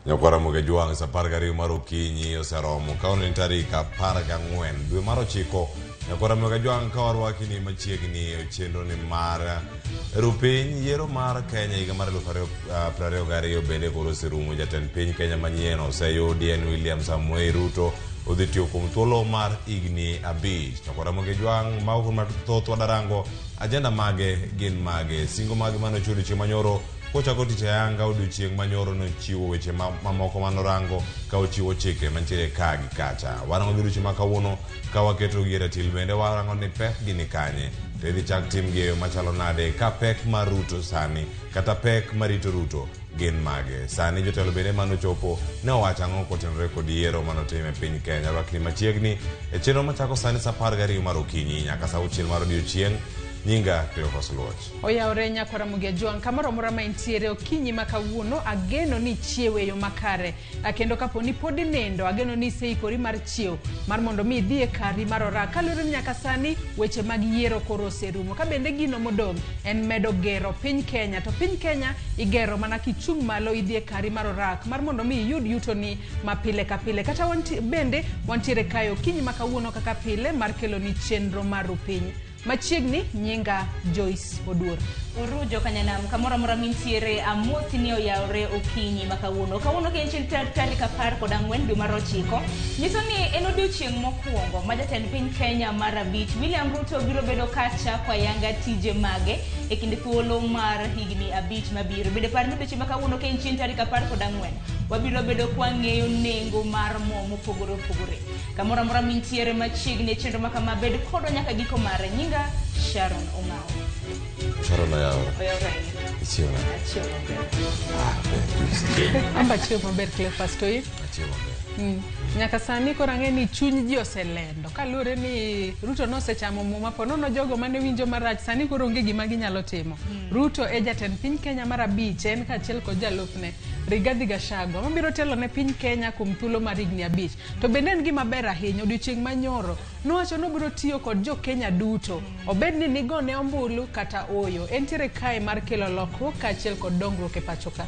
Ramogi Juang sa pargari marokinyi oseromo kauni tarika parga ngwen dwe maro chiko Ramogi Juang kawarwa kini machiegni chenro ni mar rupiny yiero mar Kenya higa mar 2022 bende koro serumo. Jatend piny Kenya manyien oseyudi en William Samoei Ruto odhi tiyo kuom thuolo mar igni 5 to Ramogi Juang ma okun mathoth wadarango agenda mage gin mage singo mage manochudo chieng' manyoro kochako tich ayanga odiochieng' manyoro nochiwo weche mamoko manorango ka ochiwo chike mantiere ka gi kacha. Warango odiochieng' ma kawuono ka waketo gi ratil bende warango ni pek gini kanye to idhi chak tim gi machalo nade ka pek mar Ruto sani kata pek marito Ruto gin mage. Sani jotelo bende manochopo ne owacho ang'o kotenore kod yiero manotim e piny Kenya. Rwakni machiegni e chenro machako sani sa 12 mar okinyi nyaka sa 6 mar odiochieng'. Nyinga Cleophas Luoch. Oyaore nyako Ramogi Juang kamoro mora ma intiere okinyi makawuono ageno ni chiewe yo makare akendo kapo ni podi nendo ageno ni seikori mar chiew mar mondo mi dhie kari marora kalure nyaka sani weche mag yiero koro serumo ka bende gino modong en medo gero piny Kenya to piny Kenya igero mana kichung' malo idhie kari marora mar mondo mi yud yuto ni mapile ka pile kata bende wantiere kayo okinyi makawuono kaka pile mar kelo ni chenro mar rupiny machiegni. Nyinga Joyce Odur. Urujo kanyanam kamora mora mintiere amosi ni oyaore okinyi makawuono kawuono ke enchen tarika 14 dwe mar 9 nyiso ni en odiochieng' mokwongo ma jatend piny Kenya mar 5 William Ruto biro bedo kacha kwa yanga tije mage e kinde thuolo mar higni 5 mabiro. Bende par ni odiochieng' makawuono ke enchen tarika 14 wabiro bedo kwa ng'eyo nengo mar mo mopogore opogore kamora mora mintiere machiegni chenro makama bed kodo nyaka giko mare. Nyinga Sharon Ongao. Sharon Ongao. Ichiwa. Amba chiwo maber Cleophas to yi? Achiwa maber. Nyaka sani korang'e ni chuny ji oselendo kalure ni Ruto nosechamo muma po nono jogo mane winjo marach sani koro onge gima ginyalo timo. Ruto e jatend piny Kenya mar 5 en kaachiel kod jalupne Rigathi Gachagua mabiro telo ne piny Kenya kuom thuolo mar higni 5 to bende en gima ber ahinya odiochieng' manyoro nowacho nobiro tiyo kod jo Kenya duto obed ni nigone ombulu kata oyo entiere kae mar kelo lokruok kaachiel kod dongruok e pacho ka.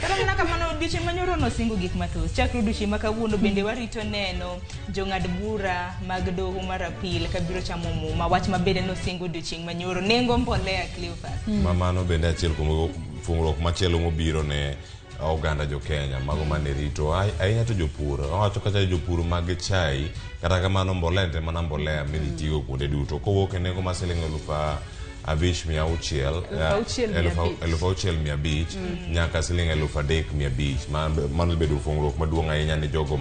Pero mana kamano odiochieng' manyoro nosingo gik mathoth chakre odiochieng' makawuono bende warito neno jong'ad bura mag doho mar apil kabiro chamo muma wach mabende nosingo odiochieng' manyoro nengo mbolea Cleophas. Mamano bende achiel kuom fungruok machielo mobiro ne oganda jo Kenya mago mane rito ahinya to jopur owacho kata jopur mag chai kata kamano mbolea mana mbolea miditigo kuonde duto kowuok e nengo ma siling 6,500 nyaka siling 3,500 mano bedo fungruok maduong' ahinya ne jogo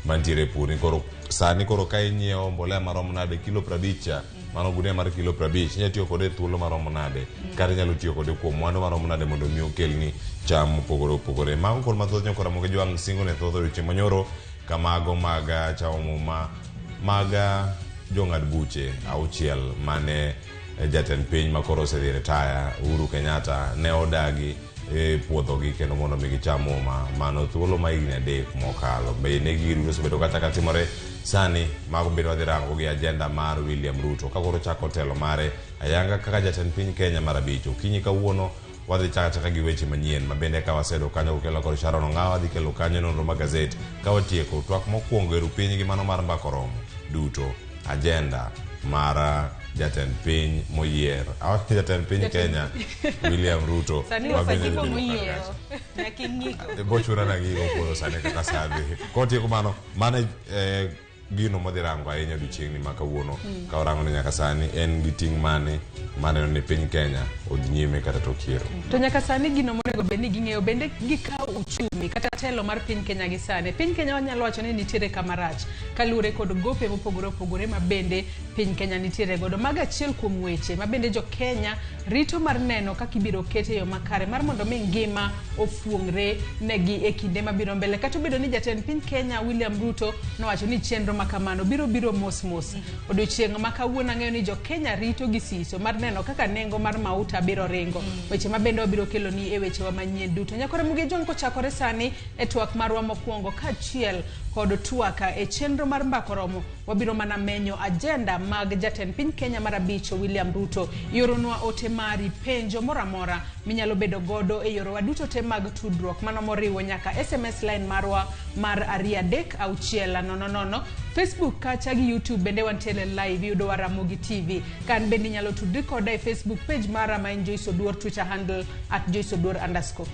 mantiere pur ni koro sani koro ka inyiewo mbolea maromo nade kilo 50 mano gunia mar kilo 50 inyalo tiyo kode thuolo maromo nade kata inyalo tiyo kode kuom mwandu maromo nade mondo mi okelni cham mopogore opogore. Mago koro mathoth nyako Ramogi Juang singo ne thoth odiochieng' manyoro kamago maga chamo muma maga jong'ad buche 6 mane jatend piny makoro osedhi retire Uhuru Kenyatta ne odagi puodhogi kendo mondo mi gicham muma mano thuolo ma higni 3 mokalo bende giruto osebedo kata timore sani mago bende wadhi rango gi agenda mar William Ruto ka koro chako telo mare ayanga kaka jatend piny Kenya mar 5 okinyi kawuono wadhi chaka gi weche manyien mabende ka wasedo kanyo kelo kod Sharon Ongao wadhi kelo kanyo nonro mag gazet ka watieko twak mokwongo e rupiny gi mano mar mbako romo duto agenda mar jatend piny moyier jatend piny Kenya William Ruto sani wasakipo moyiero nakingigo bochura na gigo koro sani kaka sadhi kotieko mano gino modhirango ahinya odiochieng'ni makawuono ka orango ni nyaka sani en gi ting' mane ni piny Kenya odhi nyime kata tok yiero to nyaka sani gino monego bed ni ging'eyo bende gikawo uchumi kata telo mar piny Kenya gi sani piny Kenya wanyalo wacho ni nitiere kamarach kalure kod gope mopogore opogore ma bende piny Kenya nitiere godo mag achiel kuom weche ma bende jo Kenya rito mar neno kaka ibiro kete yo makare mar mondo mi ngima ofuongre negi e kinde mabiro mbele kata bedo ni jatend piny Kenya William Ruto nowacho ni chenro makamano biro mos odiochieng' ma kawuono ang'eyo ni jo Kenya rito gi siso mar neno kaka nengo mar mauta biro ringo weche mabende wabiro kelo ni e weche wa manyien duto nyakore mugi jong kochakore sani e twak marwa mokwongo kachiel kod twaka e chenro mar mbakoromo wabiro mana menyo agenda mag jatend piny Kenya mar abich William Ruto yoronwa ote mari penjo moramora minyalo bedo godo e yoro waduto te mag tudruok mano moriwo nyaka SMS line marwa mar 36000 Facebook kacha gi YouTube bende wantiere live yudo wa Ramogi TV kan bende nyalo tudri koda e Facebook page mara ma Joyce Oduor, Twitter handle @JoyceOduor_.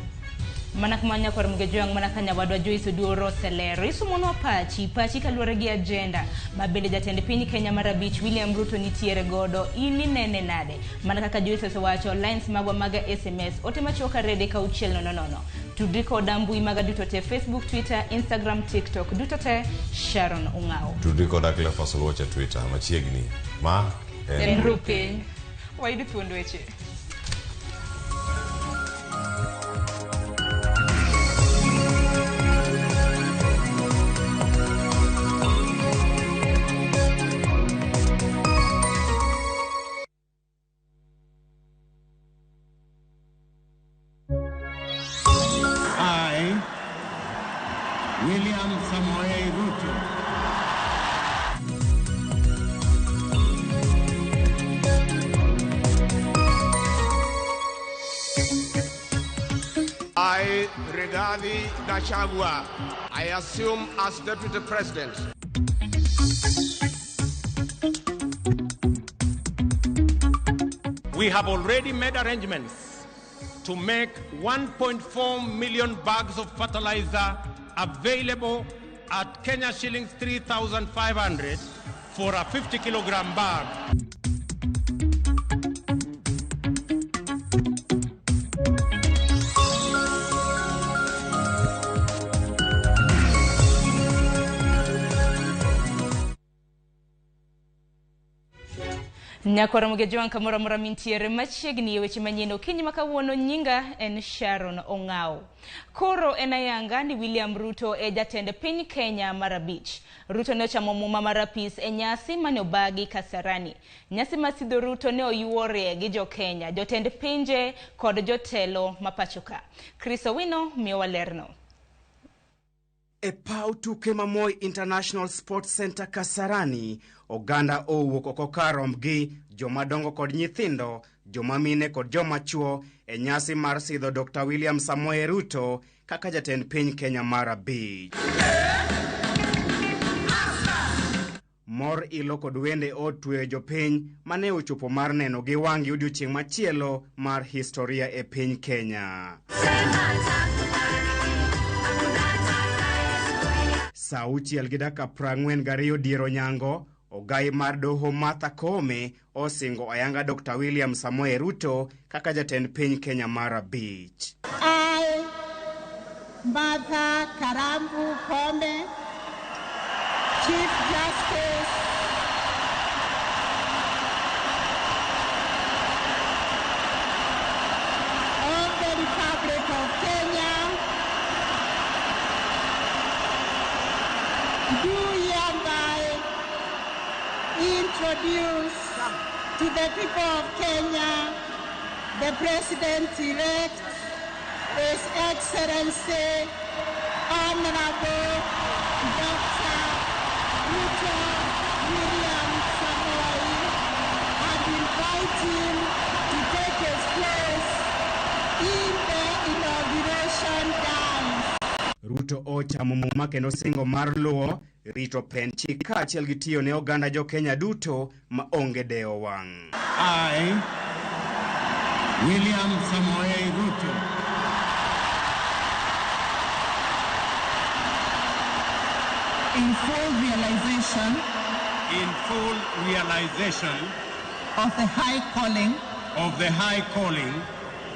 Manak manya kwa mgejuang manakanya wadwa Joyce Oduor oselero isumono pachi kaluwore gi agenda mabende jatend piny Kenya mar abich William Ruto nitiere godo ini nene nade mana kaka Joyce osewacho lines magwa maga SMS ote machoka rede ka uchiel nono tudri koda mbui maga duto te Facebook, Twitter, Instagram, TikTok duto te Sharon Ungao tudri koda Cleophas Oluoch Twitter machiegni ma en rupi waidu thuond weche. William Samoei Ruto. I, Rigathi Gachagua, I assume as Deputy President. We have already made arrangements to make 1.4 million bags of fertilizer available at Kenya shillings 3,500 for a 50-kilogram bag. Nyakora mugejuang kamora mintiere machiegni weche manyien okinyi makawuono nyinga en Sharon Ongao. Koro enayanga ni William Ruto e jatend piny Kenya mar abich. Ruto ne ochamo muma mar apis e nyasi mane obagi Kasarani. Nyasi masidho Ruto ne oyuore gi jo Kenya, jotend pinje kod jotelo mapachoka. Chris Owino miyo walerno. E pau tuke Moi International Sports Center Kasarani, oganda owuok oko karom gi jomadongo kod nyithindo, jomamine kod jomachuo e nyasi mar sidho Dr. William Samoei Ruto kaka jatend piny Kenya mar abich. Mor ilo kod wende otweyo jopiny mane ochopo mar neno gi wang'gi odiochieng' machielo mar historia e piny Kenya. Sauchiel gi dakika 42 diero nyango, ogai mar doho Martha Koome osingo ayanga Dr. William Samoei Ruto kaka jatend piny Kenya mar abich. I, Martha Karambu Koome, Chief Justice of the Republic of Kenya, do hereby introduce to the people of Kenya the President-elect, His Excellency, Honorable Dr. Ruto William Samoei, and invite him to take his place in the inauguration dance. Ruto ochamo muma kendo singo mar luo rito penchi kachiel gi tiyo ne oganda jo Kenya duto ma onge deo wang'. I, William Samoei Ruto, In full realization of the high calling of the high calling,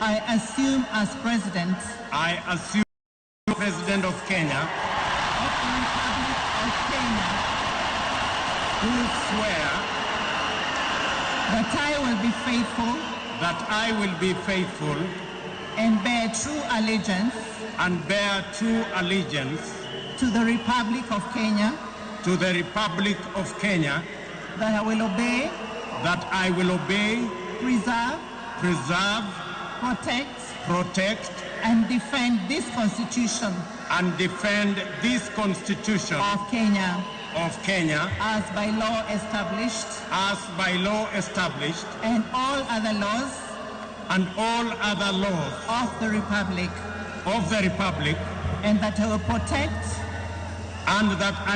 I assume as President I assume President of Kenya, of the Republic of Kenya do swear that I will be faithful that I will be faithful and bear true allegiance and bear true allegiance to the Republic of Kenya to the Republic of Kenya, that I will obey, preserve, protect, and defend this Constitution of Kenya, as by law established, and all other laws of the Republic, and that I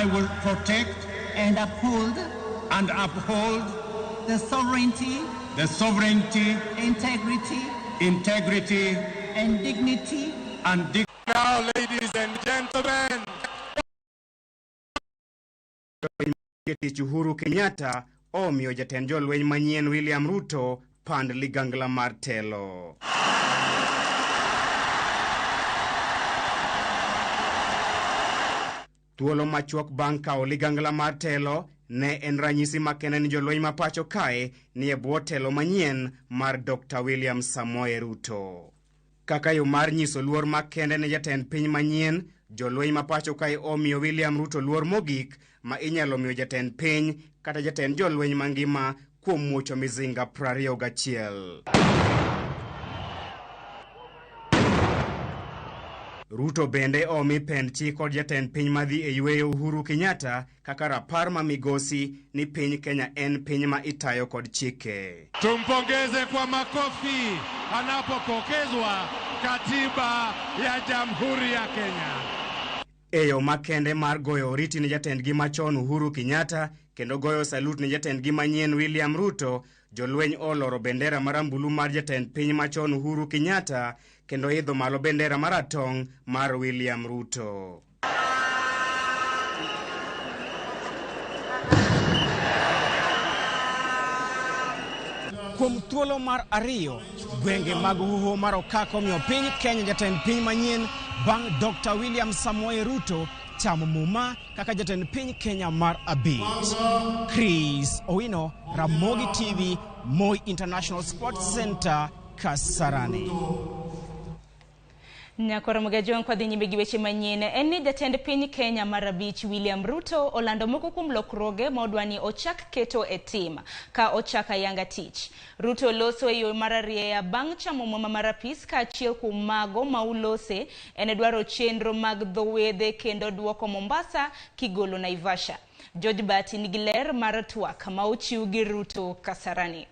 will protect and uphold the sovereignty, integrity, and dignity. Now, ladies and gentlemen, Uhuru Kenyatta omiyo jatend jolweny manyien William Ruto pand ligangla mar telo. Thuolo machuok bang' kawo ligangla mar telo ne en ranyisi makende ni jolweny ma pacho kae ni e bwo telo manyien mar Dr. William Samoei Ruto. Kaka yo mar nyiso luor makende ne jatend piny manyien, jolweny ma pacho kae omiyo William Ruto luor mogik ma inyalo miyo jatend piny kata jatend jolweny mangima kuom muocho mizinga 21. Ruto bende omi pend chik kod jatend piny madhi e yweyo Uhuru Kenyatta kaka rapar ma migosi ni piny Kenya en piny ma itayo kod chike. tumpongeze kwa makofi anapopokezwa katiba ya Jamhuri ya Kenya. Eyo makende mar goyo oriti ni jatendgi machon Uhuru Kenyatta kendo goyo salut ni jatendgi manyien William Ruto, jolweny oloro bendera marambulu mar jatend piny machon Uhuru Kenyatta kendo idho malo bendera maratong' mar William Ruto. Kuom thuolo mar ariyo, gwenge mag hoho mar okak omiyo piny Kenya jatend piny manyien bang' Dr. William Samoei Ruto chamo muma kaka jatend piny Kenya mar abich. Chris Owino, Ramogi TV, Moi International Sports Center, Kasarani. Nyakoro magajon kwa dhinyi megi weche manyien en ni jatend piny Kenya mar abich William Ruto olando moko kuom lokruoge ma odwani ochak keto e tim ka ochaka yanga tich. Ruto loso e yo mar ariyo bang' chamo muma mar apis ka achiel kuom mago ma ulose en dwaro chenro mag dhowedhe kendo duoko Mombasa kigolo Naivasha. George Bati nigi ler mar twak ma ochiw gi Ruto Kasarani.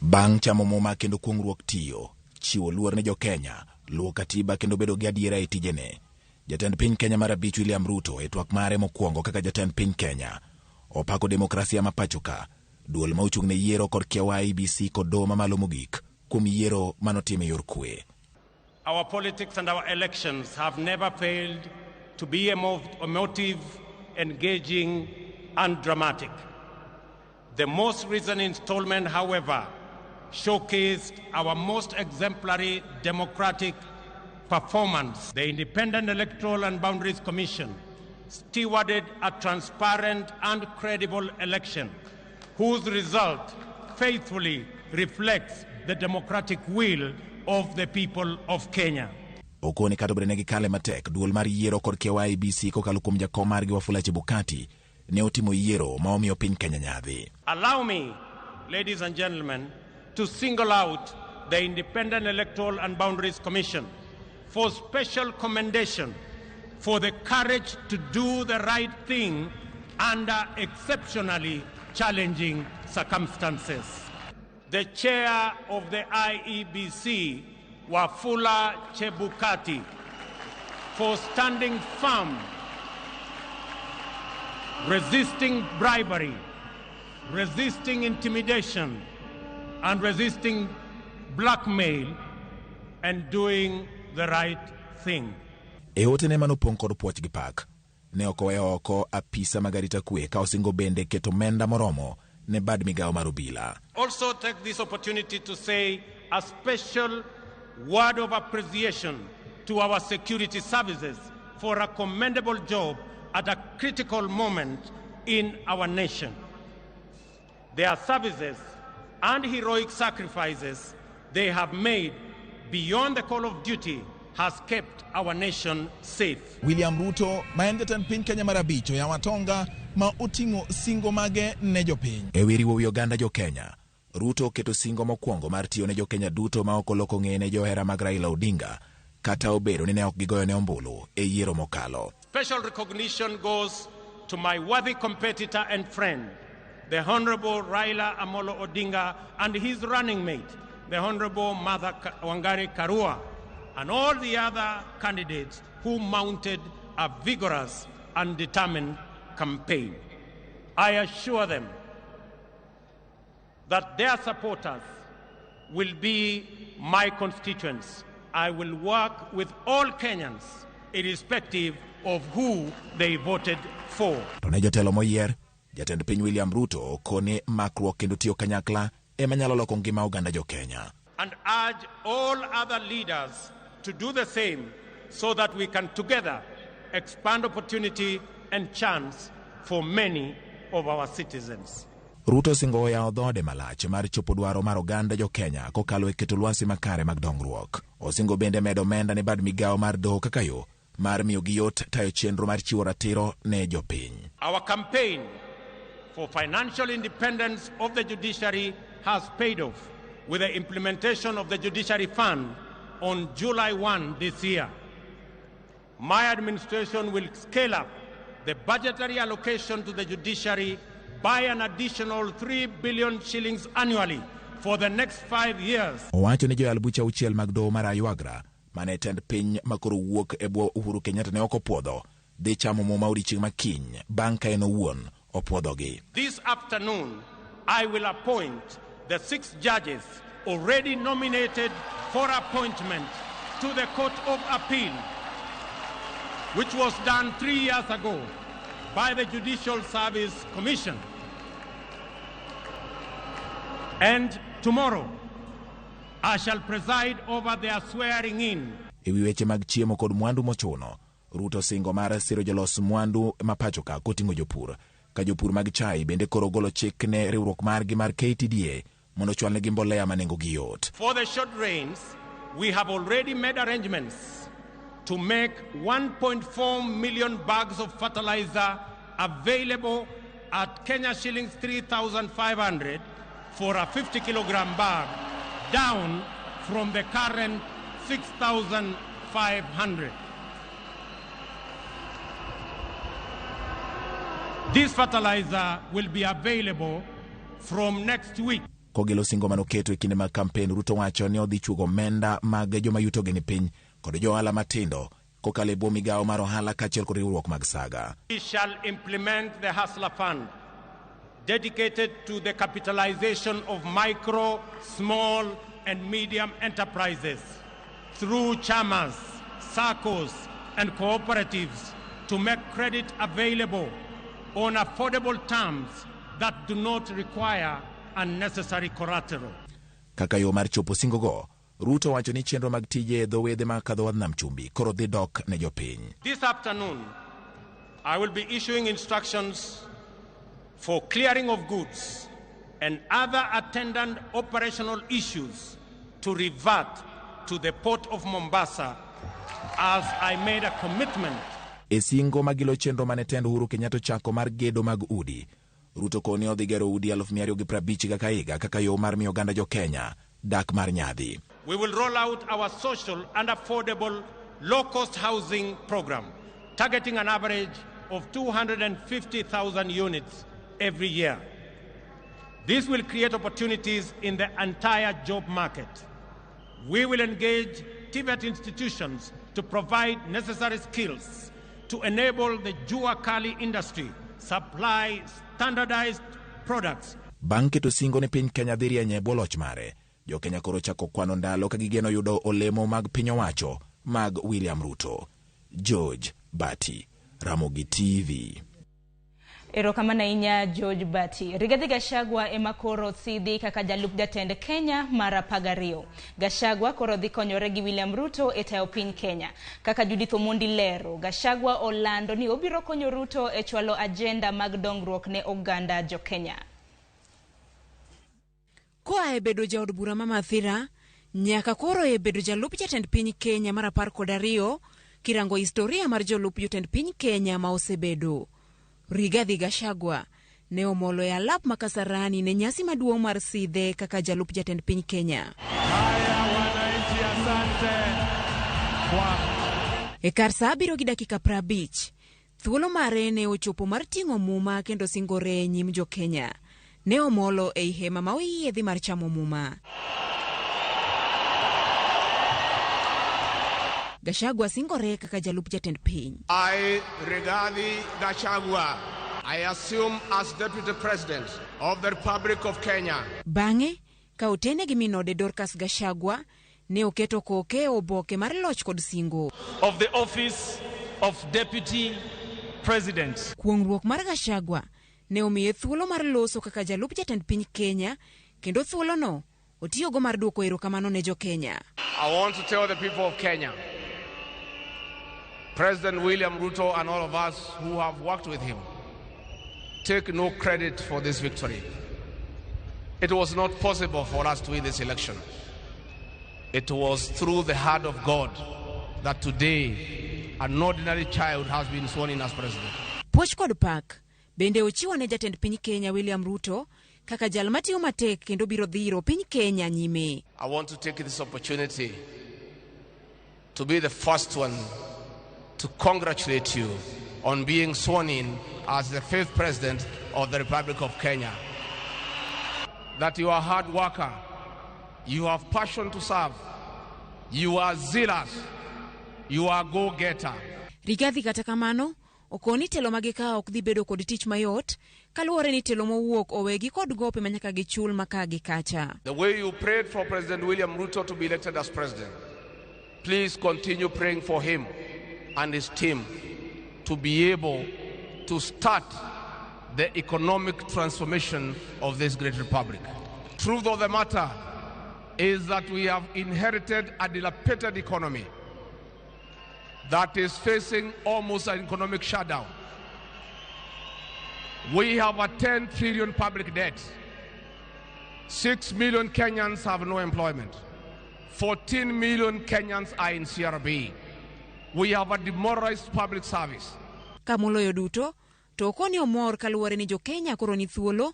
Bang' chamo muma kendo kuong'ruok tiyo, chiwo luor ne jo Kenya, luwo katiba kendo bedo gi adiera e tijene. Jatend piny Kenya mar abich William Ruto e twak mare mokwongo kaka jatend piny Kenya opako demokrasia ma pachoka, duol ma ochung' ne yiero kod kiawa IEBC kod doho mamalo mogik kuom yiero manotim e yor kwe. Our politics and our elections have never failed to be emotive, engaging, and dramatic. The most recent installment, however, showcased our most exemplary democratic performance. The Independent Electoral and Boundaries Commission stewarded a transparent and credible election whose result faithfully reflects the democratic will of the people of Kenya. Okoni kata obedo negi kale matek, duol mar yiero kod kiawa IEBC kokalo kuom jakom margi Wafula Chebukati ne otimo yiero ma omiyo piny Kenya nyadhi. Allow me, ladies and gentlemen, to single out the Independent Electoral and Boundaries Commission for special commendation for the courage to do the right thing under exceptionally challenging circumstances. The chair of the IEBC, Wafula Chebukati, for standing firm, resisting bribery, resisting intimidation, and resisting blackmail, and doing the right thing. E otene manopong' kod puoch gi pak, ne okoweyo oko apisa magarita kwe ka osingo bende keto menda moromo ne bad migawo mar obila. Also take this opportunity to say a special word of appreciation to our security services for a commendable job at a critical moment in our nation. Their services and heroic sacrifices they have made beyond the call of duty has kept our nation safe. William Ruto, ma en jatend piny Kenya mar abich, ya watonga ma oting'o singo mage ne jopiny. E wi riwo wi oganda jo Kenya, Ruto keto singo mokwongo mar tiyo ne jo Kenya duto ma ok oloko ng'eye ne johera mag Raila Odinga, kata obedo ni ne ok gigoyo ne ombulu e yiero mokalo. Special recognition goes to my worthy competitor and friend, the Honorable Raila Amolo Odinga, and his running mate, the Honorable Martha Wangari Karua, and all the other candidates who mounted a vigorous and determined campaign. I assure them that their supporters will be my constituents. I will work with all Kenyans, irrespective of who they voted for. To ne jotelo moyier, jatend piny William Ruto kone makruok kendo tiyo kanyakla ema nyalo loko ngima oganda jo Kenya. And urge all other leaders to do the same so that we can together expand opportunity and chance for many of our citizens. Ruto singo oyawo dhode malach mar chopo dwaro mar oganda jo Kenya kokalo e keto lwasi makare mag dongruok. Osingo bende medo omenda ne bad migawo mar doho kaka yo mar miyo gi yot tayo chenro mar chiwo ratiro ne jopiny. Our campaign for financial independence of the judiciary has paid off with the implementation of the Judiciary Fund on July 1 this year. My administration will scale up the budgetary allocation to the judiciary by an additional 3 billion shillings annually for the next 5 years. Owacho ni jo albucha uchiel mag doho mar Aywagra mane tend piny makoro wuok e bwo Uhuru Kenyatta ne ok opwodho dhi chamo muma odiechieng' makiny bang' ka en owuon opwodhogi. This afternoon, I will appoint the 6 judges already nominated for appointment to the Court of Appeal, which was done 3 years ago by the Judicial Service Commission. And tomorrow, I shall preside over their swearing in. E wi weche mag chiemo kod mwandu mochuno, Ruto singo mar siro jolos mwandu mapacho ka koting'o jopur. Ka jopur mag chai bende koro golo chik ne riwruok margi mar KTDA mondo chwal negi mbolea manengo gi yot. For the short rains, we have already made arrangements to make 1.4 million bags of fertilizer available at Kenya shillings 3,500 for a 50-kilogram bag, down from the current 6,500. This fertilizer will be available from next week. Kogelo singo manoketo e kinde mag kampen, Ruto wacho ni odhi chugo omenda mag joma yutogi ni piny kod johala matindo kokalo e bwo migawo mar ohala kaachiel kod riwruok mag saga. We shall implement the Hustler Fund, dedicated to the capitalization of micro, small, and medium enterprises through chamas, SACCOs, and cooperatives to make credit available on affordable terms that do not require unnecessary collateral. Kaka yo mar chopo singo go, Ruto wacho ni chenro mag tije dho wedhe ma kadho wadh nam chumbi koro dhi dok ne jopiny. This afternoon, I will be issuing instructions for clearing of goods and other attendant operational issues to revert to the port of Mombasa as I made a commitment. E singo magilo chenro mane tend Uhuru Kenyatta chako mar gedo mag udi, Ruto koni odhi gero udi 250 kaka higa kaka yo mar miyo oganda jo Kenya dak mar nyadhi. We will roll out our social and affordable low-cost housing program, targeting an average of 250,000 units every year. This will create opportunities in the entire job market. We will engage TVET institutions to provide necessary skills to enable the Jua Kali industry supply standardized products. Bang' keto singo ne piny Kenya dhi rieny e bwo loch mare, jo Kenya koro chako kwano ndalo ka gigeno yudo olemo mag piny owacho mag William Ruto. George Bati, Ramogi TV. Erokamano ahinya George Bati. Rigathi Gachagua ema koro sidhi kaka jalup jatend Kenya mar 12. Gachagua koro dhi konyore gi William Ruto e tayo piny Kenya. Kaka Judith Omondi lero, Gachagua olando ni obiro konyo Ruto e chwalo agenda mag dongruok ne oganda jo Kenya. Koa e bedo jaod bura ma Mathira, Nyaka koro e bedo jalup jatend piny Kenya mar 12 kirango historia mar jolup jotend piny Kenya ma osebedo. Rigathi Gachagua ne omolo e alap ma Kasarani ne nyasi maduong' mar sidhe kaka jalup jatend piny Kenya. E kar saa 7:50, thuolo mare ne ochopo mar ting'o muma kendo singore nyim jo Kenya. Ne omolo e hema ma oyiedhi mar chamo muma. Gachagua singore kaka jalup jatend piny. I, Rigathi Gachagua, I assume as Deputy President of the Republic of Kenya. Bang'e, ka otene gi minode Dorcas Gachagua, ne oketo koke oboke mar loch kod singo. Of the office of Deputy President. Kuong'ruok mar Gachagua ne omiye thuolo mar loso kaka jalup jatend piny Kenya, kendo thuolo no otiyogo mar duoko erokamano ne jo Kenya. I want to tell the people of Kenya, President William Ruto and all of us who have worked with him, take no credit for this victory. It was not possible for us to win this election. It was through the hand of God that today an ordinary child has been sworn in as president. Puoch kod pak bende ochiwo ne jatend piny Kenya William Ruto kaka jal matiyo matek kendo biro dhiro piny Kenya nyime. I want to take this opportunity to be the first one to congratulate you on being sworn in as the 5th president of the Republic of Kenya. That you are a hard worker, you have passion to serve, you are zealous, you are go-getter. Rigathi kata kamano, okoni telo magika ok dhi bedo kod tich mayot, kaluwore ni telo mowuok owegi kod gope manyaka gichul maka gi kacha. The way you prayed for President William Ruto to be elected as president, please continue praying for him and his team to be able to start the economic transformation of this great republic. Truth of the matter is that we have inherited a dilapidated economy that is facing almost an economic shutdown. We have a 10 trillion public debt. 6 million Kenyans have no employment. 14 million Kenyans are in CRB. We have a demoralized public service. Kamoloyo duto, to okoni omor kaluwore ni jo Kenya koro ni thuolo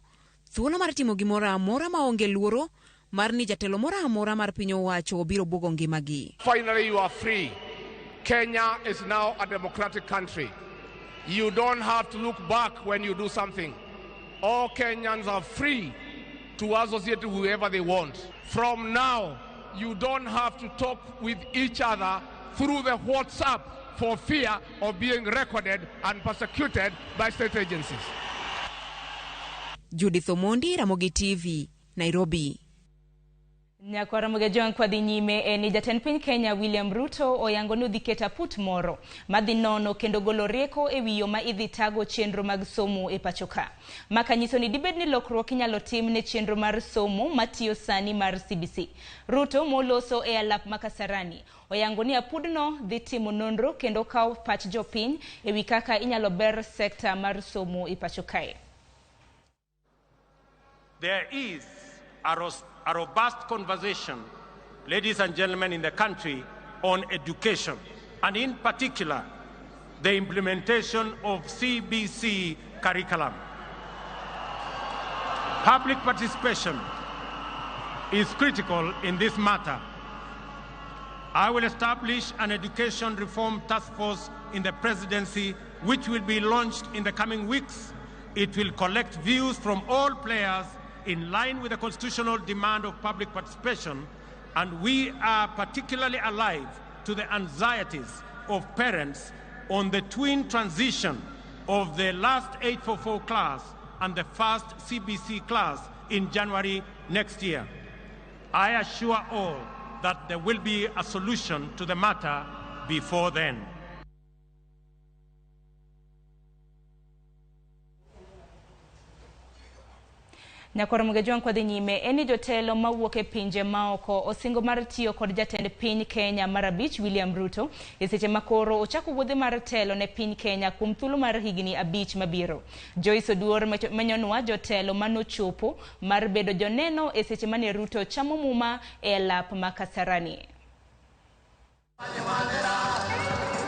mar timo gimoro amora maonge luoro mar ni jatelo moro amora mar piny owacho biro buogo ngimagi. Finally, you are free. Kenya is now a democratic country. You don't have to look back when you do something. All Kenyans are free to associate with whoever they want. From now, you don't have to talk with each other through the WhatsApp for fear of being recorded and persecuted by state agencies. Judith Omondi, Ramogi TV, Nairobi. Nyakwa Ramogi Joan kwa dhi nyime ni jatend piny Kenya William Ruto oyango ni udhi keta put moro madhi nono kendo golo rieko e wiyo ma idhi tago chenro mag somo e pachoka. Makanyiso ni dibed ni lokruok inyalo tim ne chenro mar somo matiyo sani mar CBC. Ruto moloso e alap ma Kasarani oyango ni apudno dhi timo nonro kendo kawo pach jopiny e wi kaka inyalo ber sekta mar somo e pachokae. There is a robust conversation, ladies and gentlemen, in the country on education, and in particular, the implementation of CBC curriculum. Public participation is critical in this matter. I will establish an education reform task force in the presidency, which will be launched in the coming weeks. It will collect views from all players in line with the constitutional demand of public participation, and we are particularly alive to the anxieties of parents on the twin transition of the last 844 class and the first CBC class in January next year. I assure all that there will be a solution to the matter before then. Nyakoromuge Joan kwa nyime eni jotelo mawuok e pinje maoko osingo mar tiyo kod jatend piny Kenya mar abich William Ruto e seche makoro ochako wuodhe mar telo ne piny Kenya kuom thuolo mar higni 5 mabiro. Joyce Oduor manyonwa jotelo manochopo mar bedo joneno e seche mane Ruto chamo muma e lap ma Kasarani.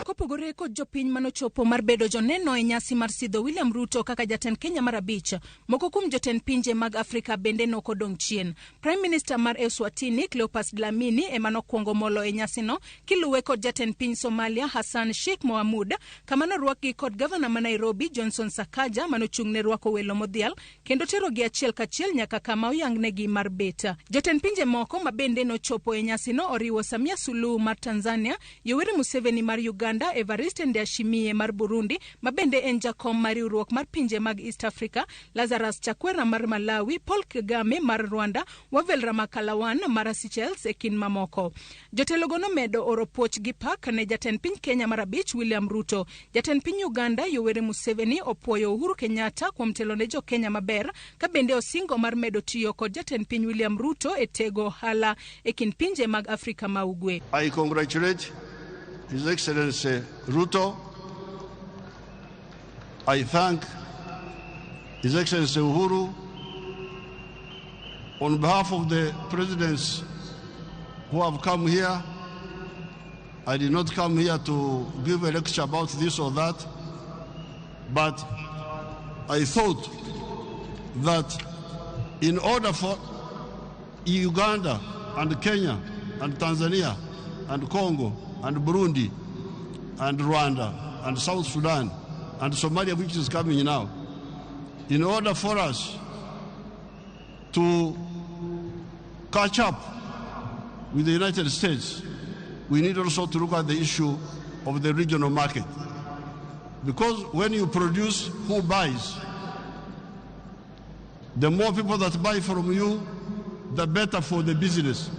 Kopogore kod jopiny manochopo mar bedo joneno e nyasi mar sidho William Ruto kaka jatend Kenya mar abich, moko kuom jotend pinje mag Afrika bende nokodong' chien. Prime Minister mar Eswatini Cleopas Dlamini ema nokwongo molo e nyasino, kiluwe kod jatend piny Somalia Hassan Sheikh Mohamud, kama norwakgi kod gavana ma Nairobi Johnson Sakaja manochung' ne rwako welo modhial kendo terogi achiel kachiel nyaka kama oyangnegi mar beta. Jotend pinje moko ma bende nochopo e nyasino oriwo Samia Suluhu mar Tanzania, Yoweri Museveni mar Uganda, Evariste Ndayishimiye mar Burundi, mabende en jakom mar riwruok mar pinje mag East Africa, Lazarus Chakwera mar Malawi, Paul Kagame mar Rwanda, Wavel Ramakalawan mar Seychelles e kin mamoko. Jotelogo nomedo oro puoch gi pak ne jatend piny Kenya mar abich William Ruto. Jatend piny Uganda Yoweri Museveni opwoyo Uhuru Kenyatta kuom telo ne jo Kenya maber, ka bende osingo mar medo tiyo kod jatend piny William Ruto e tego hala e kin pinje mag Afrika ma Ugwe. I congratulate His Excellency Ruto. I thank His Excellency Uhuru on behalf of the presidents who have come here. I did not come here to give a lecture about this or that, but I thought that in order for Uganda and Kenya and Tanzania and Congo and Burundi and Rwanda and South Sudan and Somalia, which is coming now, in order for us to catch up with the United States, we need also to look at the issue of the regional market. Because when you produce, who buys? The more people that buy from you, the better for the business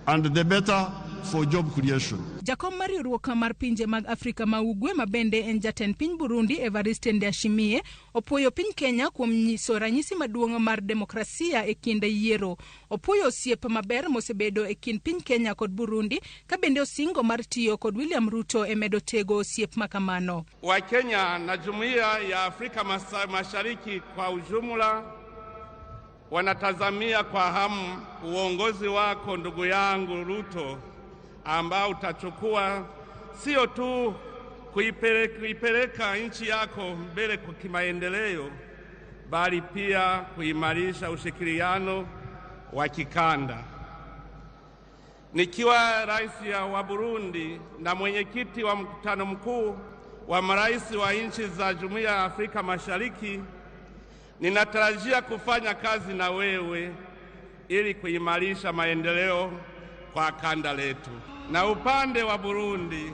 and the better for job creation. Jakom mar riwruok mar pinje mag Afrika ma Ugwe mabende en jatend piny Burundi Evariste Ndayishimiye opwoyo piny Kenya kuom nyiso ranyisi maduong' mar demokrasia e kinde yiero. Opwoyo osiep maber mosebedo e kind piny Kenya kod Burundi, ka bende osingo mar tiyo kod William Ruto e medo tego osiep makamano. Wa Kenya na Jumuiya ya Afrika Mashariki kwa ujumla wanatazamia kwa hamu uongozi wako ndugu yangu Ruto, ambao utachukua sio tu kuipeleka nchi yako mbele kwa kimaendeleo, bali pia kuimarisha ushirikiano wa kikanda. Nikiwa rais wa Burundi na mwenyekiti wa mkutano mkuu wa marais wa nchi za Jumuiya ya Afrika Mashariki, ninatarajia kufanya kazi na wewe ili kuimarisha maendeleo kwa kanda letu. Na upande wa Burundi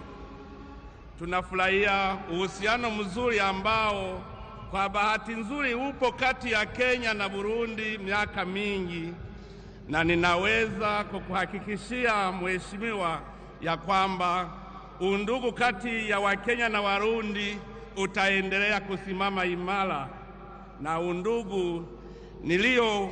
tunafurahia uhusiano mzuri ambao kwa bahati nzuri upo kati ya Kenya na Burundi miaka mingi, na ninaweza kukuhakikishia mheshimiwa ya kwamba undugu kati ya Wakenya na Warundi utaendelea kusimama imara, na undugu nilio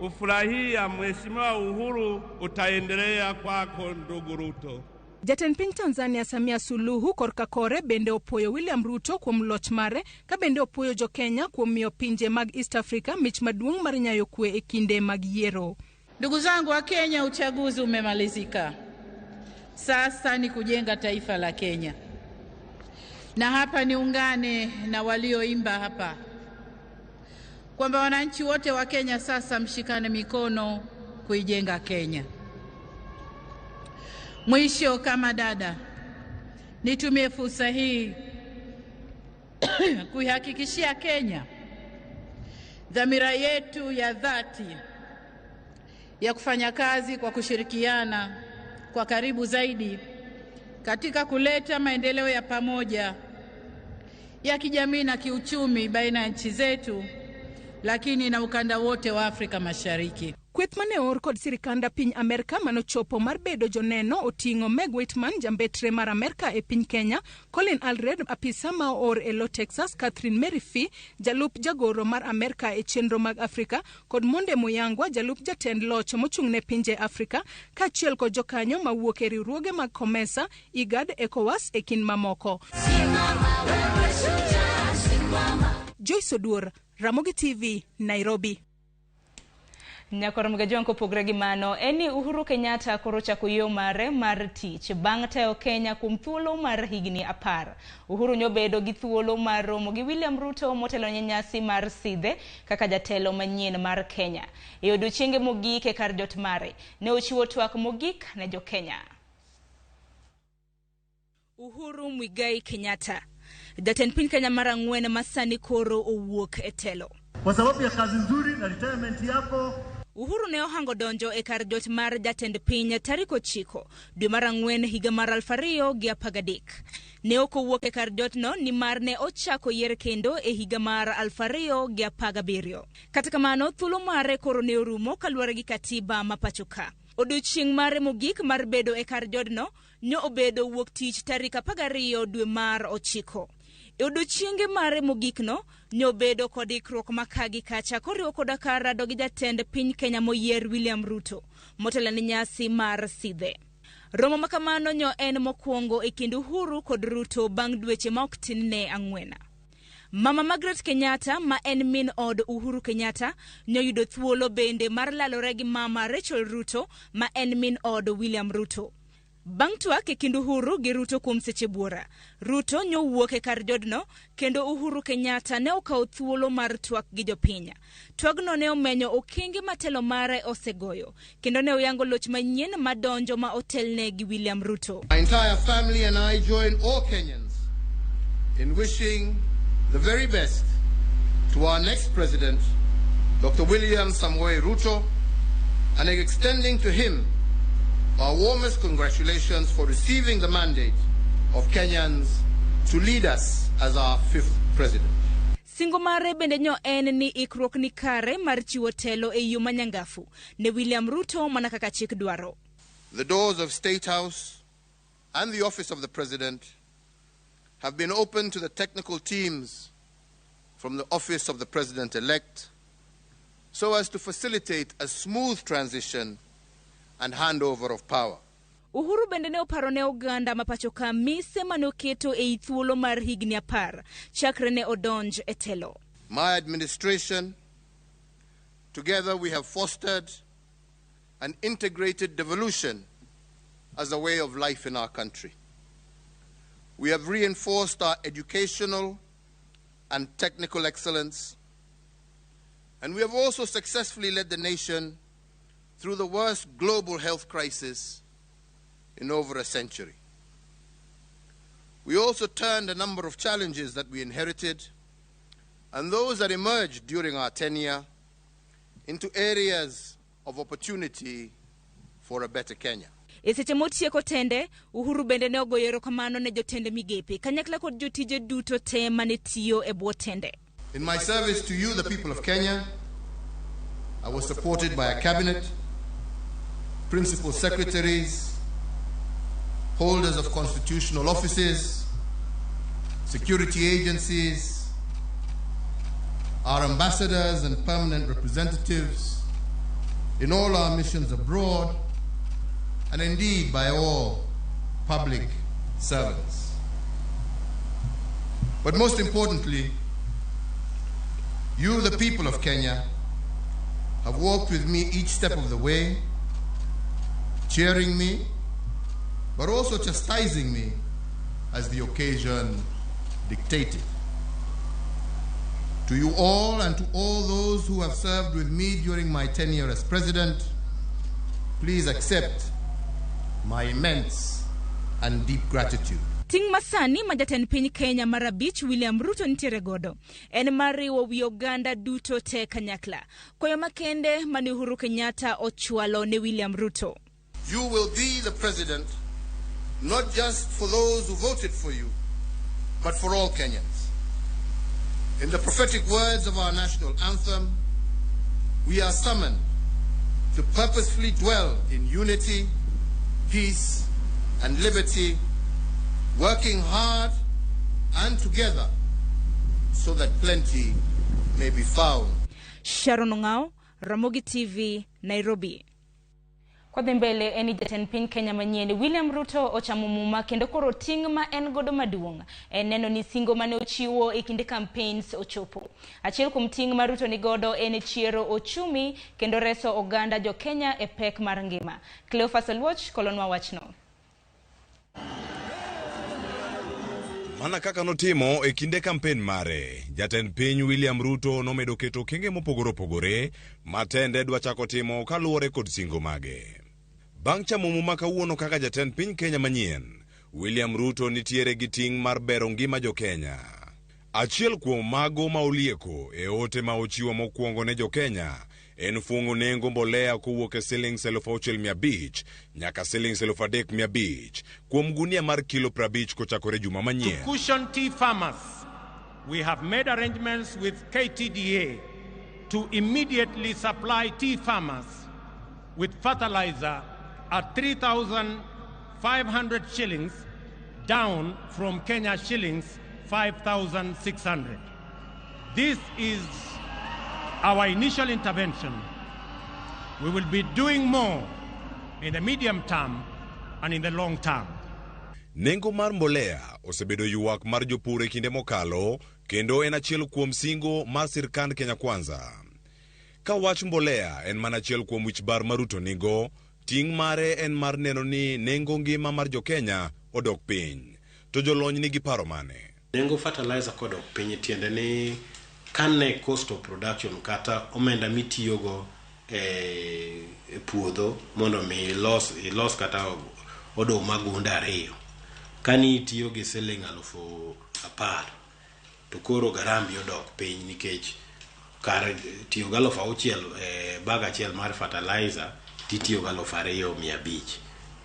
ufurahia mheshimiwa Uhuru utaendelea kwako ndugu Ruto. Jatend piny Tanzania Samia Suluhu korka kore bende opwoyo William Ruto kuom loch mare, ka bende opwoyo jo Kenya kuom miyo pinje mag East Africa mich maduong' mar nyayo kwe e kinde mag yiero. Ndugu zangu wa Kenya, uchaguzi umemalizika. Sasa ni kujenga taifa la Kenya. Na hapa niungane na walioimba hapa kwamba wananchi wote wa Kenya sasa mshikane mikono kuijenga Kenya. Mwisho, kama dada, nitumie fursa hii kuihakikishia Kenya dhamira yetu ya dhati ya kufanya kazi kwa kushirikiana kwa karibu zaidi katika kuleta maendeleo ya pamoja ya kijamii na kiuchumi baina ya nchi zetu, lakini na ukanda wote wa Afrika Mashariki. Kweth mane or kod sirikanda piny Amerika manochopo mar bedo joneno oting'o Meg Whitman, jambetre mar Amerika e piny Kenya, Colin Alred, apisa ma or e lo Texas, Catherine Mary Fee, jalup jagoro mar Amerika e chenro mag Afrika, kod Monde Muyangwa, jalup jatend loch mochung'ne pinje Afrika, kaachiel kod jokanyo mawuok e riwruoge mag COMESA, IGAD, ECOWAS e kin mamoko. Joyce Oduor, Ramogi TV, Nairobi. Nyakoro mgajuan kopogre gi mano, eni Uhuru Kenyatta koro chako yo mare mar tich bang' tayo Kenya kuom thuolo mar higni 10. Uhuru nyobedo gi thuolo mar romo gi William Ruto motelo nyasi mar sidhe kaka jatelo manyien mar Kenya. E odiochienge mogik e kar jot mare, ne ochiwo twak mogik ne jo Kenya. Uhuru Muigai Kenyatta, jatend piny Kenya mar 4 masani koro owuok e telo. Kwa sababu ya kazi nzuri na retirement yako, Uhuru ne ohango donjo e kar jot mar jatend piny tarik 9 dwe mar 4 higa mar 2013. Ne okowuok e kar jot no ni mar ne ochako yier kendo e higa mar 2017. Kata kamano, thuolo mare koro ne orumo kaluwore gi katiba ma pacho ka. Odiochieng' mare mogik mar bedo e kar jodno ne obedo wuok tich tarik 12 dwe mar 9. E odiochienge mare mogikno ne obedo kod ikruok makagi kacha koriwo koda rado gi jatend piny Kenya moyier William Ruto motelo ne nyasi mar sidhe. Romo makamano nyo en mokwongo e kind Uhuru kod Ruto bang' dweche ma ok tin ne 4. Mama Margaret Kenyatta, ma en min od Uhuru Kenyatta, nyoyudo thuolo bende mar lalore gi mama Rachel Ruto, ma en min od William Ruto. Bang' twak e kind Uhuru gi Ruto kuom seche buora, Ruto nyowuok e kar jodno kendo Uhuru Kenyatta ne okawo thuolo mar twak gi jopiny. Twagno ne omenyo okenge matelo mare osegoyo kendo ne oyango loch manyien madonjo ma otelne gi William Ruto. My entire family and I join all Kenyans in wishing the very best to our next president, Dr. William Samoei Ruto, and extending to him our warmest congratulations for receiving the mandate of Kenyans to lead us as our 5th president. Singo mare bende nyo en ni ikruok ni kare mar chiwo telo e yo manyangafu ne William Ruto mana kaka chik dwaro. The doors of State House and the office of the president have been open to the technical teams from the office of the president-elect so as to facilitate a smooth transition and handover of power. Uhuru bende ne oparo ne oganda mapacho ka mise manoketo e thuolo mar higni 10 chakre ne odonj e telo. My administration, together we have fostered an integrated devolution as a way of life in our country. We have reinforced our educational and technical excellence, and we have also successfully led the nation through the worst global health crisis in over a century. We also turned a number of challenges that we inherited and those that emerged during our tenure into areas of opportunity for a better Kenya. Eseche motieko tende, Uhuru bende ne ogoyo erokamano ne jotende migepe kanyakla kod jotije duto te mane tiyo e bwo tende. In my service to you, the people of Kenya, I was supported by a cabinet, principal secretaries, holders of constitutional offices, security agencies, our ambassadors and permanent representatives in all our missions abroad, and indeed by all public servants. But most importantly, you, the people of Kenya, have walked with me each step of the way, cheering me, but also chastising me as the occasion dictated. To you all and to all those who have served with me during my tenure as president, please accept my immense and deep gratitude. Ting masani majaten piny Kenya marabich William Ruto nitiere godo en mariwo wi oganda duto te kanyakla koyo makende mani Uhuru Kenyatta ochwalo ne William Ruto. You will be the president not just for those who voted for you, but for all Kenyans. In the prophetic words of our national anthem, we are summoned to purposefully dwell in unity, peace, and liberty, working hard and together so that plenty may be found. Sharon Ngao, Ramogi TV, Nairobi. Kwa mbele eni jatend piny Kenya manyien William Ruto ochamo muma kendo koro ting' ma en godo maduong' en neno ni singo mane ochiwo e kinde campaigns ochopo. Achiel kuom ting' ma Ruto ni godo en chiero ochumi kendo reso oganda jo Kenya e pek mar ngima. Cleophas Olwoch kolonwa wachno. Mana kaka notimo e kinde kampen mare, jatend piny William Ruto nomedo keto kenge mopogore matende dwa chako timo kaluwore kod singo mage. Bang' chamo muma kawuono kaka jatend piny Kenya manyien, William Ruto nitiere gi ting' mar bero ngima jo Kenya. Achiel kuom mago ma olieko e ote ma ochiwo mokwongo ne jo Kenya en fungo nengo mbolea kowuok e shillings 6,500 nyaka shillings 3,500 kuom gunia mar kilo 50 kochakore juma manyien. To cushion tea farmers, we have made arrangements with KTDA to immediately supply tea farmers with fertilizer at 3,500 shillings down from Kenya shillings 5,600. This is our initial intervention. We will be doing more in the medium term and in the long term. Nengo mar mbolea osebedo yuak mar jopur e kinde mokalo kendo en achiel kuom singo mar sirkand Kenya Kwanza. Ka wach mbolea en mana achiel kuom wich bar mar Ruto nigo, ting' mare en mar neno ni nengo ngima mar jo Kenya odok piny. To jolony nigi paro mane? Nengo fertilizer kodok piny tiende ni kane cost of production kata omenda mitiyogo e puodho mondo mi ilos kata odo magunda ariyo. Kani itiyo gi siling 10,000 to koro garambi odok piny nikech kar tiyo gi 6,000 bag achiel mar fertilizer titiyo gi 2,500.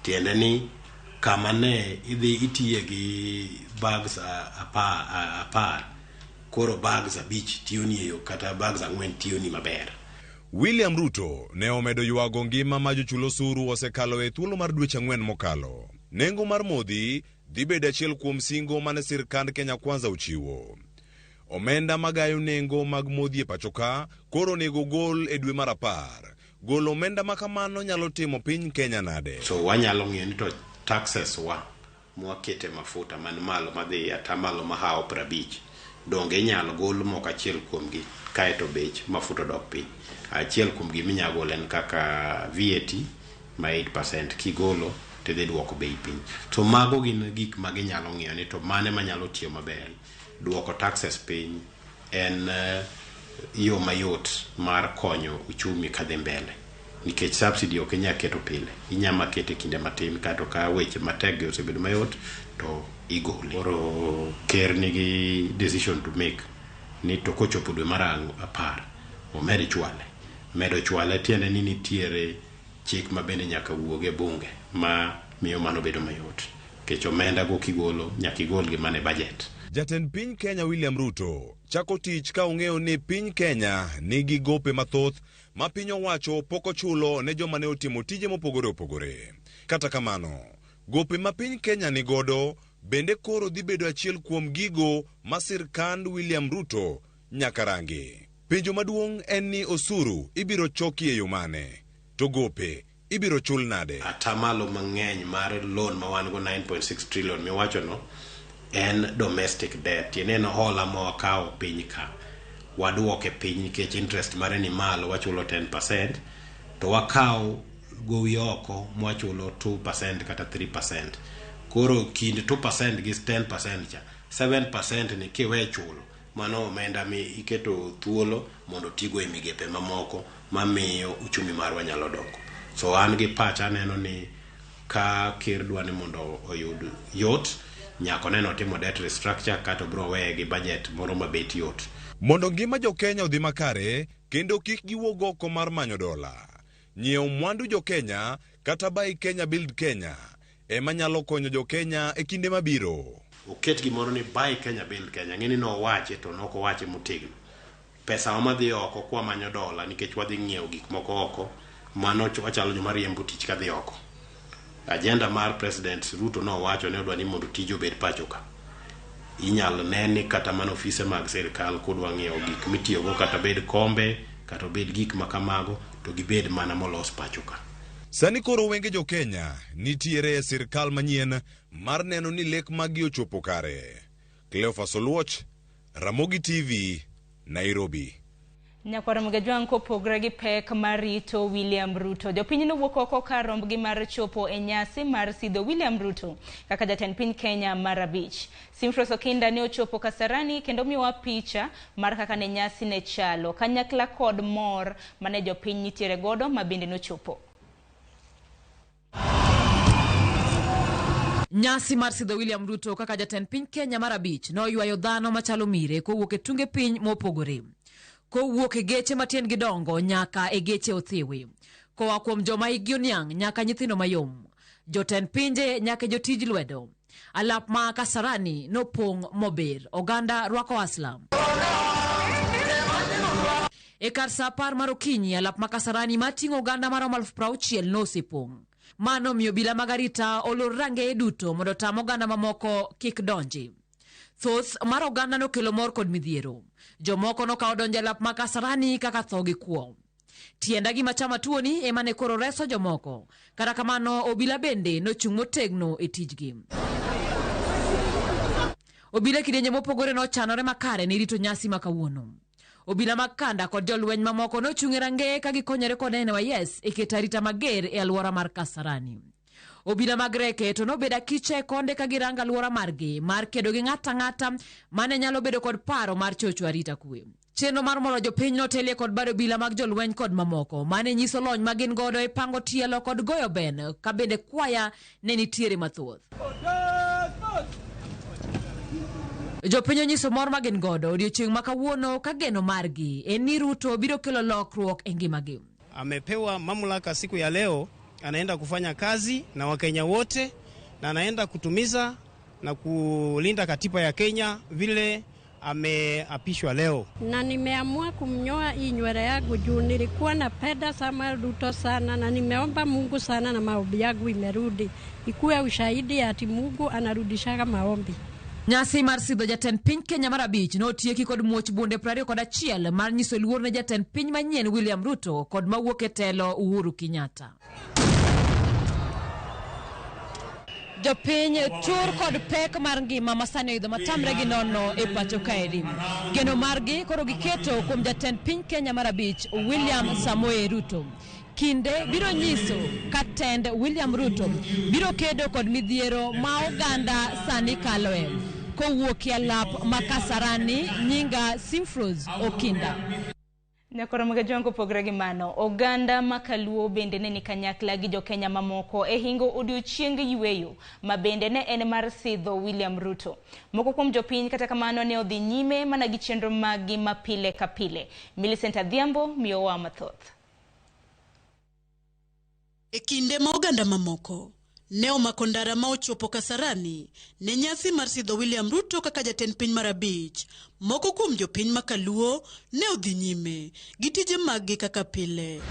Tiende ni kama ne idhi itiye gi bags 10 koro bags 5 tiyoni eyo kata bags 4 tiyoni maber. William Ruto ne omedo yuago ngima ma jochulo osuru osekalo e thuolo mar dweche 4 mokalo. Nengo mar modhi dhi bedo achiel kuom singo mane sirkand Kenya Kwanza ochiwo. Omenda magayo nengo mag modhi e pachoka koro nego gol e dwe mar 10. Gol omenda makamano nyalo timo piny Kenya nade? So wanyalo ng'iyo ni to taxes mwakete mafuta man malo madhi atamalo mahao 50 donge nyalo gol moko achiel kuom gi kaeto bech mafuta dok piny. Achiel kuom gi minyagol en kaka VAT ma 8% kigolo te dhi duoko bei piny. To mago gin gik ma ginyalo ng'iyo ni to mane manyalo tiyo maber. Duoko taxes piny en yo mayot mar konyo uchumi kadhi mbele. Nikech subsidy ok inya keto pile. Inyama kete kinde matin kato ka weche mateg osebedo mayot to igole. Oro ker nigi decision to make ni to kochopo dwe mar 10 omed chwale. Medo chwale tiende ni nitiere chik ma bende nyaka wuoge bunge ma miyo mano bedo mayot. Kech omenda go kigolo nyaka igol gi mane budget. Jatend piny Kenya William Ruto chako tich ka ong'eyo ni piny Kenya nigi gope mathoth ma piny owacho poko chulo ne joma ne otimo tije mopogore opogore. Kata kamano, gope ma piny Kenya ni godo bende koro dhi bedo achiel kuom gigo ma sirkand William Ruto nyaka rangi. Penjo maduong' en ni osuru ibiro choki e yo mane, to gope ibiro chul nade? Atamalo mang'eny mar loan ma wan go 9.6 trillion miwacho no en domestic debt. Yeneno hola ma wakawo piny ka waduoke piny nikech interest mare ni malo, wachulo 10%, to wakawo gowi oko mwachulo 2% kata 3%. Koro kind 2% gi 10% cha 7% ni kiwe chulo mano omenda mi iketo thuolo mondo tigo e migepe mamoko mamiyo uchumi marwa nyalo dongo. So an gi pacha neno ni ka ker dwani mondo oyud yot nyako neno timo debt restructure kato bro weye gi budget moro mabet yot. Mondo ngima jo Kenya odhi makare kendo kik giwuog oko mar manyo dola. Nyiewo mwandu jo Kenya kata Buy Kenya Build Kenya ema nyalo konyo jo Kenya e kinde mabiro. Oket gimoro ni Buy Kenya Build Kenya, ng'eni no wache to noko wache motegno. Pesa wa madhi oko kwa manyo dola nikech wadhi ng'iewo gik moko oko mano wachalo joma riembo tich kadhi oko. Agenda mar President Ruto no wacho ne odwa ni mondo tij obed pacho ka. Inyalo neni kata mana ofise mag sirkal kodwa ng'iewo gik mitiyogo kata bed kombe kata bed gik makamago to gibed mana molos pacho ka. Sani koro wenge jo Kenya nitiere sirkal manyien mar neno ni lek magi ochopo kare. Cleophas Oluoch, Ramogi TV, Nairobi. Nyakwara Mugajwang kopogre gi pek marito William Ruto. Jopiny nowuok oko kar rombgi mar chopo e nyasi mar sidho William Ruto kaka jatend piny Kenya mar abich. Simfros Okinda ne ochopo Kasarani kendo miyowa picha mar kaka ne nyasi ne chalo. Kanyakla kod mor mane jopiny nitiere godo mabende nochopo. Nyasi mar sidho William Ruto kaka jatend piny Kenya mar abich no ywayo dhano machalo mire kowuok e tunge piny mopogore. Kowuok e geche matien gidongo nyaka e geche othiwi. Koa kuom joma higi oniang' nyaka nyithindo mayom. Jotend pinje nyaka jotij lwedo. Alap ma Kasarani nopong' mober. Oganda rwako aslam. E kar sa 10 mar okinyi alap ma Kasarani mating'o oganda maromo 60,000 nosepong'. Mano miyo obila mag arita olor range duto mondo tam oganda mamoko kik donji. Thoth mar oganda nokelo mor kod midhiero. Jomoko nokawo donjo lap ma Kasarani kaka tho gi kuo. Tienda gima chama tuoni ema ne koro reso jomoko. Kata kamano obila bende nochung' motegno e tijgi. Obila kidienje mopogore nochanore makare ni rito nyasi makawuono. Obila mag kanda kod jolweny mamoko nochung' e range ka gikonyore kod NYS e keto arita mager e alwora mar Kasarani. Obila mag reke to nobeda kiche konde ka giranga alwora margi mar kedo gi ng'ata mane nyalo bedo kod paro mar chocho arita kwe. Chenro mar moro jopiny notelie kod bado obila mag jolweny kod mamoko mane nyiso lony magin godo e pango tielo kod goyo ben ka bende kwaya ne nitiere mathoth. Jopiny nyiso mor magin godo odiochieng' makawuono ka geno margi en ni Ruto biro kelo lokruok e ngimagi. Amepewa mamlaka siku ya leo, anaenda kufanya kazi na Wakenya wote na anaenda kutumiza na kulinda katiba ya Kenya vile ameapishwa leo. Na nimeamua kumnyoa hii nywele yangu juu nilikuwa napenda Samuel Ruto sana na nimeomba Mungu sana na maombi yangu imerudi. Ikuwe ushahidi ati Mungu anarudishaga maombi. Nyasi mar sidho jatend piny Kenya mar abich notieki kod muoch bunde 21 mar nyiso luor ne jatend piny manyien William Ruto kod mawuok e telo Uhuru Kenyatta. Jopiny tur kod pek mar ngima masani oidho matamre gi nono e pacho kaeri. Geno margi koro giketo kuom jatend piny Kenya mar abich William Samoei Ruto. Kinde biro nyiso katend William Ruto biro kedo kod midhiero ma oganda sani kaloe. Kowuok e alap ma Kasarani nyinga Simfros Okinda. Nyakora Mugajwang kopogre gi mano, oganda makaluo bende ne ni kanyakla gi jo Kenya mamoko e hingo odiochieng' yweyo ma bende ne en mar sidho William Ruto. Moko kuom jopiny kata kamano ne odhi nyime mana gi chenro magi mapile ka pile. Millicent Adhiambo miyowa mathoth. E kinde ma oganda mamoko ne omako ndara ma ochopo Kasarani ne nyasi mar sidho William Ruto kaka jatend piny mar abich, moko kuom jopiny makaluo ne odhi nyime gi tije maggi kaka pile.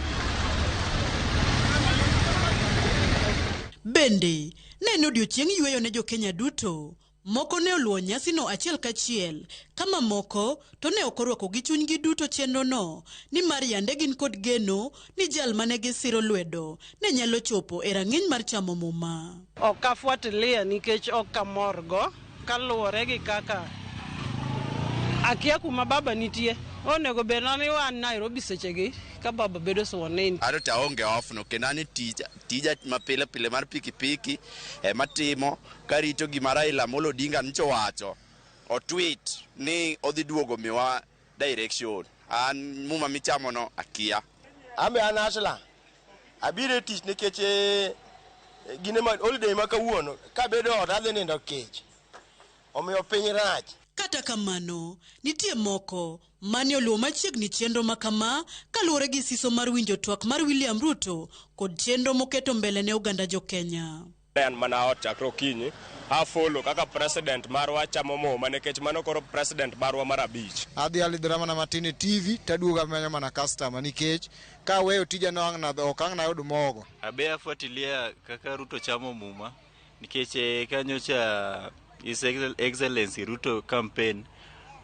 Bende ne odiochieng' yweyo ne jo Kenya duto. Moko ne oluwo nyasi no achiel kachiel, kama moko to ne okorwako gi chunygi duto chenro no, ni mar yande gin kod geno ni jal mane gisiro lwedo ne nyalo chopo e rang'iny mar chamo muma. Okafuatilia nikech okamorgo kaluwore gi kaka akia kuma baba nitie. Onego bedna ni wan Nairobi sechegi ka baba bedo swaneni. Ado ta onge ofno kenani tija mapile pile mar pikipiki matimo karito gima Raila Amolo Odinga ncho wacho o tweet ni odhi duogo miwa direction. An muma michamo no akia. Ambe anasla. Abire tich nikech gine ma holiday makawuono ka bedo ot adhi nindo kech. Omiyo piny rach. Kata kamano, nitie moko mane oluwo machiegni chenro makama kaluwore gi siso mar winjo twak mar William Ruto kod chenro moketo mbele ne oganda jo Kenya. En mana ot chakro kinyi follow kaka president marwa chamo muma nikech mano koro president marwa mar abich. Adhi drama na Matini TV taduoga menyo mana customer nikech ka weyo tija no ang' na ok ang' na yud mogo. Abe afuatilia kaka Ruto chamo muma nikech kanyocha His Excellency Ruto campaign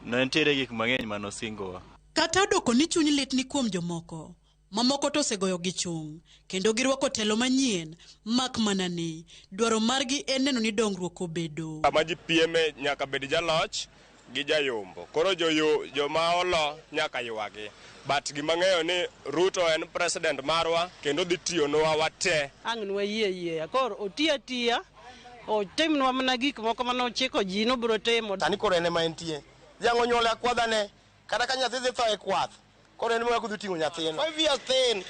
no entiere gik mang'eny manosingowa. Kata doko ni chuny lit ni kuom jomoko, mamoko to osegoyo gi chung kendo girwako telo manyien mak mana ni dwaro margi en neno ni dongruok obedo. Kama ji pieme nyaka bed jaloch gi jayombo. Koro joma olo nyaka ywagi. But gima ng'eyo ni Ruto en president marwa kendo dhi tiyonwa wate. Ang' nwa yie koro otiya o timnwa mana gik moko mane ochiko ji no biro timo. Tani koro ene ma entie. Jango nyole akwadhane kata ka nyathi dhi tho e kwath. Koro ene ma kudhi ting'o nyathino. 5 years thin.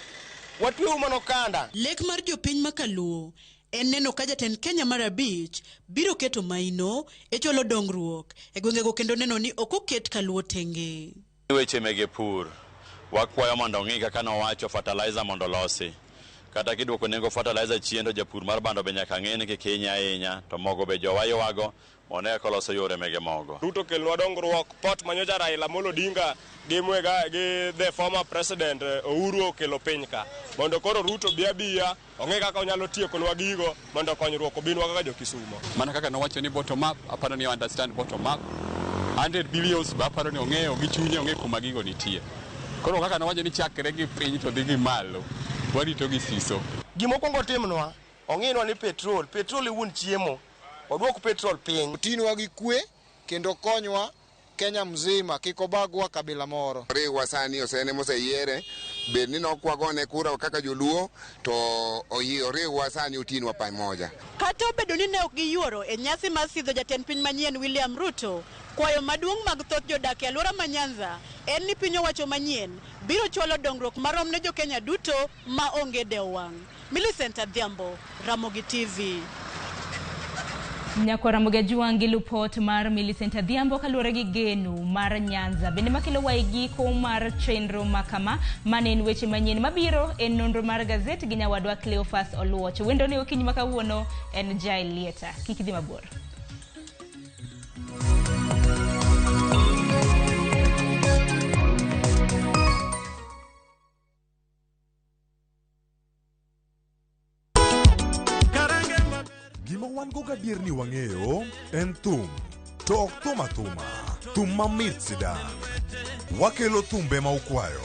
Watwe umano kanda. Lek mar jopiny makaluo en neno ka jatend Kenya mar abich biro keto maino e cholo dongruok e gwengego kendo neno ni ok oket kaluo tenge. Weche mege pur wakwayo mondo ong'i kaka nowacho fertilizer mondo losi. Kata kidwoko nengo fertilizer chiendo japur mar bando be nyaka ng'e ni Kenya ahinya to mogo be jowayowago one koloso yore mege mogo. Ruto kelnwa dongruok pot manyocha Raila Amolo Odinga gi the former president Uhuru okelo piny ka. Mondo koro Ruto biya ong'e kaka onyalo tiekonwa gigo mondo konyruok obinwa kaka jo Kisumo. Mana kaka nowacho ni bottom up, aparo ni understand bottom up. 100 billions ba aparo ni ong'eyo gi chunye ong'e kuma gigo nitie. Koro kaka nowacho ni chakre gi piny to dhi gi malo. Warito gi siso. Gimokwongo timnwa ong'inwa ni petrol iwuon chiemo. Odwok petrol piny. Tinwa gi kwe kendo konywa Kenya mzima kiko bagwa kabila moro. Riwa sani osene moseyiere bed ni nokwagone kura kaka joluo to riwa sani utinwa pamoja. Kata obedo ni ne ok giyuoro e nyasi mar sidho jatend piny manyien William Ruto, kwayo maduong' mag thoth jodak e alwora ma Nyanza en ni piny owacho manyien biro chwalo dongruok marom ne jo Kenya duto ma onge dewo wang'. Millicent Adhiambo, Ramogi TV. Nyakwa Ramogi Juangi lupot mar Millicent Adhiambo kaluwore gi geno mar Nyanza. Bende makelo wae giko mar chenro makama mane en weche manyien mabiro en nonro mar gazet gi nyawadwa Cleophas Oluoch. Wendo ne okinyi makawuono en Jai Lieta. Kik dhi mabor. Gima wan go gadier ni wang'eyo en thum, to ok thum athuma, thum mamit sidan. Wakelo thumbe ma ukwayo.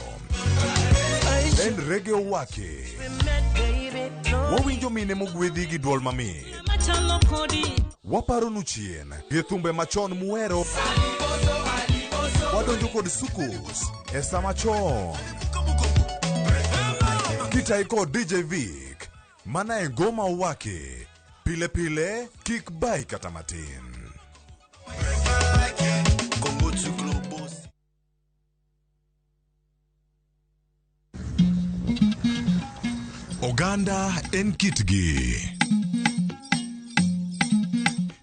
En reggae owake. Wawinjo mine mogwedhi gi duol mamit. Waparo nu chien gi thumbe machon muero. Wadonjo kod sukus e sama chon. Kitai kod DJ Vic, mana e ngoma owake. Pile pile, kik bai kata matin. Oganda en kitgi.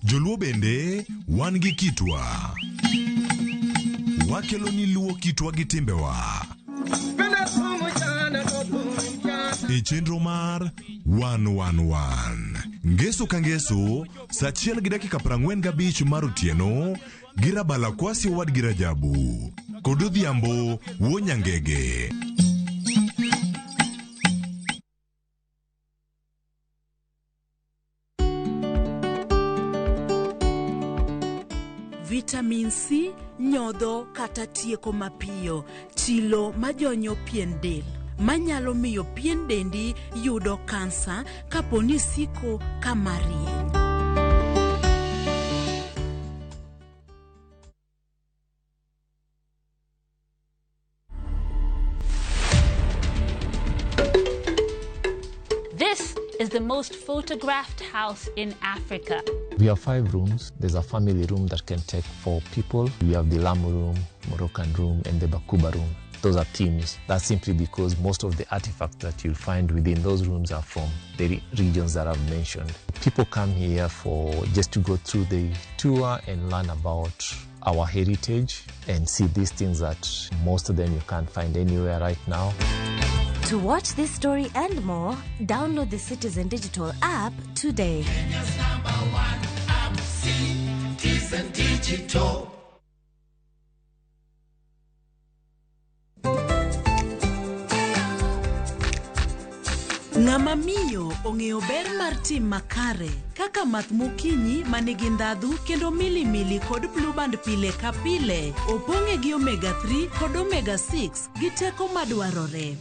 Joluo bende wan gi kitwa. Wakelo ni luo kitwa gi timbewa. E chenro mar 111. Ngeso ka ngeso, sa 1:45 mar otieno, girabala kwasi wad girajabu. Kododhiambo, wonyangege. Vitamin C nyodho kata tieko mapiyo, chilo majonyo pien del. Manyalo miyo pien dendi yudo kansa kaponi siko kamarieny. This is the most photographed house in Africa. We have 5 rooms. There's a family room that can take 4 people. We have the Lamu room, Moroccan room, and the Bakuba room. Those are teams. That's simply because most of the artifacts that you'll find within those rooms are from the regions that I've mentioned. People come here just to go through the tour and learn about our heritage and see these things that most of them you can't find anywhere right now. To watch this story and more, download the Citizen Digital app today. Kenya's #1 app, Citizen Digital. Ng'ama miyo ong'eyo ber mar tim makare kaka math mokinyi manigi ndhadhu kendo milimili kod blue band pile ka pile opong'e gi omega 3 kod omega 6 gi teko madwarore.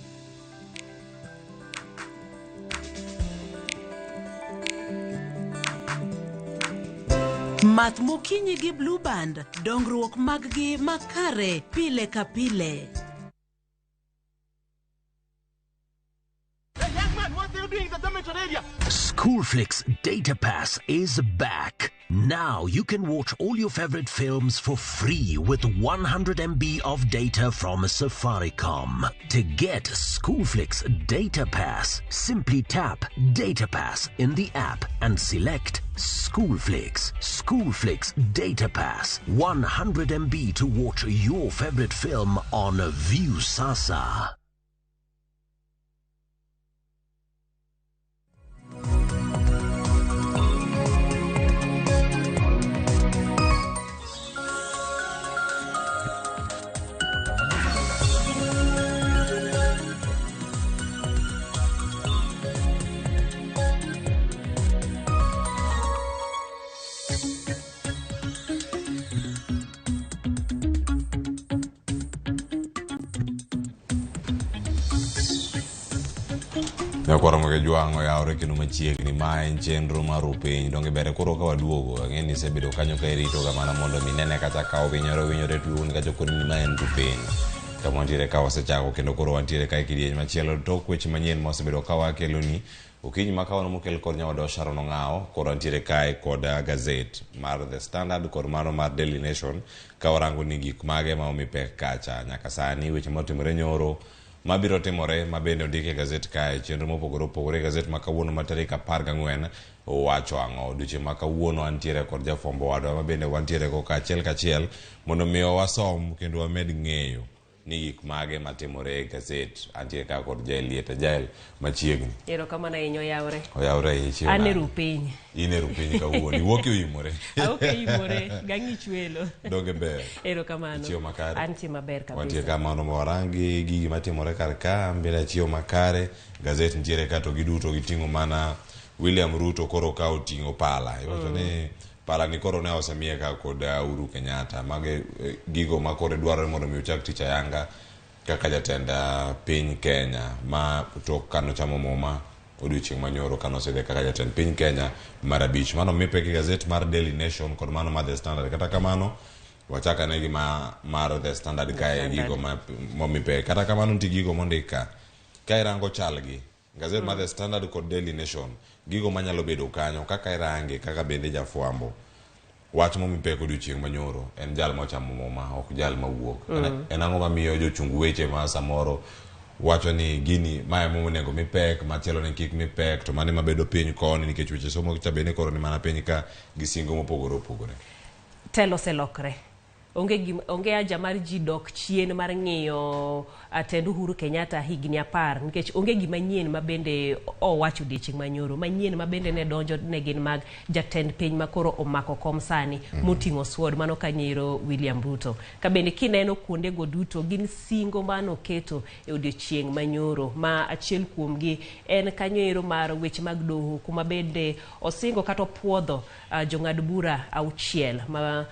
Math mokinyi gi blue band, dongruok maggi makare pile ka pile. Schoolflix Data Pass is back. Now you can watch all your favorite films for free with 100 MB of data from Safaricom. To get Schoolflix Data Pass, simply tap Data Pass in the app and select Schoolflix. Schoolflix Data Pass. 100 MB to watch your favorite film on View Sasa. Ramogi juango yaore kendo machiegni ma en chenro mar piny donge bere koro ka waduogo ang'eni sebedo kanyo ka irito ga mana mondo minene kata ka winyore tuon ka jokoni ni ma en piny kama wantiere ka wasechako kendo koro wantiere ka kidieny machielo tok weche manyien ma osebedo ka wakelo ni okinyi ma kawano mokel kod nyawadwa Sharon Ong'ao koro wantiere kae kod gazet mar The Standard kod mano mar Daily Nation ka warango ni gik mage ma omi pek kacha nyaka sani weche motimore nyoro mabiro timore mabende ondike gazet kae chenro mopogore opogore gazet ma kawuono ma tarik 14 owacho ang'o duche ma kawuono antiere kod jafwambo wadwa mabende wantiere go kachiel mondo miyo wasom kendo wamed ng'eyo ni gik mage matimore e gazet antiere ka kod Jael machiegni. Ero kama na inyo yaure. Oyaure ichi. Ane rupiny. Ine rupiny kawuono. Iwoki oyimore. Awoki oyimore. Gangi chwelo. Doge ber. Ero kamano. Chio makare. Anti maber kabisa. Wantiere kamano warangi gigi matimore kar ka mbele chio makare. Gazet ntiere ka to giduto giting'o mana William Ruto koro ka oting'o pala. Iwacho ni pala ni koro ne osemie ka kod Uhuru Kenyatta mage gigo ma kore dwaro mondo mi ochak tich ayanga kaka jatenda piny Kenya ma tok kano chamo moma odiochieng' manyoro kano sede kaka jatend piny Kenya mar abich mano mi pek gazet mar Daily Nation kod mano mar The Standard kata kamano wachaka negi mar The Standard kae gigo ma mi pek kata kamano nti gigo mondika ka irango chalgi gazet mar The Standard kod Daily Nation gigo manyalo bedo kanyo kaka irange kaka bende jafwambo wach mo mipeko odiochieng' manyoro en jal mochamo moma ok jal mawuok en ang'o mamiyo jochung weche ma samoro wacho ni gini mae mo onego mipek machielo ni kik mipek to mane mabedo piny koni nikech weche somo cha bende koro ni mana piny ka gisingo mopogore opogore telo selokre onge aja mar ji dok chien mar ng'iyo atend Uhuru Kenyatta higni 10 nikech onge gima nyien ma bende owacho odiochieng' manyoro manyien ma bende ne donjo ne gin mag jatend piny ma koro omako kom sani moting'o sword mano kanyero William Ruto ka bende kineno kuonde go duto gin singo mano keto e odiochieng' manyoro ma achiel kuomgi en kanyero mar weche mag doho kuma bende osingo kata opuodho jong'ad bura auchiel ma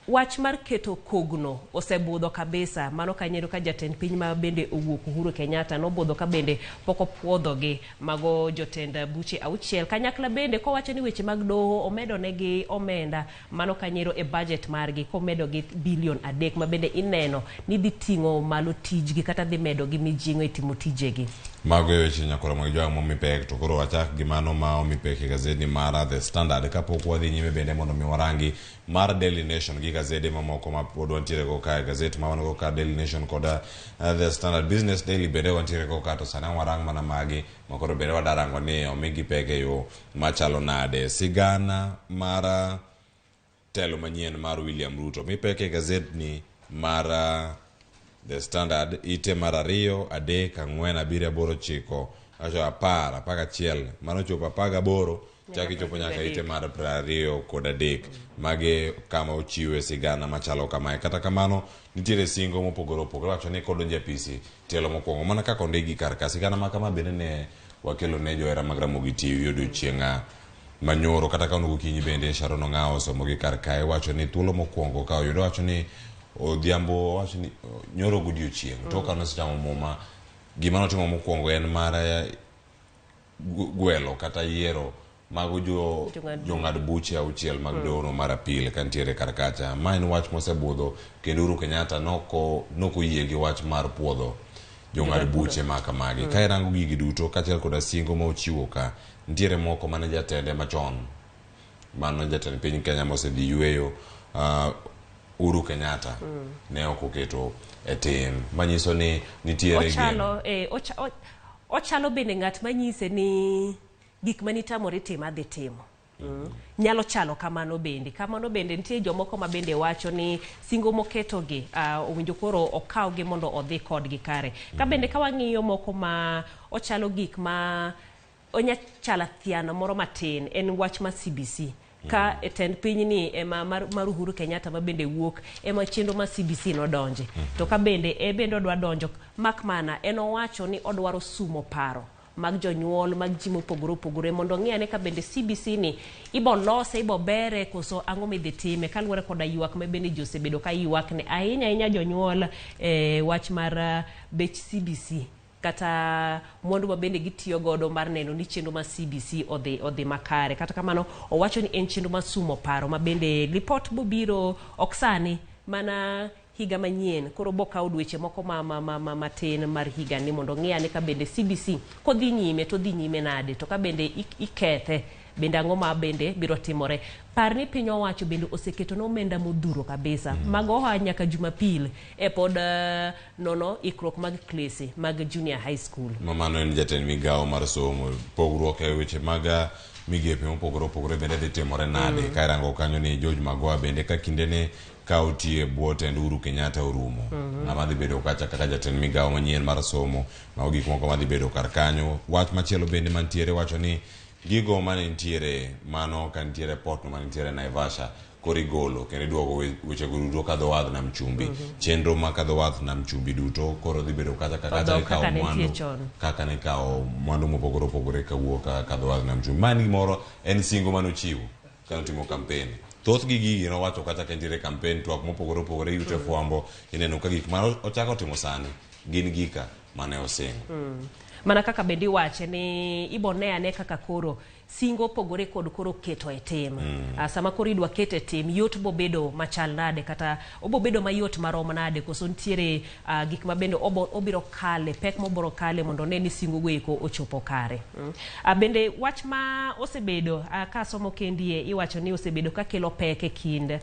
wach mar keto kogno osebudho kabisa mano kanyero ka jatend piny ma bende owuok Uhuru Kenyatta nobudho ka bende poko puodho gi mago jotend buche auchiel kanyakla bende kowacho ni weche mag doho omedo negi omenda mano kanyero e budget margi komedo gi bilion 3 ma bende ineno ni dhi ting'o malo tijgi kata dhi medo gi mijing'o e timo tijegi mago weche nyakoro mag joang' momipek to koro wachak gi mano ma omipek e gazeti mar The Standard kapok wadhi nyime bende mondo mi warangi mar Daily Nation gi gazede mamoko ma pod wantiere go ka gazet ma wan go ka Daily Nation kod The Standard Business Daily bende wantiere go ka to sana warang mana magi makoro bende wadarango ni omigi pek e yo machalo nade sigana mar telo manyien mar William Ruto mipek e gazet ni mar The Standard ite mar 2, 3, 4, 7, 8, 9 acho 10 apaka chiel mano chopo 18 chaki chopo nyaka ite mar 23 mage kama ochiwe sigana machalo kamae. Kata kamano nitiere singo mopogore opogore wacho ni kodonje apisi tielo mokwongo mana kaka ondigi kar ka sigana makama bende ne wakelo ne johera mag Ramogi TV odiochienga manyoro kata ka onugo kinyi bende Sharon Ong'ao somogi kar kae wacho ni thuolo mokwongo ka oyudo wacho ni odhiambo wacho ni nyoro godiochieng to ka nosechamo muma gima notimo mokwongo en mar gwelo kata yiero mago jong'ad buche auchiel mag dono mar apil kantiere kar kacha. Ma en wach mosebudho kendo Uhuru Kenyatta nokoyie gi wach mar puodho jong'ad buche makamagi. Ka irango gigi duto kaachiel koda singo ma ochiwo ka nitiere moko mane jatende machon mano jatend piny Kenya mosedhi yweyo Uhuru Kenyatta ne ok oketo e tim manyiso ni nitiere ochalo bende ng'at manyise ni gik manitamore tim adhi timo. Nyalo chalo kamano bende nitie jomoko ma bende wacho ni singo moketogi owinjo koro okawgi mondo odhi kodgi kare. Ka bende ka wang'iyo moko ma ochalo gik ma onya chala thiano moro matin en wach ma CBC. Ka etend piny ni ema mar Uhuru Kenyatta ma bende wuok ema chenro ma CBC nodonje. To ka bende bende odwa donjo makmana en owacho ni odwaro sumo paro mag jonyuol mag ji mopogore opogore mondo ng'iyane ka bende CBC ni ibo lose ibo bere koso ang'o midhi time kaluwore koda ywak ma bende josebedo ka ywak ne ahinya jonyuol wach mar bech CBC kata mwandu ma bende gitiyo godo mar neno ni chenro ma CBC odhi makare. Kata kamano owacho ni en chenro ma sumo paro ma bende report bobiro oksani mana higa manyien koro bokawo dweche moko matin mar higa ni mondo ng'iyane ka bende CBC kodhi nyime to dhi nyime nade to ka bende ikethe bende ang'o ma bende biro timore. Par ni piny owacho bende oseketo nomenda modhuro kabisa mago nyaka Jumapil pod nono ikruok mag klase mag junior high school. Mamano en jatend migawo mar somo pogruok e weche mag migepe mopogore opogore bende dhi timore nade. Ka irango kanyo ni George Magoha bende ka kindene ka otie bwo tend Uhuru Kenyatta orumo ng'ama dhi bedo kacha kaka jatend migawo manyien mar somo mago gik moko madhi bedo kar kanyo. Wach machielo bende mantiere wacho ni gigo mane nitiere mano ka nitiere port no mane nitiere Naivasha korigolo kendo duogo weche duto kadho wadh nam chumbi chenro ma kadho wadh nam chumbi duto koro dhi bedo kacha kaka ne kawo mwandu mopogore opogore kawuok kadho wadh nam chumbi. Mani gimoro en singo manochiwo kanotimo kampen. Thoth gigi nowacho kata ka nitiere kampen twak mopogore opogore yute fwambo ineno ka gik ma ochako timo sani gin gika mane osingo. Mana kaka bende wache ni ibone ane kaka koro singo pogore kod koro keto e tim. Sama koro idwa keto e tim yot bobedo machal nade kata obobedo mayot marom nade koso ntiere gik ma bende obiro kale pek mobiro kale mondo ne ni singo goeko ochopo kare. Bende wach ma osebedo ka somo kendie iwacho ni osebedo ka kelo pek e kind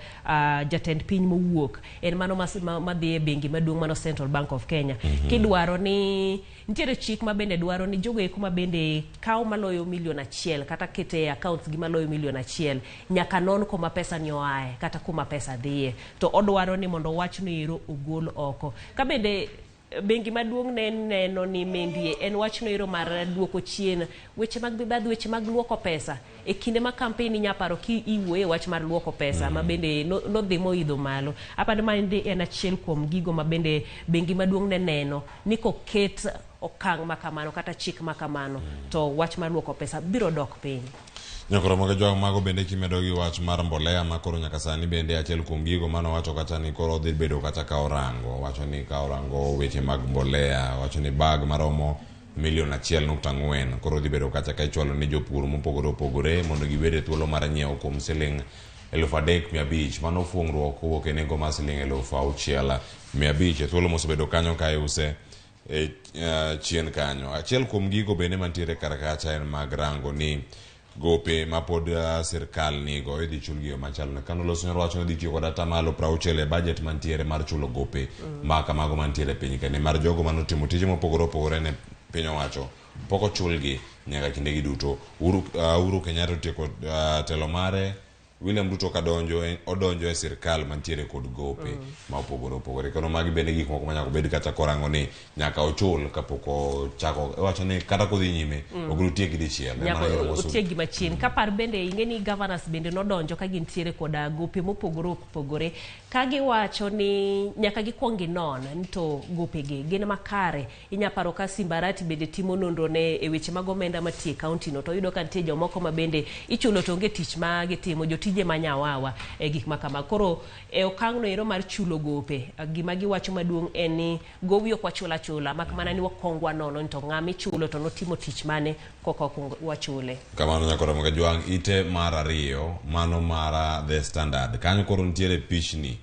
jatend piny mowuok en mano madhi e bengi maduong' mano Central Bank of Kenya. Kidwaro ni ntiere chik ma bende dwaro ni jogo eko ma bende kawo maloyo $1,000,000 kata kete accounts gi maloyo $1,000,000 nyaka non kuma pesa ni oae kata kuma pesa dhiye to odwaro ni mondo wach no ero ogol oko. Ka bende bengi maduong' neno ni mendie en wach no ero mar duoko chien weche mag bibadh weche mag luoko pesa e kinde ma campaign nyaparo ki iwuoye wach mar luoko pesa ma bende nodhi moidho malo. Apani ma en achiel kuom gigo ma bende bengi maduong' neno ni koket okang' makamano kata chik makamano to wach mar luoko pesa biro dok piny. Nyakoro mago bende kimedo gi wach mar mbolea makoro nyaka sani bende achiel kuom gigo mano wacho kata ni koro dhi bedo kata ka orango wacho ni ka orango weche mag mbolea wacho ni bag maromo $1.4 koro dhi bedo kata ka ichwalo ni jopur mopogore opogore mondo giwede thuolo mar nyiewo kuom siling 3,500 mano fuong'ruok kowuok e nengo mar siling 6,500 thuolo mosebedo kanyo ka iuse chien kanyo. Achiel kuom gigo bende mantiere kar kacha en mag rango ni gope ma pod sirkal nigo idhi chulgi machalo ne kano loso wacho ni dhi tiyo kod atamalo 60 e budget mantiere mar chulo gope maka mago mantiere piny kende mar jogo manotimo tije mopogore opogore ne piny owacho poko chulgi nyaka kinde gi duto. Uhuru Kenyatta otieko telo mare William Ruto odonjo e sirkal mantiere kod gope ma opogore opogore. Kono magi bende gik moko manyaka bed kata korango ni nyaka ochul kapok ochako wacho ni kata kodhi nyime ogru tiegi dichiel. Nyaka otiegi machien. Kapar bende ingeni governors bende nodonjo ka gintiere kod gope mopogore opogore ka giwacho ni nyaka gikwongi non ni to gope gi gin makare. Inyaparo ka Simbarati bende timo nonro ne e weche mag omenda matie county no to yudo ka nitie jomoko ma bende ichulo to onge tich ma gitimo jotije manyawawa e gik makama. Koro e okang' no ero mar chulo gope gima giwacho maduong' en ni gowi ok wachula chula mak mana ni wakongwa nono to ng'ama ichulo to notimo tich mane koko wachule. Kamano nyakoro mga juang ite mar ariyo mano mara The Standard kanyo koro ntiere pichni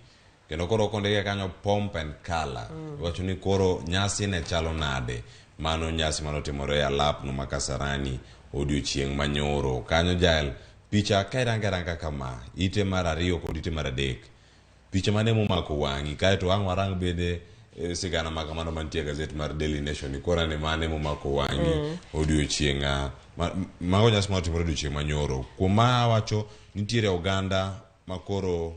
kendo koro kondege kanyo pomp and color wacho ni koro nyasi ne chalo nade. Mano nyasi manotimore alap no Makasarani odiochieng' manyoro kanyo jael picha kairanga kama ite mar ariyo kod ite mar adek picha mane momako wangi kae to wang warang bende sigana maga mano mantie gazet mar Daily Nation kora ne mane momako wangi odiochieng' mago nyasi manotimore odiochieng' manyoro kuma wacho nitiere oganda makoro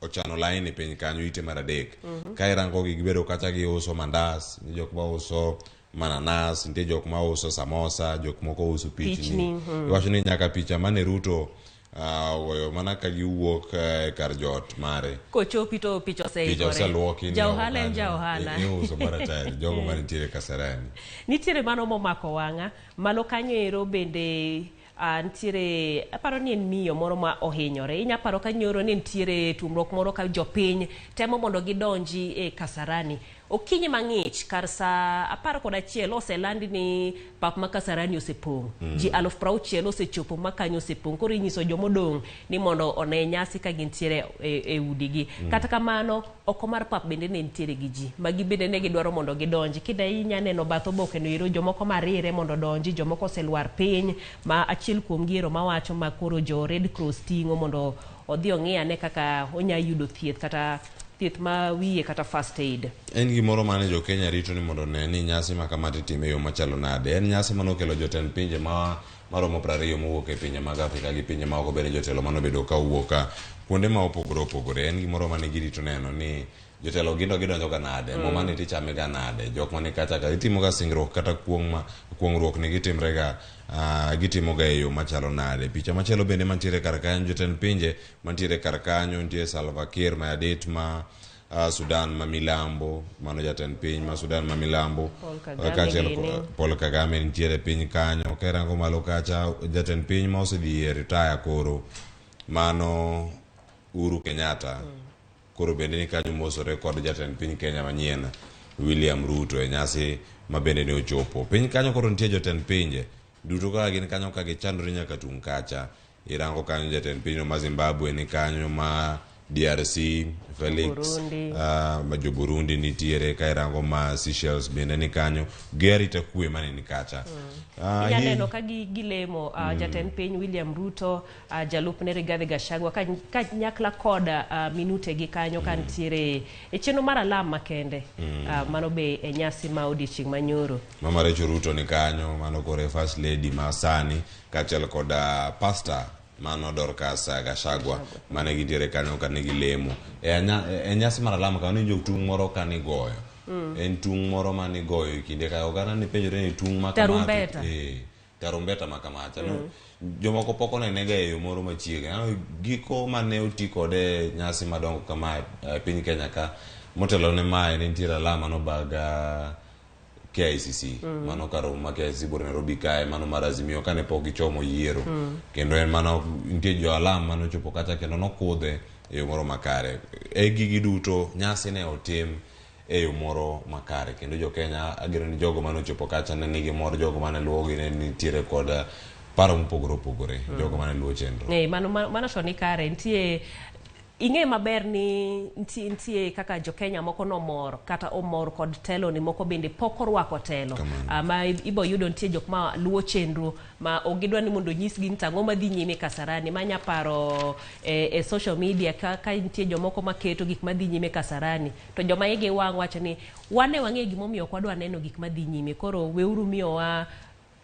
ochano line piny kanyo ite mar adek kairango gibedo kacha giuso mandas ni jok ma uso mananas nitie jok ma uso samosa jok moko uso pichni wacho ni nyaka picha mane Ruto woyo mana ka giwuok kar jot mare kochopi to picha oseluoki jauhala ni uso baratari jogo manitiere Kasarani nitiere mano momako wang'a malo kanyo ero bende ntiere aparo ni en miyo moro ma ohinyore inyaparo ka nyoro ni ntiere tumruok moro ka jopiny temo mondo gidonji e Kasarani okinyi mang'ich kar sa 11 oselandi ni pap ma Kasarani osepong ji 60,000 osechopo makanyo osepong koro inyiso jomodong ni mondo one nyasi ka gintiere e udigi kata kamano oko mar pap bende ne ntiere gi ji magi bende ne gidwaro mondo gidonji kida inya neno bath oboke no ero jomoko marire mondo donji jomoko oselwar piny ma achiel kuom giero mawacho ma koro jo Red Cross ting'o mondo odhi ong'iyane kaka onya yudo thieth kata thieth ma wiye kata first aid. En gimoro mane jo Kenya rito ni mondo ne ni nyasi ma kama time yo machalo nade. En nyasi manokelo jotend pinje maromo 20 mowuok e pinje mag Afrika gi pinje maoko bende jotelo manobedo ka wuoka kuonde ma opogore opogore. En gimoro mane girito neno ni jotelo gidonjo ga nade moma ne tichame ga nade jok mane kacha ka itimo ga singruok kata kuongruok ne gitimre ga gitimo ga eyo machalo nade. Picha machalo bende mantiere kar kanyo jotend pinje mantiere kar kanyo nitie Salva Kiir Mayardit ma Sudan ma milambo mano jatend piny ma Sudan ma milambo Paul Kagame nitiere piny kanyo kerango malo kacha jatend piny ma osedhi retire koro mano Uhuru Kenyatta koro bende ni kanyo mosore kod jatend piny Kenya manyien William Ruto e nyasi ma bende ne ochopo piny kanyo koro nitie jotend pinje duto ka gin kanyo ka gichandore nyaka tung kacha irango kanyo jatend piny ma Zimbabwe ni kanyo ma DRC Felix ma jo Burundi nitiere ka irango ma Seychelles bende ni kanyo gerita kwe mane ni kacha neno ka gilemo jatend piny William Ruto jalupne Rigathi Gachagua ka nyakla koda minute gi kanyo kan tiere e chenro mar alam makende mano be e nyasi ma odiochieng' manyoro Mama Rachel Ruto ni kanyo mano kore first lady ma sani kachel koda pastor mano Dorcas Gachagua mane gitiere kanyo ka nigi lemo e nyasi mar alama ka ni jok tung moro ka ni goyo en tung moro mani goyo kinde ka ogana ni penjore ni tung makamata tarumbeta makamacha no jomoko poko ne nega e yo moro machiege giko mane oti kode nyasi madongo kama piny Kenya ka motelo ne mae ne nitiere alama no baga KICC mano karo ma KICC bor Nairobi kae mano marazimio kane pok gichomo yiero kendo en mano nitie jo alam mano chopo kacha kendo nokudhe e yo moro makare e gigi duto nyasi ne otim e yo moro makare kendo jo Kenya agero ni jogo mano chopo kacha ne nigi mor jogo mane luwogi ne nitiere kod paro mopogore opogore jogo mane luwo chenro mano to ni kare nitie ing'e maber ni ntie kaka jo Kenya moko no mor kata omor kod telo ni moko bende pok orwako telo ma ibo yudo ntie jok ma luwo chenro ma ogidwa ni mondo nyisgi ni tang'o madhi nyime Kasarani manya paro e social media ka ntie jomoko maketo gik madhi nyime Kasarani to joma igi wang' wacho ni wane wang'e gimomiyo kwadwa neno gik madhi nyime koro weuru miyowa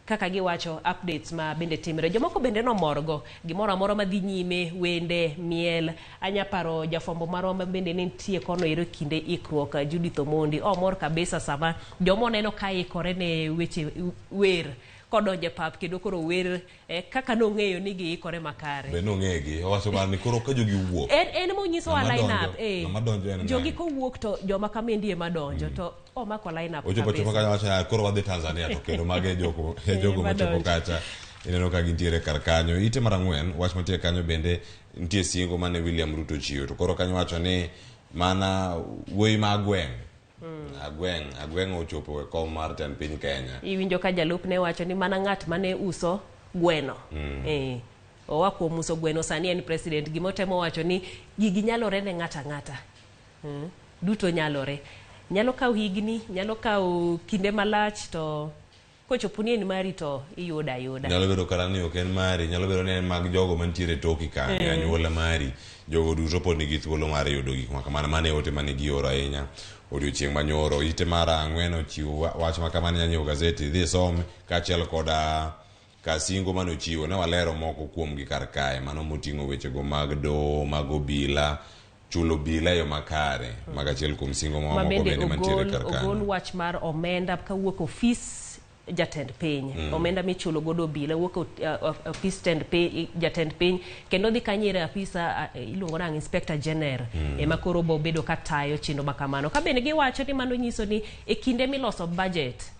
kaka giwacho updates ma bende timre. Jomoko bende nomorgo gimoro amora madhi nyime, wende, miel. Anya paro jafwambo marwa ma bende ne nitie kono ero kinde ikruok, Judith Omondi. Mor kabisa sama jomo neno ka ikore ne weche wer kodonje pap kendo koro wer kaka nong'eyo ni giikore makare. Be nong'egi owacho mar ni koro ka jogi wuok. En mo nyiso wa line up madonjo en jogi ko wuok to joma kamendi ema donjo to omako line up. Ochopo ka wacha koro wadhi Tanzania to kendo mage jogo machopo kacha. Ineno ka gintiere kar kanyo. Ite mar ang'wen wach mantie kanyo bende nitie singo mane William Ruto chiwo to koro kanyo wacho ni mana wuoyi ma agweng ochopo e kom mar ten piny Kenya. Iwinjo ka jalup ne wacho ni mana ng'at mane uso gweno. Owa kuom uso gweno sani en president. Gimotemo wacho ni gigi nyalore ne ng'ata. Duto nyalore. Nyalo kawo higni, nyalo kawo kinde malach to kochopuni en mari to iyuda. Nyalo bedo kara ni ok en mari, nyalo bedo ni en mag jogo mantiere toki kanyo, anyuola mari. Jogo duto pod nigi thuolo mar yudo gik ma kamano. Mane ote mane gioro ahinya odiochieng' manyoro. Ite mar ang'wen ochiwo wach ma kamano nyanyiewo gazeti dhi some kaachiel koda kasingo mane ochiwo. Ne walero moko kuom gi kar kae, mano moting'o wechego mag doho, mag obila, chulo obila yo makare, mag achiel kuom singo moko bende mantiere kar kanyo. Ogol wach mar omenda kawuok ofis jatend piny. Omenda michulo godo obila wuok ofis jatend piny kendo dhi kanyire afisa iluongo nang Inspector General ema koro bo bedo ka tayo chino makamano. Ka bende giwacho ni mano nyiso ni e kinde miloso budget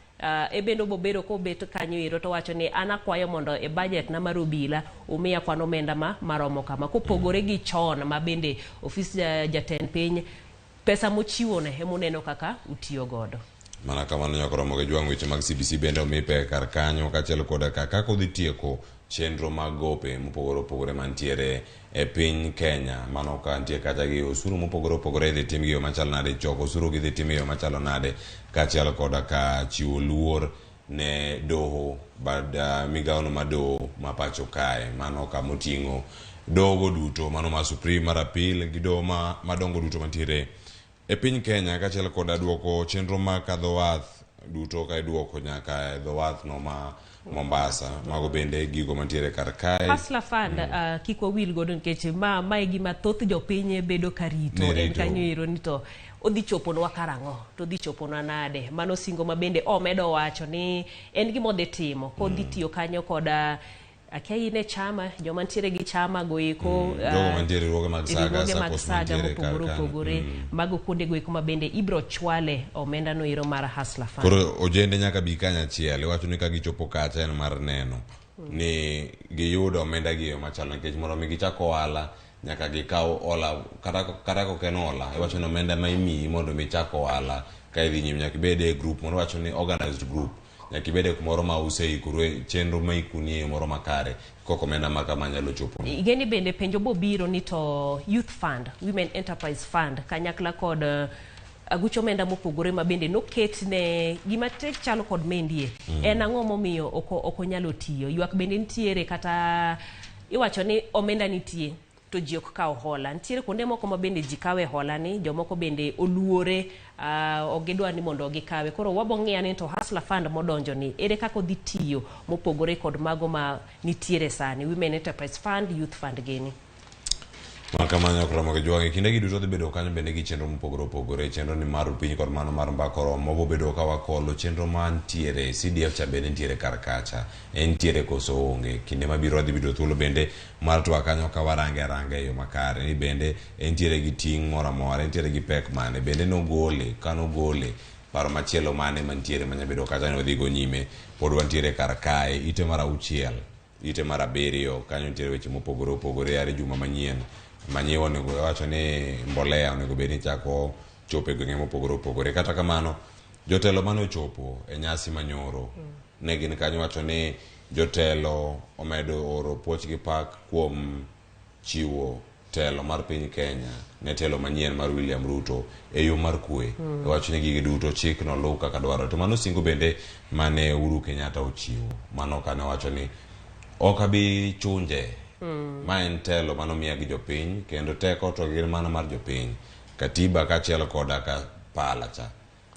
bendo bo bedo ko bet kanyo iro to wacho ni ana kwayo mondo e budget na mar obila umiya kwan omenda maromo kama kopogore gi chon ma bende ofis jatend piny pesa mochiwo ne emuneno kaka utiyo godo. Mana kamano nyaka Ramogi jwang' weche mag CBC bende omipe kar kanyo kaachiel koda kaka odhi tieko chenro mag gope mopogore opogore mantiere e piny Kenya. Mano ka nitie kata gi osuru mopogore opogore dhi tim gi yo machalo nade, choko osuru gi dhi tim yo machalo nade, kaachiel koda ka chiwo luor ne doho bad migawono ma doho ma pacho kae. Mano ka moting'o dogo duto, mano ma Supreme, mar Appeal gi doho madongo duto mantiere e piny Kenya, kaachiel koda duoko chenro ma kadho wath duto ka iduoko nyaka e dho wath no ma Mombasa. Mago bende gigo mantiere kar kae. Hustler Fund kik wawil godo nikech ma gima thoth jopiny bedo karito en kanyo iro ni to odhi choponwa karang'o to odhi choponwa nade. Mano singo ma bende omedo wacho ni en gima odhi timo kodhi tiyo kanyo koda akyaine chama joma ntiere gi chama goeko jogo mantiere ruoge mag saga mopogore mago kuonde goeko ma bende ibro chwale omenda no iro mar Hustler Fund. Koro ojende nyaka bi kanya achiel wacho ni ka gichopo kacha en mar neno ni giyudo omenda gi yo machalo nikech mondo mi gichako ohala nyaka gikaw ola kata ko ken ola wacho ni omenda ma imiyi mondo mi chako ohala ka idhi nyime nyaka bede group mondo wacho ni organized group nyaka ibede kumoro ma useikuru chenro ma ikunie moro makare koko omenda ma kama nyalo chopo. Igeni bende penjo bo biro ni to Youth Fund, Women Enterprise Fund kanyakla kod agucho omenda mopogore ma bende noket ne gima tek chalo kod mendie en ang'o momiyo oko nyalo tiyo. Ywak bende nitiere kata iwacho ni omenda nitie to ji ok kawo hola. Nitiere kuonde moko ma bende ji kawe hola ni jomoko bende oluore ogidwa ni mondo gikawe. Koro wabo ng'iya ni to Hustler Fund modonjo ni ere kaka odhi tiyo mopogore kod mago ma nitiere sani Women Enterprise Fund, Youth Fund gini. Makamanya Ramogi jwang' kinde gi duto dhi bedo kanyo bende gi chenro mopogore opogore. Chenro ni mar piny kod mano mar mbakoro mobo bedo ka wakolo chenro mantiere CDF cha bende ntiere kar kacha entiere koso onge. Kinde mabiro dhi bedo thuolo bende mar twa kanyo ka warange yo makare ni bende entiere gi ting' moro amora, entiere gi pek mane bende nogole kanogole paro machielo mane mantiere manyabedo kacha no dhi go nyime pod wantiere kar kae. Ite mar 6 ite mar 7 kanyo ntiere weche mopogore opogore are juma manyien manyiwa onego wacho ni mbolea onego bed ni chako chopo e gwenge mopogore opogore. Kata kamano jotelo mane ochopo e nyasi manyoro ne gin kanyo wacho ni jotelo omedo oro puoch gi pak kuom chiwo telo mar piny Kenya ne telo manyien mar William Ruto e yo mar kwe. Wacho ni gige duto chik no luw kaka dwaro. To mano singo bende mane Uhuru Kenyatta ochiwo. Mano kane wacho ni okabi chunje ma en telo mano miya gi jopiny kendo teko to gin mana mar jopiny. Katiba kaachiel koda ka pala cha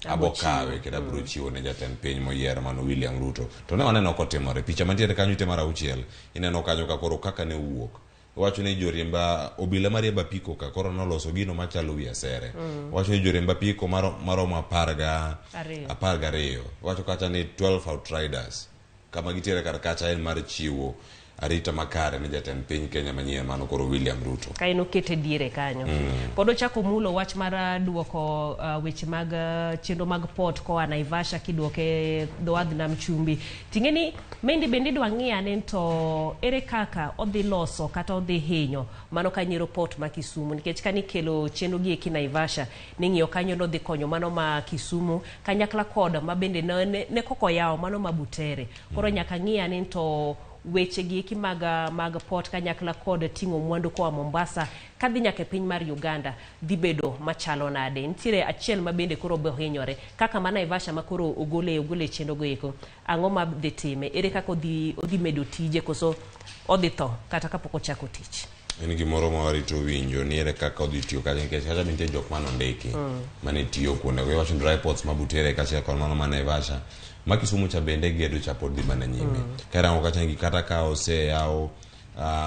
abokawe kendo abiro chiwo ne jatend piny moyier mano William Ruto. To ne waneno kotimore picha mantiere kanyo ite mar 6 ineno kanyo kaka ne wuok. Wacho ni joriemba obila mariemba apiko ka koro noloso gino machalo wi asere. Wacho ni joriemba apiko maromo 12. Wacho kacha ni 12 outriders kama gitiere kar kacha en mar chiwo arita makare ne jatend piny Kenya manyien mano koro William Ruto. Kaino kete diere kanyo. Pod ochako mulo wach mar duoko weche mag chenro mag port koa Naivasha kiduoke dhowadh nam chumbi. Tingeni mendi bende dwa ng'iyane to ere kaka odhi loso kata odhi hinyo mano kanyiero port ma Kisumu nikech kani kelo chenro gi eki Naivasha ning'iyo kanyo no dhi konyo mano ma Kisumu kanyakla kod ma bende ne koko yawo mano ma Butere. Koro nyaka ng'iyane to weche gi eki mag port kanyakla kod ting'o mwandu koa Mombasa kadhi nyaka piny mar Uganda dhi bedo machalo nade. Nitiere achiel ma bende koro bohinyore kaka ma Naivasha ma koro ogole chenro go eko. Ang'o ma dhi time? Ere kaka odhi medo tije koso odhi tho kata kapok ochako tich? En gimoro ma warito winjo ni ere kaka odhi tiyo kacha nikech kacha nitie jok manondiki mane tiyo kuonde go. Wacho dry ports ma Butere kacha kod mano ma Naivasha ma Kisumu cha bende gedo cha pod dhi mana nyime. Karango kacha ngi kata ka oseyawo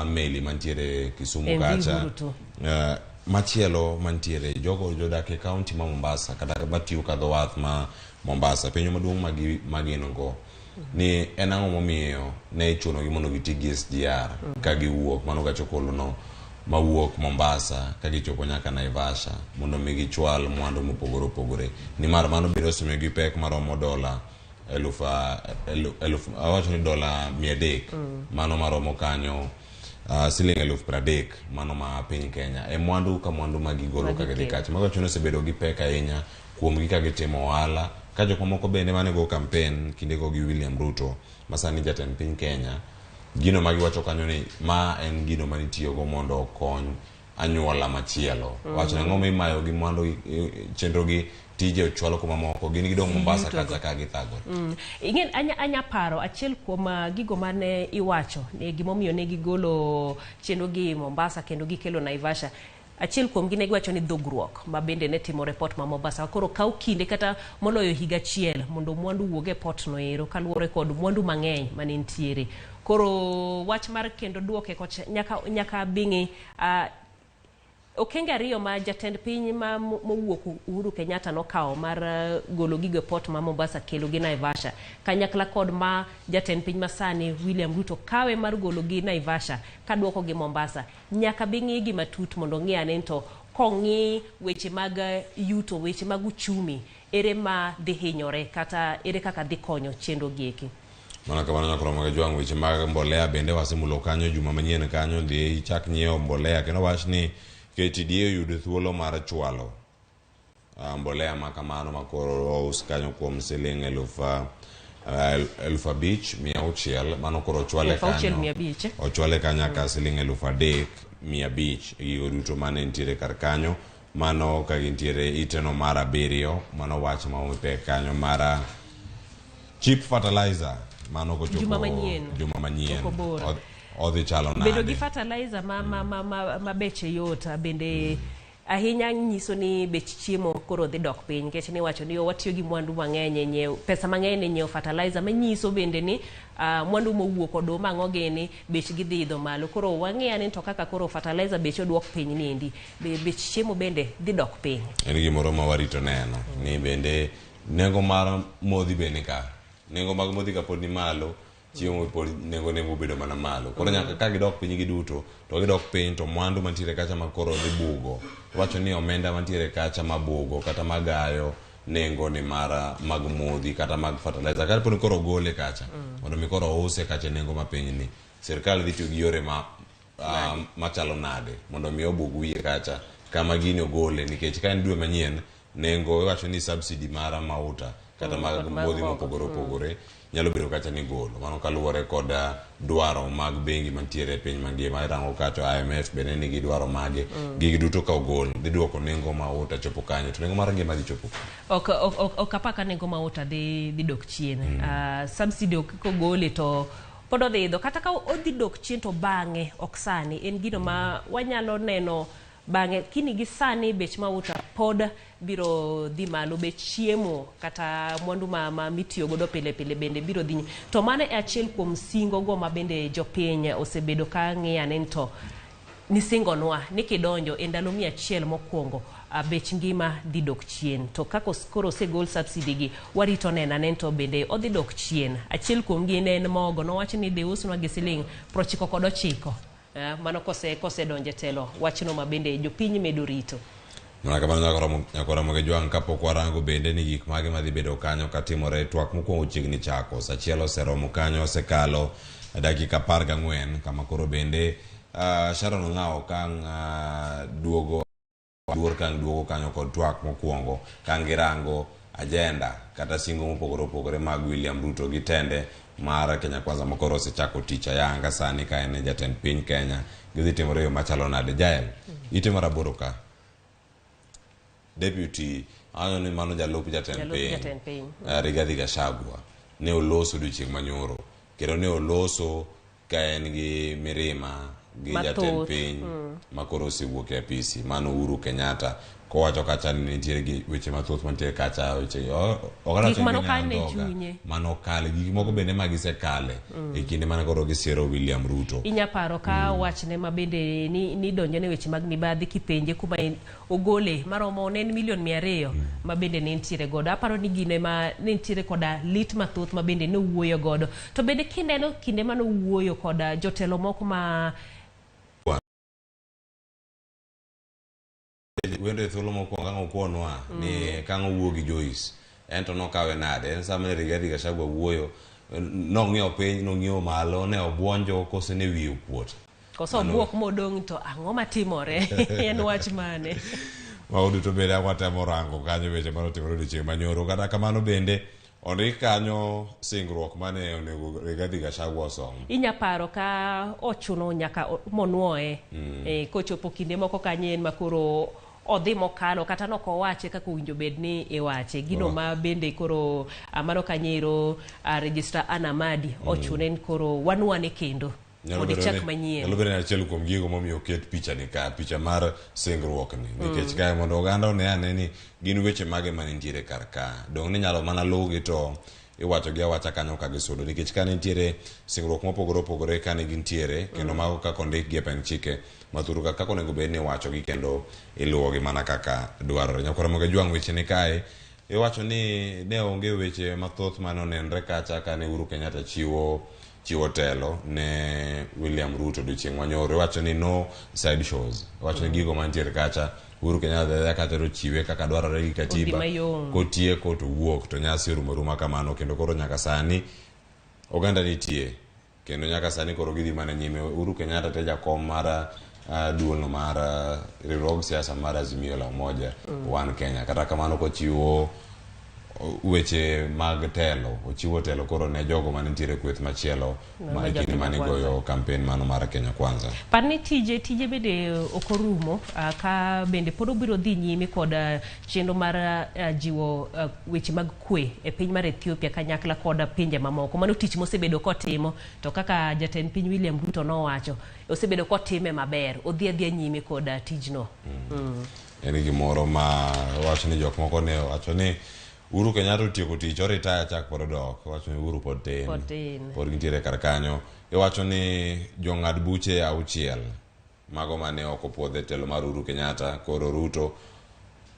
meli mantiere Kisumu kacha machielo mantiere jogo jodak e county ma Mombasa kata batiyo ka dhowath ma Mombasa penyo maduong' magino go ni en ang'o momiyo ne ichuno gi mondo giti gi SGR ka giwuok mano gachokolo no mawuok Mombasa ka gichopo nyaka Naivasha mondo mi gichwal mwandu mopogore opogore ni mar mano biro sume gi pek maromo $1,000 awacho ni $300 mano maromo kanyo siling 30,000 mano ma piny Kenya e mwandu ka mwandu magigolo ka gidhi kacha mago chuno sebedo gi pek ahinya kuom gi ka gitimo ohala ka jok moko bende mane go campaign kinde go gi William Ruto masani jatend piny Kenya gino magiwacho kanyo ni ma en gino manitiyo go mondo okony anyuola machielo. Wacho ng'o mimayo gi mwandu chenro gi tije ochwalo kuma moko gin gidong Mombasa kata ka githagore. Ingen anya paro achiel kuom gigo mane iwacho ne gimomiyo ne gigolo chenro gi Mombasa kendo gikelo Naivasha. Achiel kuom gi ne giwacho ni dhogruok ma bende ne timo report ma Mombasa koro kaw kinde kata moloyo higa achiel mondo mwandu wuoge port no ero kaluwore kod mwandu mang'eny mane nitiere. Koro wach mar kendo duoke kocha nyaka bingi okenge ariyo ma jatend piny ma mowuok Uhuru Kenyatta nokawo mar golo gige port ma Mombasa kelo gi Naivasha kanyakla kod ma jatend piny masani William Ruto kawe mar golo gi Naivasha kaduoko gi Mombasa nyaka bingi gi matut mondo ng'iyane to kongi weche mag yuto weche mag uchumi ere ma dhi hinyore kata ere kaka dhi konyo chenro gi eki. Mana kamano nyakoro mag jwang' weche mag mbolea bende wasemulo kanyo juma manyien kanyo dhi chak nyiewo mbolea kendo wach ni KTDA oyudo thuolo mar chwalo mbolea ma kamano makoro ous kanyo kuom siling 5,600 mano koro chwale kanyo ochwale kanyo ka siling 3,500 gigo duto mane nitiere kar kanyo mano ka gintiere iteno mar 7 mano wach ma omipe kanyo mara cheap fertilizer mano ko juma manyien odhi chalo nade bedo gi fertilizer ma beche yot bende ahinya nyiso ni bech chiemo koro dhi dok piny nikech ni wacho ni watiyo gi mwandu mang'eny nyiew pesa mang'eny nyiew fertilizer manyiso bende ni mwandu mowuok oduma ng'oge ni bech gi dhi idho malo koro wang'eya ni to kaka koro fertilizer bech odwok piny niendi bech chiemo bende dhi dok piny. En gimoro ma warito neno ni bende nengo mar modhi bende ka nengo mag modhi ka pod ni malo chiemo pod nengo bedo mana malo koro nyaka ka gidok piny giduto to gidok piny to mwandu mantiere kacha makoro dhi bugo wacho ni omenda mantiere kacha mabugo kata magayo nengo ni mara mag modhi kata mag fertilizer kata pod koro gole kacha mondo mi koro use kacha nengo ma piny ni serikal dhi tiyo gi yore machalo nade mondo mi obug wiye kacha kama gini ogole nikech ka en dwe manyien nengo wacho ni subsidy mara mauta kata mag modhi mopogore opogore nyalo bedo kacha ni golo mano kaluwore kod dwaro mag bengi mantiere piny mangima irango kacho IMF bende nigi dwaro mage gigi duto ka ogol dhi duoko nengo mauta chopo kanyo to nengo mar ngima dhi chopo ok apaka nengo mauta dhi dok chien subsidy kogole to pod odhi idho kata ka odhi dok chien to bang'e ok sani en gino ma wanyalo neno bang'e kini gi sani bech mauta pod biro dhi malo, bech chiemo kata mwandu ma mitiyo godo pile pile bende biro dhi. To mano e achiel kuom singo go ma bende jopiny osebedo ka ng'iyo ni to ni singonwa ni kidonjo e ndalo 100 mokwongo bech ngima dhi dok chien. To kako koro osegol subsidy gi, warito nena ne to bende odhi dok chien. Achiel kuom gi ne en mogo, nowacho ni dhi usnwa gi siling 99. Mano kose donje telo wachno ma bende jopiny medo rito. Mana kamano nyakora moge jwang' kapok warango bende ni gik mage madhi bedo kanyo katimore. Twak mokwongo chiegni chako, sachiel oseromo kanyo, osekalo dakika 14 kama koro bende Sharon Ong'ao kang duogo kanyo kod twak mokwongo kang girango agenda kata singo mopogore opogore mag William Ruto gi tende mar Kenya Kwanza makoro osechako tich ayanga sani ka en jatend piny Kenya. Gidhi timore yo machalo nade Jael? Ite maraboro ka deputy anyo ni mano jalup jatend piny Rigathi Gachagua ne oloso odiochieng' manyoro, kendo ne oloso ka en gi mirima gi jatend piny makoro osewuok e apisi mano Uhuru Kenyatta, kowacho kacha ni nitiere gi weche mathoth mantiere kacha, weche gik mano kane chunye mano kale gik moko bende magisekale e kinde mana koro gisiero William Ruto. Inya paro ka wachne ma bende ni donjo ne weche mag mibadhi kipenje kuma ogole maromo ne milion 200 ma bende ne ntiere godo. Aparo ni gine ma ne ntiere koda lit mathoth ma bende ne wuoyo godo. To bende kinde mano wuoyo koda jotelo moko ma wende thuolo mokwongo ang' okonwa ni kang' owuo gi Joyce ento nokawe nade. En sama ne Rigathi Gachagua wuoyo nong'iyo piny, nong'iyo malo, ne obwonjo kose ne wiye okuot. Koso buok modong' to ang'o matimore? En wach mane? Mauduto bende watemo rango kanyo weche manotimore odiochieng' manyoro. Kata kamano bende ondik kanyo singruok mane onego Rigathi Gachagua osom. Inya paro ka ochuno nyaka monuoe kochopo kinde moko kanyen makoro odhi mokalo kata noko wache kaka owinjo bed ni iwache gino ma bende koro amaro kanyero register Anamadi ochunen koro wanuane kendo mondo chak manyien. Nyalo bedo achiel kuom gigo momiyo oket picha ni ka picha mar singruok ni nikech kae mondo oganda one ane ni gin weche mage manitiere kar ka. Dong ni nyalo mana lugi to iwacho gi awacha kanyo ka gisudo nikech ka nitiere singruok mopogore opogore ka ne gintiere kendo mago kaka ondik gi pen chike maturu kaka onego bed ni iwacho gi kendo iluwo gi mana kaka dwarore. Nyakora moge jwang' weche ni kae iwacho ni ne onge weche mathoth manonenre kacha ka ne Uhuru Kenyatta chiwo telo ne William Ruto odiochieng' manyoro. Iwacho ni no side shows, iwacho ni gigo mantiere kacha Uhuru Kenyatta katero chiwe kaka dwarore gi katiba, kotieko to wuok to nyasi ruma kamano. Kendo koro nyaka sani oganda nitie kendo nyaka sani koro gidhi mana nyime. Uhuru Kenyatta te jakom mar duolno mar riwruog siasa mar Azimio la Umoja One Kenya. Kata kamano kochiwo weche mag telo, ochiwo telo koro ne jogo manitiere kweth machielo ma ikini manigoyo kampen mano mar Kenya Kwanza. Parni tije bende okorumo ka bende pod obiro dhi nyime kod chenro mar jiwo weche mag kwe e piny mar Ethiopia kanyakla kod pinje mamoko. Mano tich mosebedo kotimo to kaka jatend piny William Ruto nowacho osebedo kotime maber, odhi nyime kod tijno. En gimoro ma wacho ni jok moko ne wacho ni Uhuru Kenyatta otieko tich oritaya chak pod dok. Wacho ni Uhuru pod tin. Pod gintiere kar kanyo. Iwacho ni jong'ad buche 6 mago mane oko puodhe telo mar Uhuru Kenyatta koro Ruto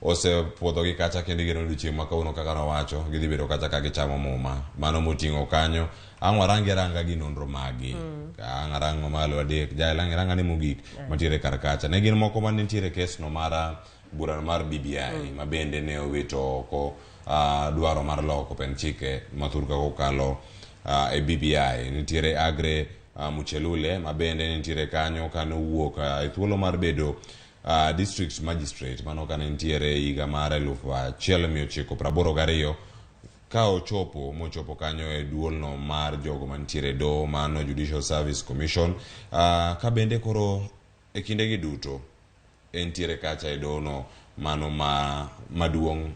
osepuodho gi kacha kendo gino odiochieng' ma kawuono kaka nowacho gidhi bedo kacha ka gichamo muma. Mano moting'o kanyo ang' waranga gi nonro magi. Ang' arango malo adek Jael ang' iranga ni mogik mantiere kar kacha. Ne gin moko man nitiere kesno mar bura mar BBI ma bende ne owito oko dwaro mar loko pen chike mathur ka kokalo e BBI. Nitiere Agre Muchelule ma bende nitiere kanyo ka nowuok e thuolo mar bedo district magistrate mano ka nitiere higa mar 1982 ka mochopo kanyo e duolno mar jogo mantiere do mano Judicial Service Commission ka bende koro e kinde gi duto entiere kacha e dono mano maduong'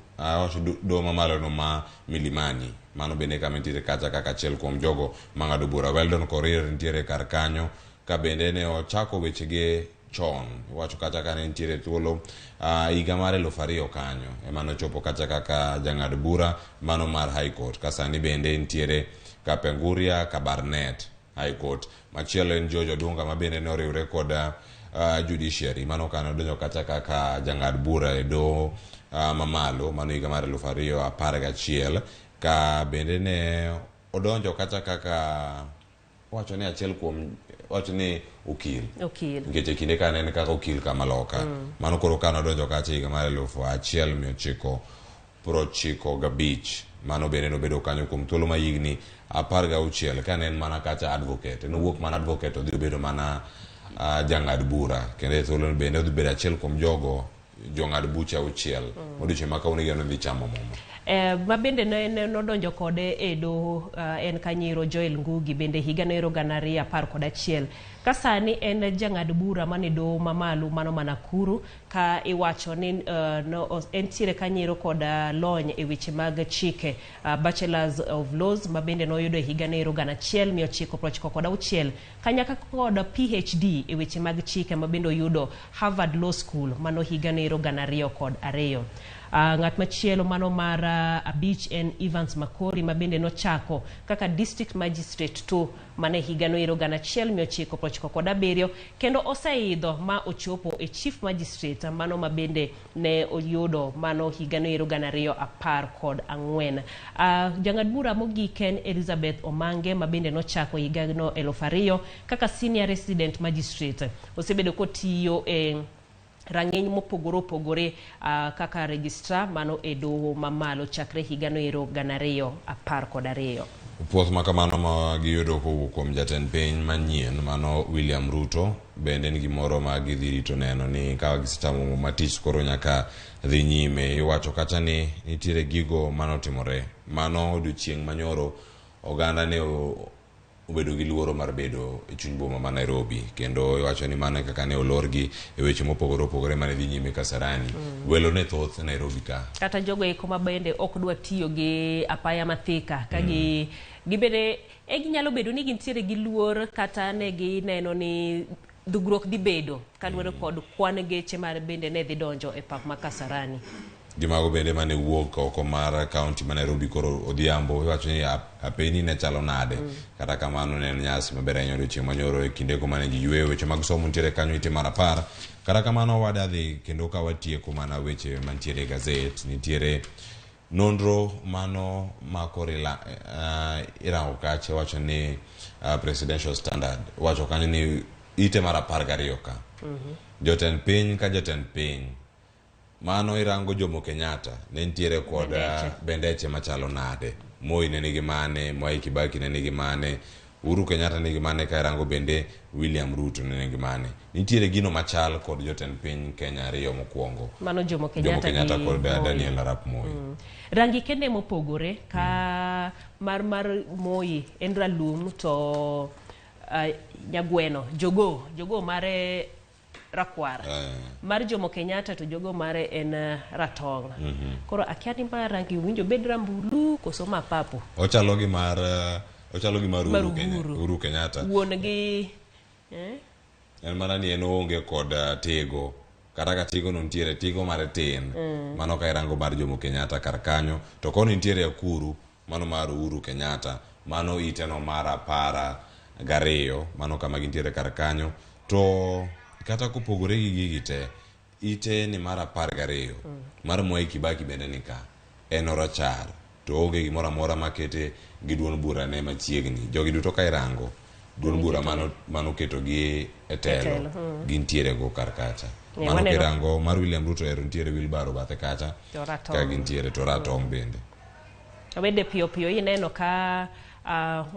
do mamalo no ma Milimani. Mano bende ka nitiere kacha kaka achiel kuom jogo mang'ado bura. Weldon Korir nitiere kar kanyo ka bende ne ochako wechege chon wacho kacha ka ne nitiere thuolo higa mar 2000 kanyo emano chopo kacha kaka jang'ad bura mano mar High Court ka sani bende nitiere Kapenguria Kabarnet High Court. Machielo en George Odunga ma bende ne oriwre kod judiciary mano kano donjo kacha kaka jang'ad bura e do mamalo mano higa mar 2011 ka bende ne odonjo kacha kaka wacho ni achiel kuom wacho ni ukil nikech kinde ka ne kaka ukil kama loka mano koro kano odonjo kacha higa mar 1995 mano bende nobedo kanyo kuom thuolo ma higni 16 ka ne en mana kacha advocate nowuok mana advocate odhi bedo mana jang'ad bura kendo thuolo bende odhi bedo achiel kuom jogo jong'ad bucha auchiel odiochieng' ma kawuono igeno dhi chamo muma. Ma bende nodonjo kode e do en Kanyiro Joel Ngugi bende higa no 2011 ka sani en jang'ad bura mane do mamalo mano Nakuru ka iwacho ni en tiere Kanyiro kod lony e weche mag chike Bachelors of Laws ma bende noyudo e higa no 1996 kanyaka kod PhD e weche mag chike ma bende oyudo Harvard Law School mano higa no 2002. Ng'at machielo mano mar abich en Evans Makori ma bende nochako kaka District Magistrate to mane higa no 1997 kendo oseidho ma ochopo e Chief Magistrate mano ma bende ne oyudo mano higa no 2014. Jang'ad bura mogik en Elizabeth Omange ma bende nochako higa no 2000 kaka Senior Resident Magistrate. Osebedo kotiyo e rang'iny mopogore kaka registrar mano e doho mamalo chakre higa no 2012. Puoth makamano ma giyudo kowuok kuom jatend piny manyien mano William Ruto bende ni gimoro ma gidhi rito neno ni ka gisechamo matich koro nyaka dhi nyime. Iwacho kacha ni nitiere gigo manotimore mano odiochieng' manyoro oganda ne obedo gi luoro mar bedo e chuny boma ma Nairobi kendo iwacho ni mano kaka ne olorgi e weche mopogore mane dhi nyime Kasarani welo ne thoth Nairobi ka kata jogo eko ma bende ok dwa tiyo gi apaya mathika ka gibede ginyalo bedo ni gintiere gi luor kata ne gineno ni dugruok dhi bedo kadwaro kod kwan geche mar bende ne dhi donjo e pap ma Kasarani. Gimago bende mane wuok oko mar county ma Nairobi koro odhiambo iwacho ni apeni ne chalo nade kata kamano ne nyasi maber ahinya odiochieng' manyoro e kinde ko mane ji yweyo weche mag somo nitiere kanyo ite mar 10 kata kamano wadadhi kendo ka watieko mana weche mantiere gazet nitiere nonro mano makoro irango kacha wacho ni presidential standard wacho kanyo ni ite mar 12 ka jotend piny ka jotend piny mano irango Jomo Kenyatta ne nitiere kod bendeche machalo nade Moi ne nigi mane Mwai Kibaki ne nigi mane Uhuru Kenyatta ne nigi mane ka irango bende William Ruto ne nigi mane nitiere gino machal kod jotend piny Kenya ariyo mokwongo mano Jomo Kenyatta kod Daniel Arap Moi. Rangi kende mopogore ka mar Moi en ralum to nyagweno jogo mare rakwar mar Jomo Kenyatta to jogo mare en ratong koro akiani mar rangi winjo bed rambulu koso mapapo ochalo gi mar Uhuru Kenyatta wuon gi en mana ni en onge kod tego kata ka tigo no nitiere tigo mare tin mano ka irango mar Jomo Kenyatta kar kanyo to kono nitiere akuru mano mar Uhuru Kenyatta mano iteno mar 12 mano kama gintiere kar kanyo to kata kopogore gi gigi te ite ni mar 12 mar Mwai Kibaki bende ni ka en orachar to onge gimoro amora makete gi duond bura ne machiegni jogi duto ka irango duond bura mano keto gi etelo gintiere go kar kacha mano kirango mar William Ruto nitiere Wilbaro bathe kacha ka gintiere to ratong bende wede piyo ineno ka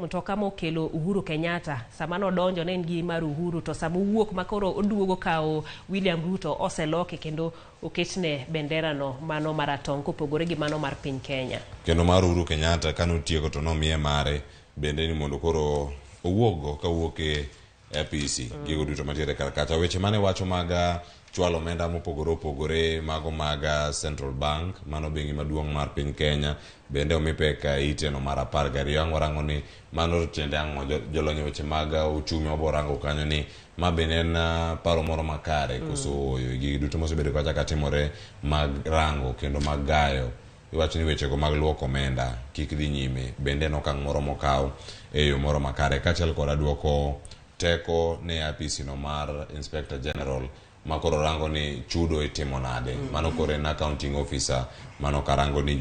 mtoka mokelo Uhuru Kenyatta samano donjo ne ngi mar Uhuru to samo wuok makoro oduogo kao William Ruto oseloke kendo oketne bendera no mano maratong kopogore gi mano mar piny Kenya kendo mar Uhuru Kenyatta kano tieko to nomiye mare bende ni mondo koro owuogo ka wuoke APC gigo duto matiere kar kacha weche mane wacho maga chwalo omenda mopogore opogore mago mag Central Bank, mano bengi maduong' mar piny Kenya, bende omi pek iteno mar 12. Ang' warango ni mano tiende ang'o jolony weche mag uchumi waborango kanyo ni ma bende en paro moro makare koso gigi duto mosebedo kacha katimore mag rango kendo mag gayo iwacho ni wechego mag luoko omenda kik dhi nyime, bende en okang' moro mokaw e yo moro makare kachiel kod duoko teko ne apisino mar Inspector General ma koro rango ni chudo itimo nade. Mano koro en accounting officer mano karango ni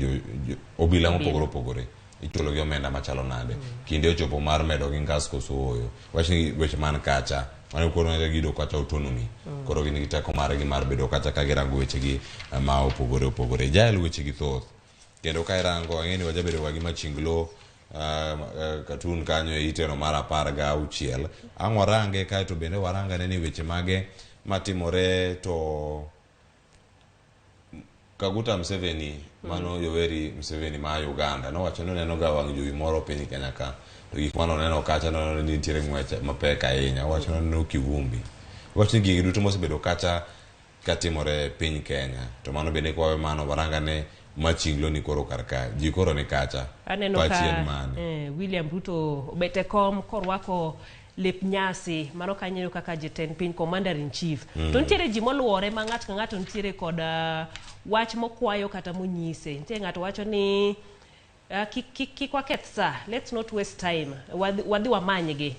obila mopogore opogore ichulo gi omenda machalo nade kinde ochopo mar medo gi ngas koso oyo. Wach ni weche man kacha mano koro ne gido kacha autonomy koro gin gi teko margi mar bedo kacha ka girango wechegi ma opogore opogore. Jael wechegi thoth kendo ka irango ang'eni wajabedo gi machinglo katun kanyo e iteno mar 16. Ang' warange kaeto bende warangane ni weche mage matimore to Kaguta Museveni, mano Yoweri Museveni ma Uganda, nowacho ni oneno ga wang' jowi moro piny Kenya ka, to gik mano neno kacha no nitiere ng'wech mapek ahinya, owacho ni oneno kivumbi. Owacho ni gigi duto mosebedo kacha katimore piny Kenya, to mano bende kwawe mano warangane machinglo ni koro karka ji koro ni kacha aneno ka William Ruto obete kom korwako lep nyasi mano kanyo kaka jatend piny commander in chief to nitiere ji moluore ma ng'at ka ng'ato nitiere kod wach mokwayo kata monyise. Nitiere ng'ato wacho ni kik waketh sa, let's not waste time, wadhi wamanygi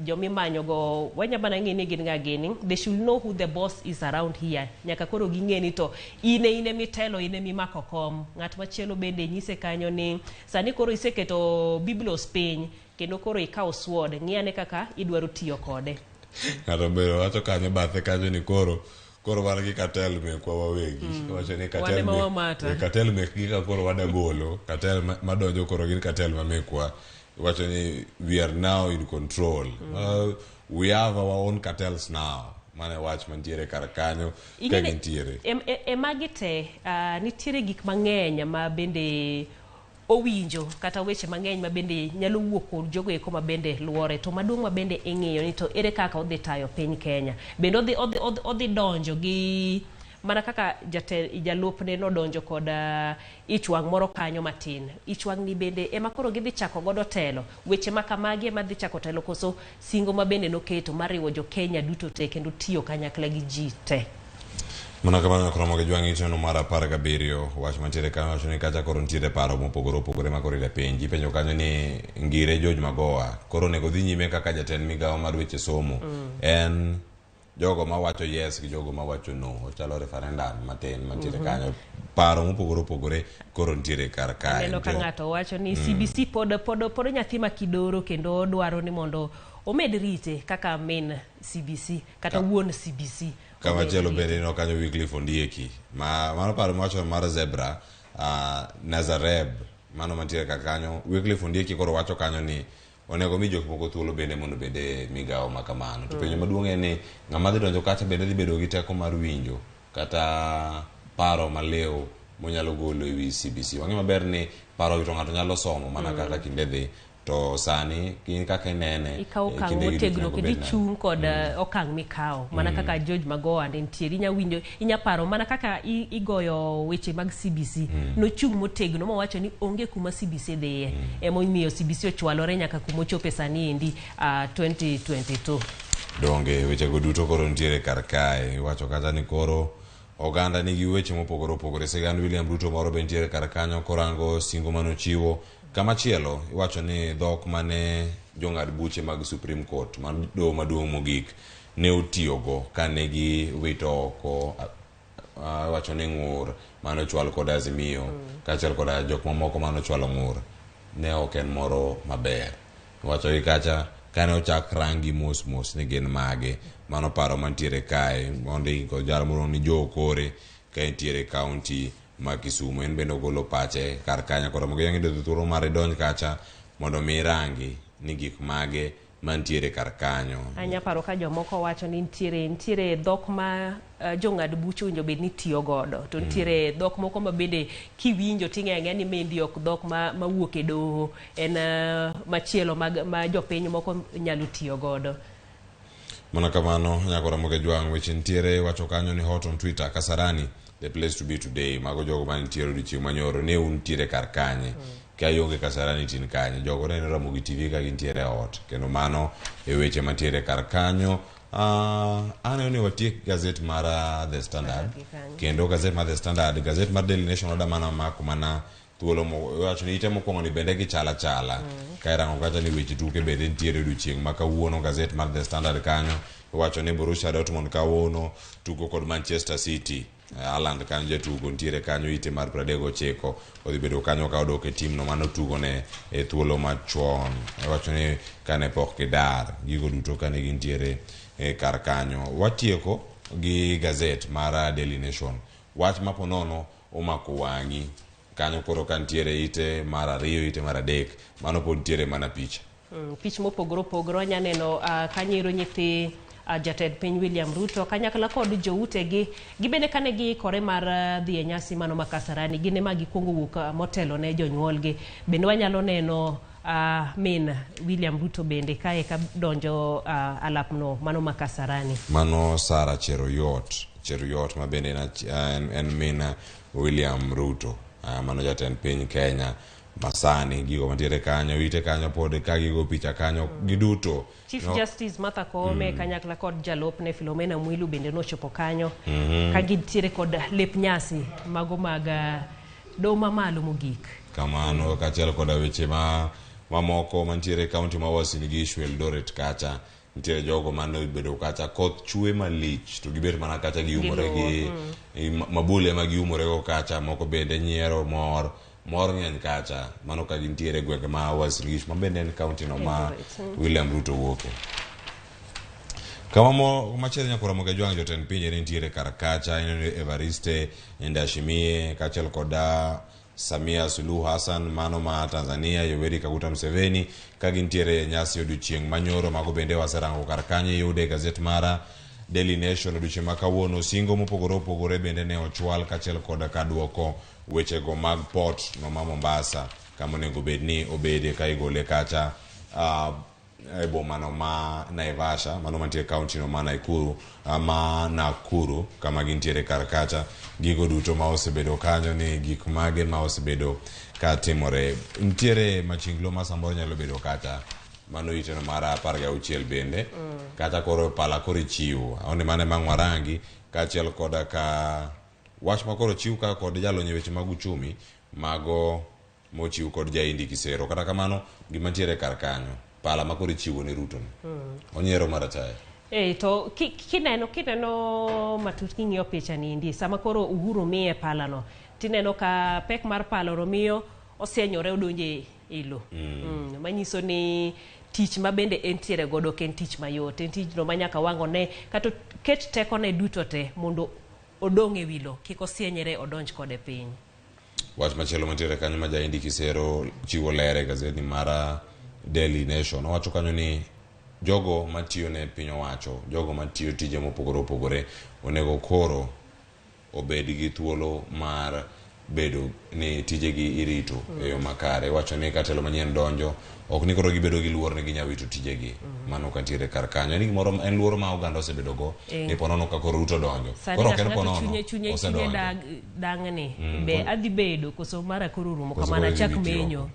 jomimanyo go wanyabana ng'ini gin ga gini, they should know who the boss is around here, nyaka koro ging'eni to ine mitelo ine mimako kom. Ng'at machielo bende nyise kanyo ni sani koro iseketo biblos piny kendo koro ikaw sword, ng'iyane kaka idwaro tiyo kode. Ng'ato bero wacho kanyo bathe kanyo ni koro wan gi cartel mekwa wawegi. Wacho ni cartel mekgi ka koro wadagolo cartel madonjo koro gin cartel mamekwa. Wacho ni we are now in control. We have our own cartels now. Mane wach mantiere kar kanyo ka gintiere. Magite nitiere gik mang'eny ma bende owinjo kata weche mang'eny ma bende nyalo wuok kod jogo eko ma bende luore, to maduong' ma bende ing'iyo ni to ere kaka odhi tayo piny Kenya. Bende odhi donjo gi mana kaka jalupne nodonjo kod ichwang' moro kanyo matin. Ichwang' ni bende ema koro gidhi chako godo telo. Weche makamagi ema dhi chako telo koso singo ma bende noketo mariwo jo Kenya duto te kendo tiyo kanyakla gi ji te. Mana kamano kromo gi jwang' iteno mar 17 wach mantiere kanyo wacho ni kacha koro nitiere paro mopogore opogore ma koro ide piny. Ji penjo kanyo ni ngire George Magoha koro nego dhi nyime kaka jatend migawo mar weche somo. En jogo ma wacho yes gi jogo ma wacho no, ochalo referendum matin mantiere kanyo. Paro mopogore opogore koro nitiere kar kae. Neno ka ng'ato wacho ni CBC pod nyathi ma kidoro kendo dwaro ni mondo omed rite kaka min CBC kata wuon CBC. Kama chelo bende no kanyo Wycliffe Ondieki mano paro mawacho mar Zebra Nazareb mano mantiere kar kanyo. Wycliffe Ondieki koro wacho kanyo ni onego mi jok moko thuolo bende mondo bende migawo makamano. To penjo maduong' en ni ng'ama dhi donjo kacha bende dhi bedo gi teko mar winjo kata paro maliw monyalo golo ewi CBC. Wang'e maber ni paro to ng'ato nyalo somo mana kaka kinde dhi to sani kin kaka nene ikaw okang' motegno kendo ichung' kod okang' mikawo mana kaka George Magoha nitiere inya winjo inya paro mana kaka igoyo weche mag CBC nochung' motegno mowacho ni onge kuma CBC dhiye emomiyo CBC ochwalore nyaka kuma ochope sani endi 2022. Donge weche go duto koro nitiere kar kae. Wacho kata ni koro oganda nigi weche mopogore opogore. Sigand William Ruto moro be nitiere kar kanyo korango singo manochiwo. Kamachielo iwacho ni dhok mane jong'ad buche mag Supreme Court man doho maduong' mogik ne otiyogo kane gi wito oko wacho ni ng'ur manochwal kod Azimio kachiel kod jok mamoko manochwalo ng'ur ne ok en moro maber. Wacho gi kacha kane ochak rangi mos ni gin mage. Mano paro mantiere kae mondiko jal moro ni Joe Okore ka nitiere county ma Kisumu. En bende ogolo pache kar kanya koro mogo yang ido thuolo mar donj kacha mondo mi rangi ni gik mage mantiere kar kanyo. Anya paro ka jomoko wacho ni nitiere dhok ma jong'ad buche winjo bed ni tiyo godo to nitiere dhok moko ma bende kiwinjo ting'e ni mendi ok dhok ma wuok e doho en machielo ma jopiny moko nyalo tiyo godo. Mana kamano nyako Ramogi Jwang weche ntiere wacho kanyo ni hot on Twitter Kasarani the place to be today. Mago jogo man ntiere odiochieng' manyoro ne untiere kar kanye. Ka yonge Kasarani tin kanye. Jogo ne Ramogi TV ka gintiere ot. Kendo mano e weche mantiere kar kanyo. Ane ni watiek gazet mara The Standard. Kendo gazet mar The Standard, gazet mar Daily Nation oda mana mako mana thuolo wacho ni ite mokwongo ni bende gichala chala. Ka irango kata ni weche tuke bende ntiere odiochieng' ma kawuono gazet mar The Standard kanyo wacho ni Borussia Dortmund kawuono tugo kod Manchester City. Haaland kanyo jatugo ntiere kanyo ite mar 39 odhi bedo kanyo ka odok e tim no mano tugo ne e thuolo machon. Wacho ni kane pok gidar gigo duto kane gintiere kar kanyo. Watieko gi gazet mar Daily Nation. Wach maponono omako wang'i kanyo koro kantiere ite mar 2 ite mar 3 mano pod ntiere mana picha. Pich mopogore opogore nyaneno kanyiro nyithi jatend piny William Ruto kanyakla kod joutegi gibende kane giikore mar dhi e nyasi mano ma Kasarani gine ma gikwongo wuok motelo ne jonyuolgi. Bende wanyalo neno min William Ruto bende kae ka donjo alapno mano ma Kasarani. Mano Sara Cheruiyot ma bende en min William Ruto. Mano jatend piny Kenya masani gigo mantiere kanyo ite kanyo pod ka gigo picha kanyo giduto. Chief Justice Martha Koome kanyakla kod jalopne Philomena Mwilu bende nochopo kanyo ka gintiere kod lep nyasi mago mag doho mamalo mogik. Kamano kachiel kod weche mamoko mantiere kaunti ma Uasin Gishu Eldoret kacha ntiere jogo mane bedo kacha koth chwe malich to gibet mana kacha giumore gi mabule ma giumore go kacha moko bende nyiero mor ng'eny kacha mano ka gintiere gwenge ma Uasin Gishu ma bende en kaunti no ma William Ruto wuoke. Kama machielo nyako Ramogi Jwang jotend piny ntiere kar kacha Evariste Ndayishimiye kachiel koda Samia Suluhu Hassan mano ma Tanzania Yoweri Kaguta Museveni ka gintiere nyasi odiochieng' manyoro mago bende waserango kar kanye yude gazet mara Daily Nation odiochieng' ma kawuono singo mopogore opogore bende ne ochwal kachiel koda ka duoko wechego mag port no ma Mombasa kama onego bedni obede ka igole kacha e boma no ma Naivasha mano mantie kaunti no ma Nakuru kama gintiere kar kacha gigo duto ma osebedo kanyo ni gik mage ma osebedo ka timore. Ntiere machinglo ma samoro nyalo bedo kacha mano ite no mara 16 bende kacha koro pala koro chiwo aone mane mangwarangi kachiel koda ka wach makoro chiw ka kod jalonye weche mag uchumi mago mochiw kod jaindi Kisero. Kata kamano gima ntiere kar kanyo pala makoro chiwo ne Ruto onyiero marachaya. To kineno matut king'iyo picha ni ndi sama koro Uhuru miye pala no tineno ka pek mar pala romiyo osienyore odonje ilo. Manyiso ni tich ma bende entiere godo ken tich mayot en tich no manyaka wangone kata ket teko ne duto te mondo odong e wilo kik osienyere odonj kode piny. Wach machielo mantiere kanyo ma jaindi Kisero chiwo lere gazeti mara Daily Nation owacho kanyo ni jogo matiyo ne piny owacho jogo matiyo tije mopogore opogore onego koro obed gi thuolo mar bedo ni tijegi irito e yo makare. Wacho ni katelo manyien donjo ok ni koro gibedo gi luor ni ginyawito tijegi mano kantiere kar kanyo ni gimoro en luor ma oganda osebedo go e ponono ka koro Ruto donjo koro ok en ponono chunye dang'ni be adhi bedo koso mara koro rumo kamana chak menyo.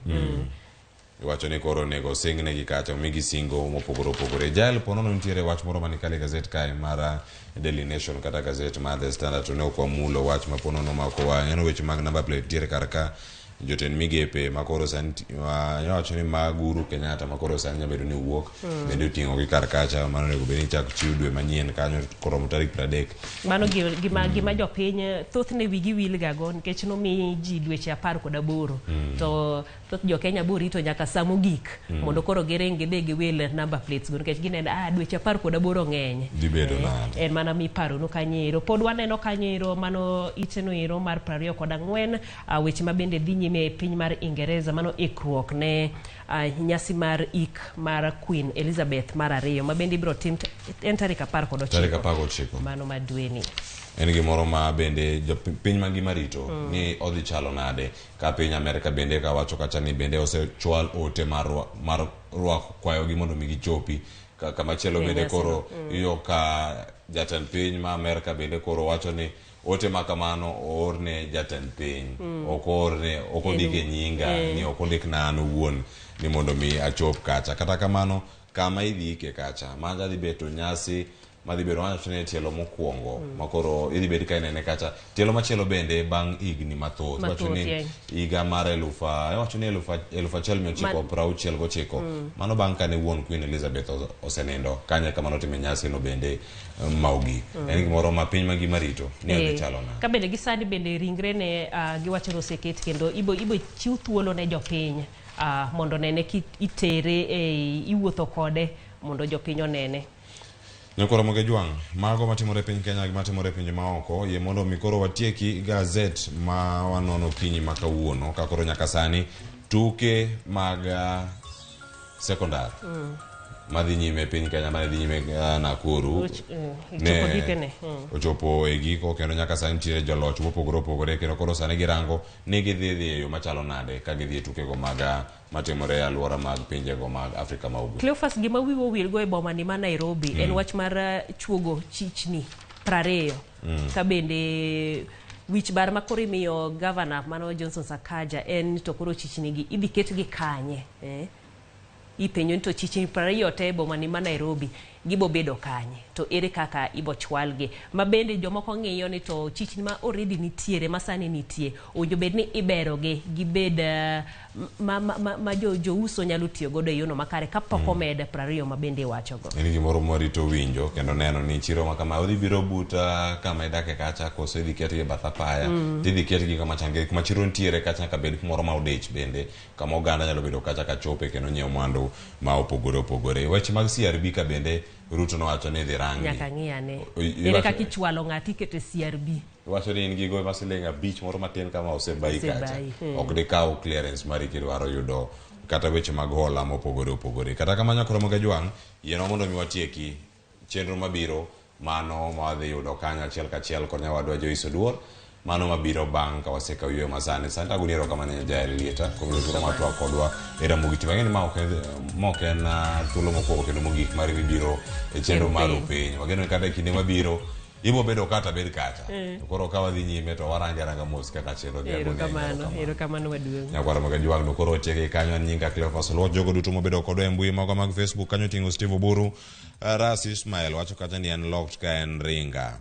Wacho ni koro nego singne gi kacha migi singo mopogore opogore. Jael ponono ntiere wach moro manikale gazet kae mara Daily Nation kata gazet mar The Standard to ne okwamulo wach maponono mako wang'eno weche mag number plate tiere kar ka joten migepe makoro wacho ni mag Uhuru Kenyatta makoro sani nyabedo ni wuok bende oting'o gi kar kacha mano nego bed ni chak chiw dwe manyien kanyo koromo tarik 30. Mano gima jopiny thothne wigi wilgago nikech nomi ji dweche 18 to thoth jo Kenya bo rito nyaka saa mogik mondo koro giring gidhi giwil number plates go nikech gineno dweche 18 ng'eny dibedo nade en mana miparo no kanyero pod waneno kanyero mano iteno ero mar 24 weche ma bende dhi nyime e piny mar Ingereza mano ikruok ne nyasi mar ik mar Queen Elizabeth mar 2 ma bende ibiro tim en tarik 19 mano madweni. En gimoro ma bende piny mangima rito ni odhi chalo nade ka piny Amerika bende ka wacho kacha ni bende osechwal ote mar rwako kwayogi mondo mi gichopi kama chelo bende koro iyo ka jatend piny ma Amerika bende koro wacho ni ote makamano oorne jatend piny okondike nyinga ni okondik na an owuon ni mondo mi achop kacha. Kata kamano kama idhi ike kacha manja dhi beto nyasi madhi bedo wacho ni tielo mokwongo makoro idhi bedo ka inene kacha. Tielo machielo bende bang' higni mathoth wacho ni higa mar 1969 mano bang' kane wuon Queen Elizabeth osenindo kanye kamano time nyasi no bende maugi en gimoro ma piny mangima rito ni adhi chalo na ka bende gisani bende ringre ne giwacho no seket kendo ibo chiw thuolo ne jopiny mondo nene itere iwuotho kode mondo jopiny onene. Nyakoro Ramogi Jwang, mago matimore piny Kenya gi matimore pinje maoko ye mondo mikoro watieki gazet ma wanono kinyi makawuono kakoro nyaka sani tuke mag sekondar madhi nyime piny Kenya madhi nyime Nakuru ochopo e giko kendo nyaka sani nitie joloch mopogore opogore kendo koro sani girango ni gidhi e yo machalo nade ka gidhi e tukego mag matimore e alwora mag pinjego mag Afrika ma Ugwe. Cleophas, gima wiwo wilgo e boma ni ma Nairobi en wach mar chuogo chichni 20 ka bende wich bar ma koro imiyo governor mano Johnson Sakaja en to koro chichni gi idhi ketgi kanye ipenyo to chichni 20 te boma ni ma Nairobi gibo bedo kanye to ere kaka ibo chwalgi ma bende jomoko ng'iyo ni to chichni ma already nitiere masani nitie onjo bed ni iberogi gibed ma jouso nyalo tiyo godo e yono makare kapok omed 20 ma bende wachogo. En gimoro morito winjo kendo neno ni chiro ma kama odhi biro buta kama idake kacha koso idhi ketgi bath apaya tidhi ketgi kama change kuma chiro nitiere kacha ka bed kumoro ma odich bende kama oganda nyalo bedo kacha ka chope kendo nyiewo mwandu ma opogore opogore. Weche mag CRB ka bende Ruto no wacho ni dhi rangi nyaka ng'iyane ere kaka ichwalo ng'ati kete CRB wacho ni in gi goyo masiling abich moro matin kama osebai kacha ok dikaw clearance mari kidwaro yudo kata weche mag hola mopogore opogore. Kata kama Nyakoro Ramogi Jwang yieno mondo mi watieki chenro mabiro mano ma wadhi yudo kanyo achiel kachiel kod nyawadwa Joyce Oduor mano mabiro bang' ka waseka yweyo masani santa guniero kama ne jael lieta komiro matwa kodwa e Ramogi Tv ng'eni ma ok en thuolo mokwongo kendo mogik mar biro e chenro mar piny wageno kata e kinde mabiro ibo bedo kata bed kacha koro ka wadhi nyime to waranga mos kaka chenro ero kamano maduong'. Nyakoro Ramogi Jwang no koro tieke kanyo nyinga Cleophas Luo jogo duto mobedo kodwa e mbui mago mag Facebook kanyo tingo Steve Oburu Ras Ismail wacho kata ni unlocked ka en ringa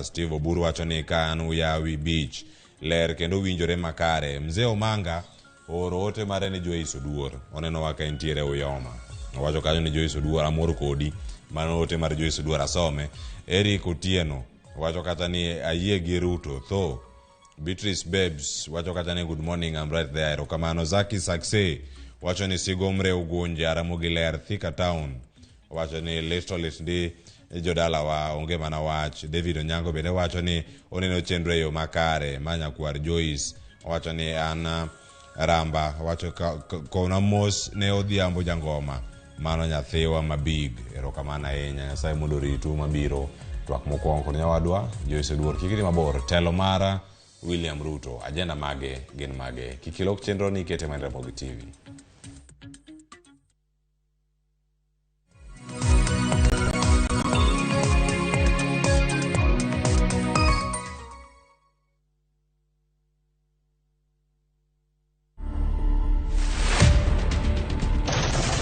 Steve Oburu wacho ni ka an Uyawi Beach ler kendo winjore makare. Mzee Omanga oro ote mare ni Joyce Oduor oneno waka entiere Uyoma wacho kanyo ni Joyce Oduor amor kodi mano ote mar Joyce Oduor asome. Eric Otieno wacho kata ni ayie gi Ruto tho. Beatrice Babes wacho kata ni good morning I'm right there kamano. Zaki Sakse wacho ni sigomre ugonja Ramogi ler Thika Town wacho ni listolit ndi jodala wa onge mana wach. David Onyango bende wacho ni oneno chenro e yo makare manyakwar Joyce wacho ni an Ramba wacho kona mos ne odhiambo jangoma mano nyathiwa mabig erokamano ahinya Nyasaye mondo ritu mabiro twak mokwongo kod nyawadwa Joyce Oduor kikiri mabor telo mara William Ruto ajenda mage gin mage kikilok chenro ni kete man Ramogi TV.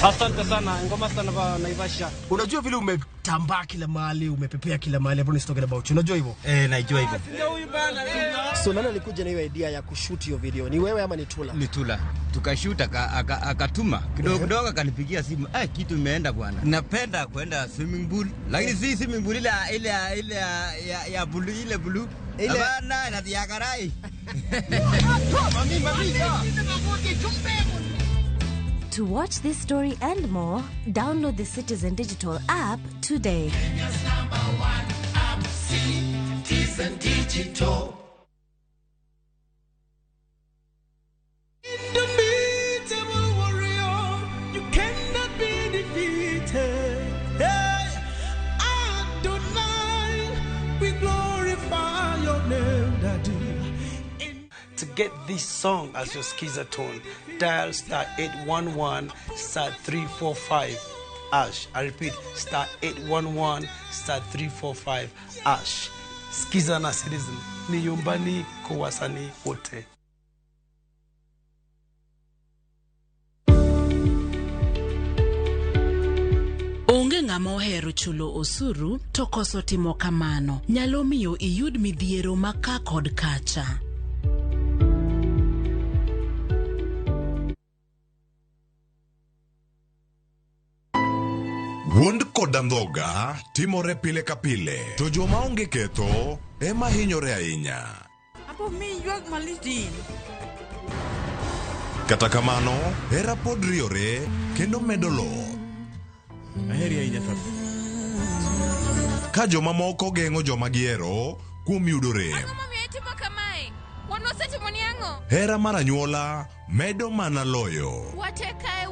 Asante sana, ngoma sana ba Naivasha. Unajua vile umetambaa kila mahali, umepepea kila mahali, hapo ni talking about. Unajua hivyo? Najua hivyo. So nani alikuja na hiyo idea ya kushoot hiyo video? Ni wewe ama ni Tula? Ni Tula. Tukashoot akatuma. Kidogo akanipigia simu. Kitu imeenda bwana. Napenda kwenda swimming pool. Lakini si swimming pool ile ya blue ile blue. Bana na diagarai. To watch this story and more, download the Citizen Digital app today. Kenya's #1 app, Citizen Digital. Indomitable warrior, you cannot be defeated. Hey, Adonai, we glorify your name, Daddy. To get this song as your skiza tone, dial *811 *345. ash. I repeat, star 811 star 345 ash. Skiza na Citizen ni nyumbani kwa wasanii wote. Onge ng'ama ohero chulo osuru to koso timo kamano nyalo miyo iyud midhiero maka kod kacha. Wuond kod andhoga timore pile ka pile, to joma onge ketho ema hinyore ahinya. Apo mi yuag malitin. Kata kamano, hera pod riore kendo medo lo. Aheri ahinya to. Ka joma moko geng'o joma giero kuom yudo rem. Ang'o momiyo itimo kamae? Wan wasetimo ni ang'o? Hera mar anyuola medo mana loyo. Watekae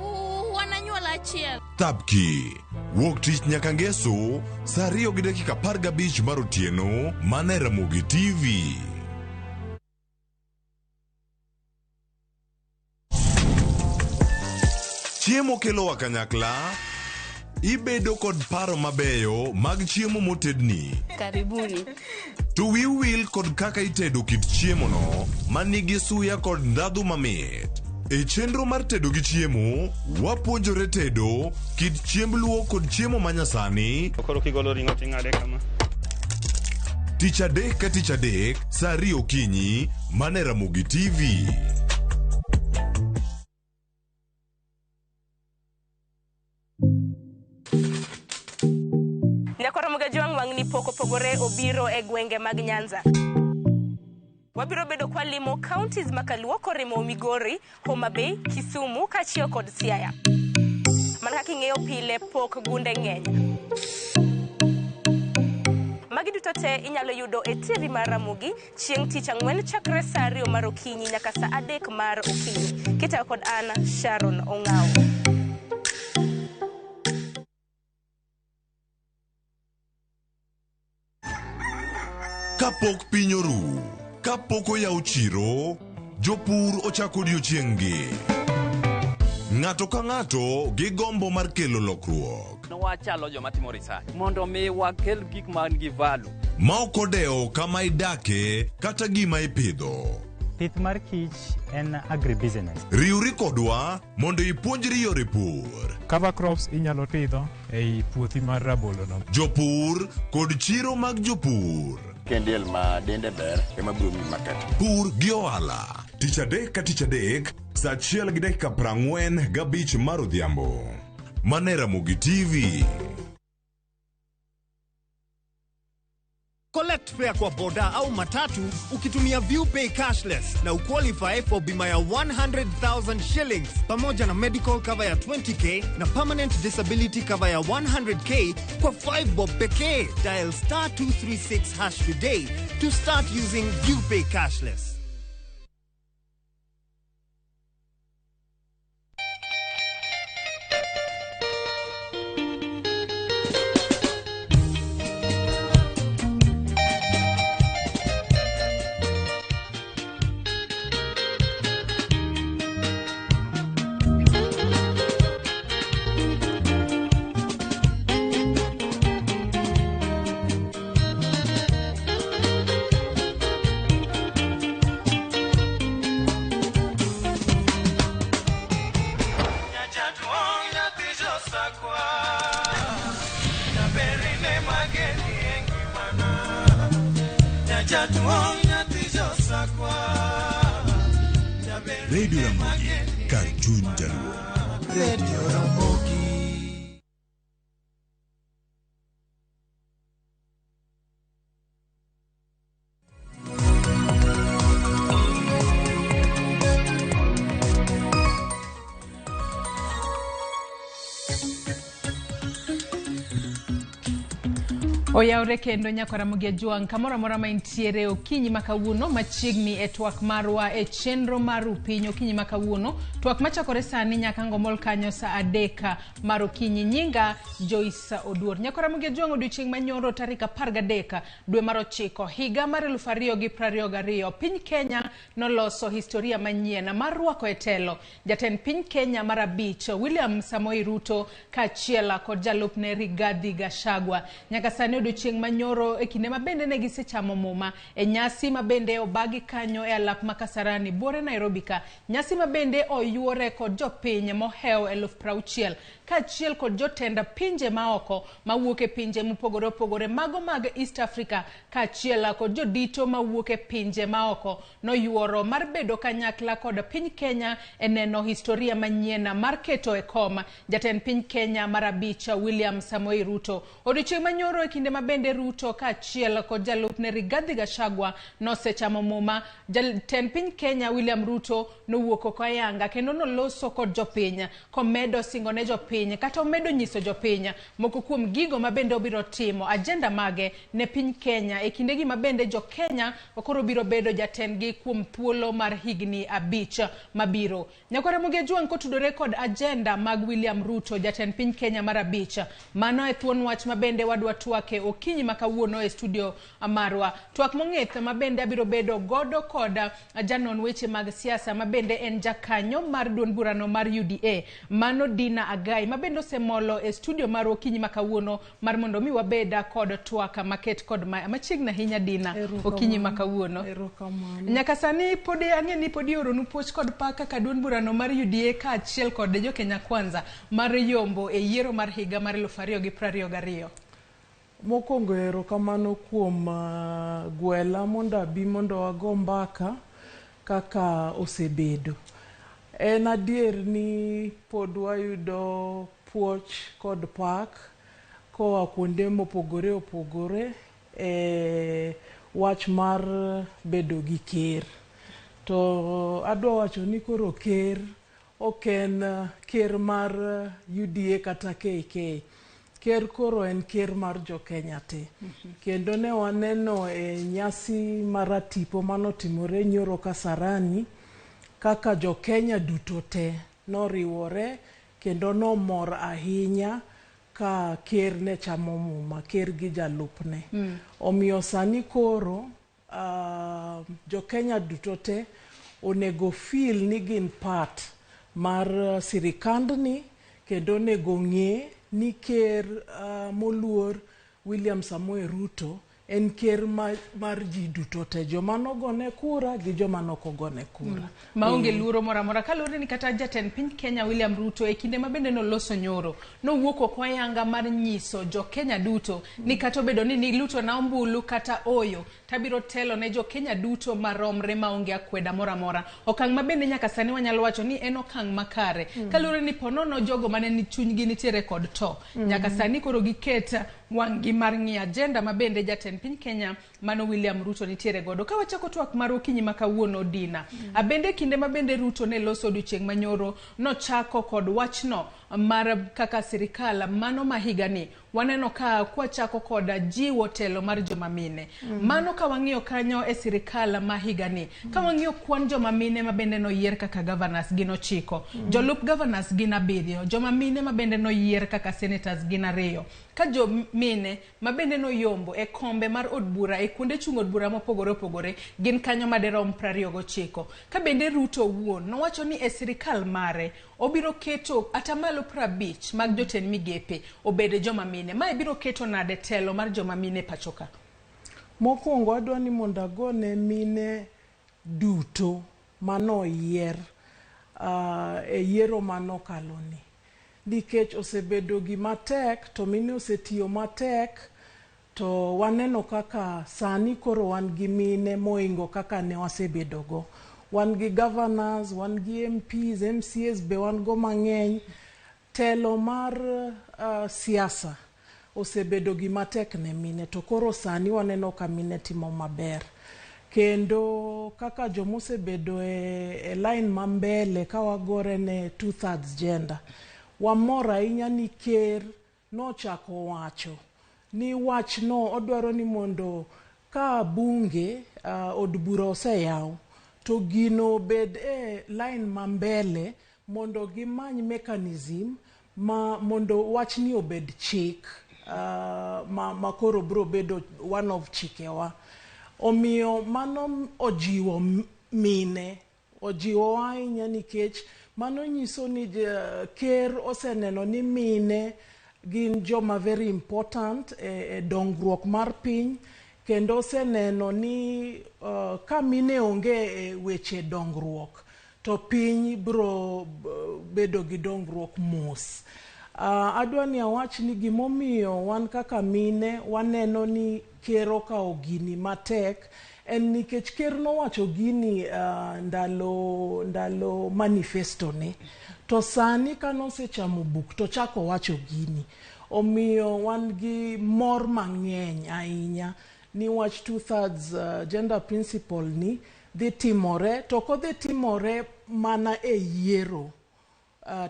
wan anyuola achiel. Thapki, wuok tich nyaka ngeso, saa 2:15 mar otieno, mana e Ramogi TV. Chiemo kelowa kanyakla, ibedo kod paro mabeyo mag chiemo motedni. Karibuni. To will kod kaka itedo kit chiemo no manigi suya kod ndhadhu mamit. E chenro mar tedo gi chiemo, wapuonjore tedo kit chiemb luo kod chiemo manyasani. Koro kigolo ring'o ting'ade kama. Tich adek ka tich adek, saa 2 okinyi, mana e Ramogi TV. Nyakoro Mugajwang' wang'ni pok opogore obiro e gwenge mag Nyanza. Wabiro bedo kwa limo counties makaluo korimo Migori, Homa Bay, Kisumu, kachio kod Siaya. Man kaka ing'eyo pile pok gunde ng'eny. Magi duto te inyalo yudo e TV mar Ramogi chieng' tich ang'wen chakre saa 2 mar okinyi nyaka saa 3 mar okinyi. Kita kod Anna Sharon Ong'ao. Kapok piny oru, kapok oyaw chiro, jopur ochako odiochieng'gi. Ng'ato ka ng'ato gi gombo mar kelo lokruok. Wachalo joma timo research mondo mi wakel gik man gi value. Ma ok odewo kama idake kata gima ipidho. Pith mar kich en agribusiness. Riwri kodwa mondo ipuonjri yore pur. Cover crops inyalo pidho ei puothi mar rabolo no. Jopur kod chiro mag jopur. Kendiel ma dende ber ema biro mi market. Pur gi ohala. Tich adek ka tich adek, saa 1:45 mar odhiambo. Mana e Ramogi TV. Collect fare kwa boda au matatu ukitumia ViewPay cashless na uqualify for bima ya 100,000 shillings pamoja na medical cover ya 20k na permanent disability cover ya 100k kwa 5 bob pekee. Dial *236# today to start using ViewPay cashless. Radio Ramogi, Cartoon Jaluo. Radio Ramogi. Oyaore kendo nyako Ramogi Juang kamora mora ma intiere okinyi makawuono machiegni e twak marwa e chenro mar upiny okinyi makawuono twak machakore sani nyaka ngomol kanyo sa 3 mar okinyi. Nyinga Joyce Oduor. Nyako Ramogi Juang odiochieng' manyoro tarik 13 dwe mar 9 higa mar 2022 piny Kenya noloso historia manyien mar rwako e telo jatend piny Kenya mar 5 William Samoei Ruto kaachiel kod jalupne Rigathi Gachagua. Nyaka sani odiochieng' manyoro e kinde mabende ne gisechamo muma e nyasi mabende obagi kanyo e alap ma Kasarani buore Nairobi ka. Nyasi mabende oyuore kod jopiny mohew 60,000 kaachiel kod jotenda pinje maoko mawuok e pinje mopogore opogore mago mag East Africa kaachiel kod jodito mawuok e pinje maoko noyuoro mar bedo kanyakla kod piny Kenya e neno historia manyien mar keto e kom jatend piny Kenya mar 5 William Samoei Ruto. Odiochieng' manyoro e kinde mabende Ruto kaachiel kod jalupne Rigathi Gachagua nosechamo muma. Jatend piny Kenya William Ruto nowuok oko ayanga kendo noloso kod jopiny komedo singone jopiny kata omedo nyiso jopiny moko kuom gigo mabende obiro timo agenda mage ne piny Kenya e kinde gi mabende jo Kenya okoro biro bedo jatendgi kuom thuolo mar higni 5 mabiro. Nyako Ramogi Juang kotudore kod agenda mag William Ruto jatend piny Kenya mar 5 mano e thuon wach mabende wadwa twake okinyi makawuono e studio marwa. Twak mong'ith mabende abiro bedo godo kod janon weche mag siasa mabende en jakanyo mar duond burano mar UDA mano Dina Agai mabende osemolo e studio mar okinyi makawuono mar mondo mi wabeda kod twak maket kod machiegna hinya Dina okinyi makawuono. Nyaka sani podi ang'e ni podi oronu puoch kod paka ka duond burano mar UDA kaachiel kod jo Kenya Kwanza mar yombo e yiero mar higa mar 2022. Mokwongo erokamano kuom gwela mondo abi mondo wago mbaka kaka osebedo. En adier ni pod wayudo puoch kod pak koa kuonde mopogore opogore e wach mar bedo gi ker. To adwa wacho ni koro ker ok en ker mar UDA kata KK. Ker koro en ker mar jo Kenya te. Kendo ne waneno e nyasi maratipo manotimore nyoro Kasarani kaka jo Kenya duto te noriwore kendo nomor ahinya ka ker ne chamo muma, ker gi jalupne. Omiyo sani koro jo Kenya duto te onego feel ni gin part mar sirikandni kendo onego ng'e ni ker moluor William Samoei Ruto en ker mar ji duto te, joma nogone kura gi joma nokogone kura. Maonge luoro mora mora kalore ni kata jatend piny Kenya William Ruto e kinde mabende noloso nyoro nowuok oko ayanga mar nyiso jo Kenya duto ni kata obedo ni luto na ombulu kata oyo tabiro telo ne jo Kenya duto maromre maonge akweda mora mora. Okang' mabende nyaka sani wanyalo wacho ni en okang' makare kalore ni ponono jogo mane ni chunygi nitiere kod to nyaka sani koro giketa wang'gi mar ng'i agenda mabende jatend piny Kenya mano William Ruto nitiere godo. Ka wachako twak mar okinyi makawuono Dina abende kinde mabende Ruto ne loso odiochieng' manyoro nochako kod wachno mar kaka sirikal mano mahigani waneno ka kwachako kod jiwo telo mar joma mine. Mano ka wang'iyo kanyo e sirikal mahigani ka wang'iyo kwan joma mine mabende noyier kaka governors gin 9, jolup governors gin 7, joma mine mabende noyier kaka senators gin 2, ka jo mine mabende noyombo e kombe mar od bura e kuonde chung' od bura mopogore opogore gin kanyo maderom 29. Ka bende Ruto wuon nowacho ni e sirikal mare obiro keto atamalo 50 mag jotend migepe obede joma mine. Mae biro keto nade telo mar joma mine pachoka? Mokwongo adwa ni mondo agone mine duto manoyier e yiero manokaloni. Nikech osebedo gima tek to mine osetiyo matek to waneno kaka sani koro wan gi mine moingo kaka ne wasebedogo. Wan gi governors, wan gi MPs, MCAs be wan go mang'eny. Telo mar siasa osebedo gima tek ne mine to koro sani waneno ka mine timo maber. Kendo kaka jomosebedo e line mambele ka wagore ne 2/3 gender. Wamor ahinya ni ker nochako wacho ni wach no odwaro ni mondo ka bunge od bura oseyaw to gino bed line mambele mondo gimany mechanism mondo wach ni obed chik ma koro bro bedo one of chikewa. Omiyo mano ojiwo mine, ojiwo ahinya nikech mano nyiso ni ker oseneno ni mine gin joma very important e dongruok mar piny, kendo oseneno ni ka mine onge e weche dongruok to piny bro bedo gi dongruok mos. Adwa ni awach ni gimomiyo wan kaka mine waneno ni ker okawo gini matek en nikech ker nowacho gini ndalo manifesto ne, to sani kanosechamo buk to chako wacho gini. Omiyo wan gi mor mang'eny ahinya ni wach 2/3 gender principle ni dhi timore, to kodhi timore mana e yiero,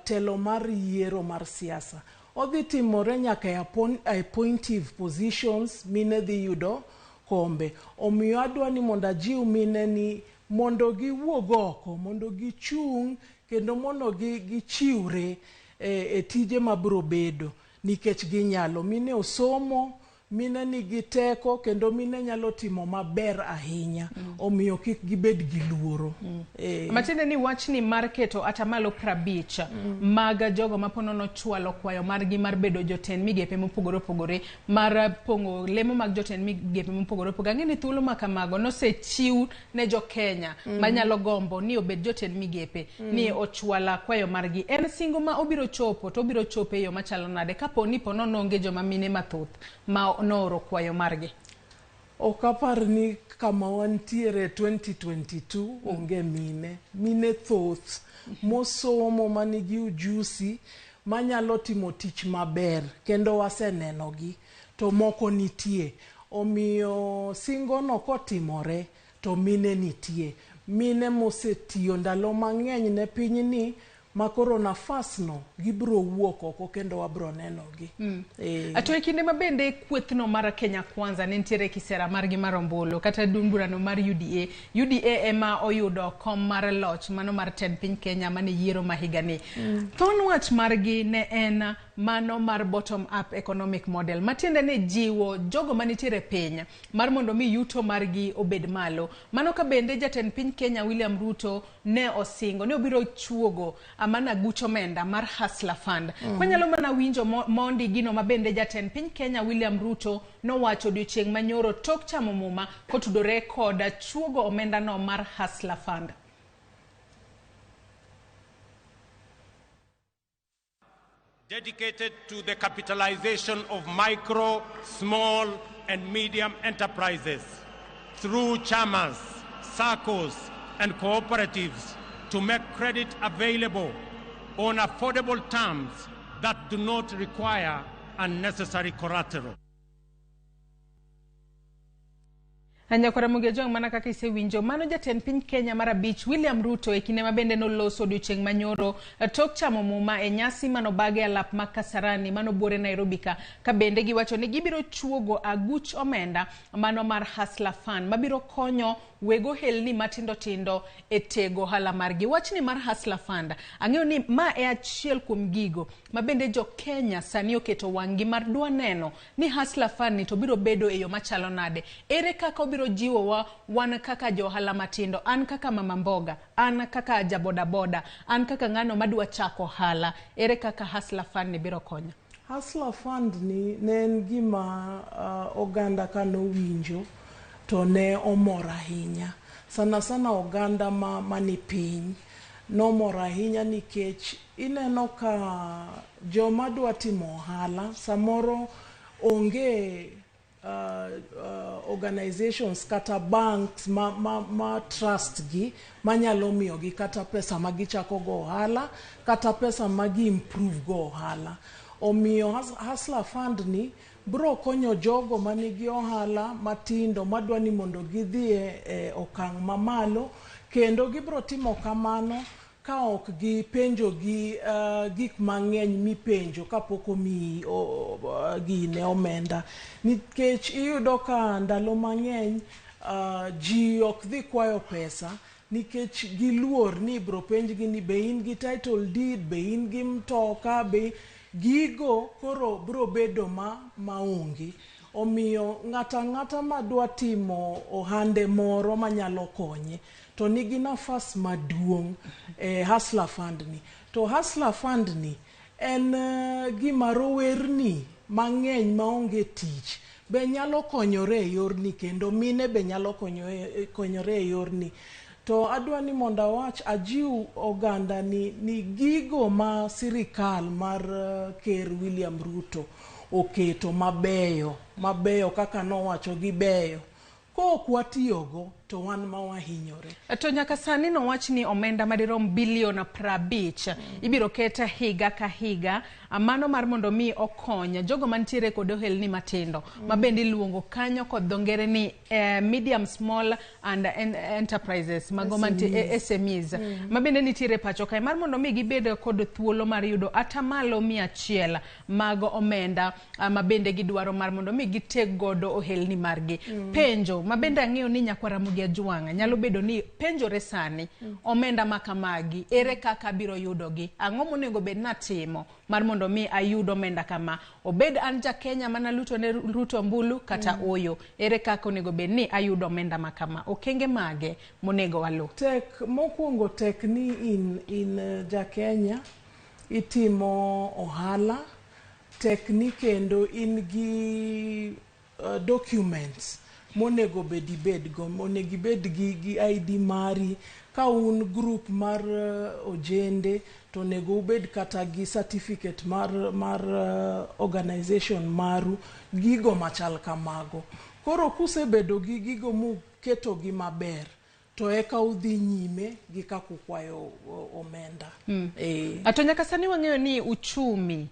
telo mar yiero mar siasa. Odhi timore nyaka e appointive positions, mine dhi yudo kombe. Omiyo adwa ni mondo ajiw mine ni mondo giwuog oko, mondo gichung' kendo mondo gichiwre e tije mabro bedo, nikech ginyalo. Mine osomo, mine nigi teko, kendo mine nyalo timo maber ahinya. Omiyo kik gibed gi luoro. Matiende ni wach ni mar keto atamalo 50 mag jogo maponono chwalo kwayo margi mar bedo jotend migepe mopogore opogore, mar pongo lemo mag jotend migepe mopogore opogore. Ang'e ni thuolo makamago nosechiw ne jo Kenya manyalo gombo ni obed jotend migepe ni ochwala kwayo margi. En singo ma obiro chopo, to obiro chopo e yo machalo nade kapo ni ponono onge joma mine mathoth ma nooro kwayo margi? Okapar ni kama wantiere 2022 onge mine thoth mosomo manigi ujusi manyalo timo tich maber, kendo waseneno gi to moko nitie. Omiyo singo no kotimore to mine nitie, mine mosetiyo ndalo mang'eny ne piny ni makoro nafas no gibro wuok oko kendo wabro neno gi. Ato e kinde mabende kwethno mar Kenya Kwanza ne ntiere kisera margi mar ombulu kata dumburano mar UDA ema oyudo kom mar loch mano mar tend piny Kenya mane yiero mahigani. Thon wach margi ne en mano mar bottom up economic model, matiende ne jiwo jogo manitiere piny mar mondo mi yuto margi obed malo. Mano ka bende jatend piny Kenya William Ruto ne osingo ne obiro chuogo amana gucho menda mar Hustler Fund. Kwanyalo mana winjo mondi gino mabende jatend piny Kenya William Ruto no wacho odiochieng' manyoro tok chamo muma kotudore koda chuogo omenda no mar Hustler Fund. Dedicated to the capitalization of micro, small, and medium enterprises through chamas, SACCOs, and cooperatives to make credit available on affordable terms that do not require unnecessary collateral. Anya kwa Ramogi Tv mana kaka isewinjo mano jatend piny Kenya mar abich William Ruto e kinde mabende noloso odiochieng' manyoro tok chamo muma e nyasi mano bage alap ma Kasarani mano buore Nairobi ka bende giwacho ni gibiro chuogo aguch omenda mano mar Hustler Fund mabiro konyo wego helni matindo tindo e tego hala margi. Wachni mar Hustler Fund ang'eyo ni ma e achiel kuom gigo mabende jo Kenya sani oketo wang'gi mar dwa neno ni Hustler Fund ni to biro bedo e yo machalo nade. Ere kaka obiro jiwo wan kaka jo hala matindo, an kaka mama mboga, an kaka jaboda boda, an kaka ng'ano madwa chako hala, ere kaka Hustler Fund ni biro konyo? Hustler Fund ni ne en gima oganda kano winjo to ne omor ahinya. Sana oganda mani piny nomor ahinya nikech ineno ka joma dwa timo ohala samoro onge organizations kata banks ma trust gi manyalo miyo gi kata pesa magichako go ohala kata pesa magi improve go ohala. Omiyo Hustler Fund ni bro konyo jogo manigi ohala matindo madwa ni mondo gidhie okang' mamalo, kendo gibro timo kamano ka ok gi penjo gi gik mang'eny mipenjo kapok omi gine omenda, nikech iyudo ka ndalo mang'eny ji ok dhi kwayo pesa nikech giluor ni ibro penjgi ni be in gi title deed, be in gi mtoka, be gigo koro bro bedo maonge. Omiyo ng'ata madwa timo ohande moro manyalo konye to nigi nafas maduong' Hustler Fund ni. To Hustler Fund ni en gima rowerni mang'eny maonge tich be nyalo konyore e yorni, kendo mine be nyalo konyore e yorni. To adwa ni mondo awach ajiw oganda ni gigo ma sirikal mar Ker William Ruto oketo mabeyo kaka nowacho gibeyo, kok watiyogo to wan mawahinyore. To nyaka sani nowach ni omenda madirom bilion 50 ibiro keta higa ka higa, mano mar mondo mi okony jogo mantiere kod ohelni matindo mabende iluongo kanyo kod dho ngere ni medium small and enterprises mago mantie SMEs mabende nitiere pacho kae mar mondo mi gibed kod thuolo mar yudo atamalo 100 mag omenda mabende gidwaro mar mondo mi giteg godo ohelni margi. Penjo mabende ang'eyo ni nyakwara Ramogi Juang nyalo bedo ni penjore sani omenda makamagi ere kaka biro yudogi, ang'o monego bed natimo mar mondo mi ayud omenda kama, obed an ja Kenya mana luto ne Ruto mbulu kata oyo, ere kaka onego bed ni ayudo omenda makama, okenge mage monego walu? Mokwongo tek ni in ja Kenya itimo ohala, tek ni kendo in gi documents monego bed go, monego bed gi ID mari. Ka un group mar ojende to nego ubed kata gi certificate mar organization maru, gigo machal kamago. Koro kusebedo gi gigo muketo gi maber to eka udhi nyime gi kaka ukwayo omenda. Ato nyaka sani wang'eyo ni uchumi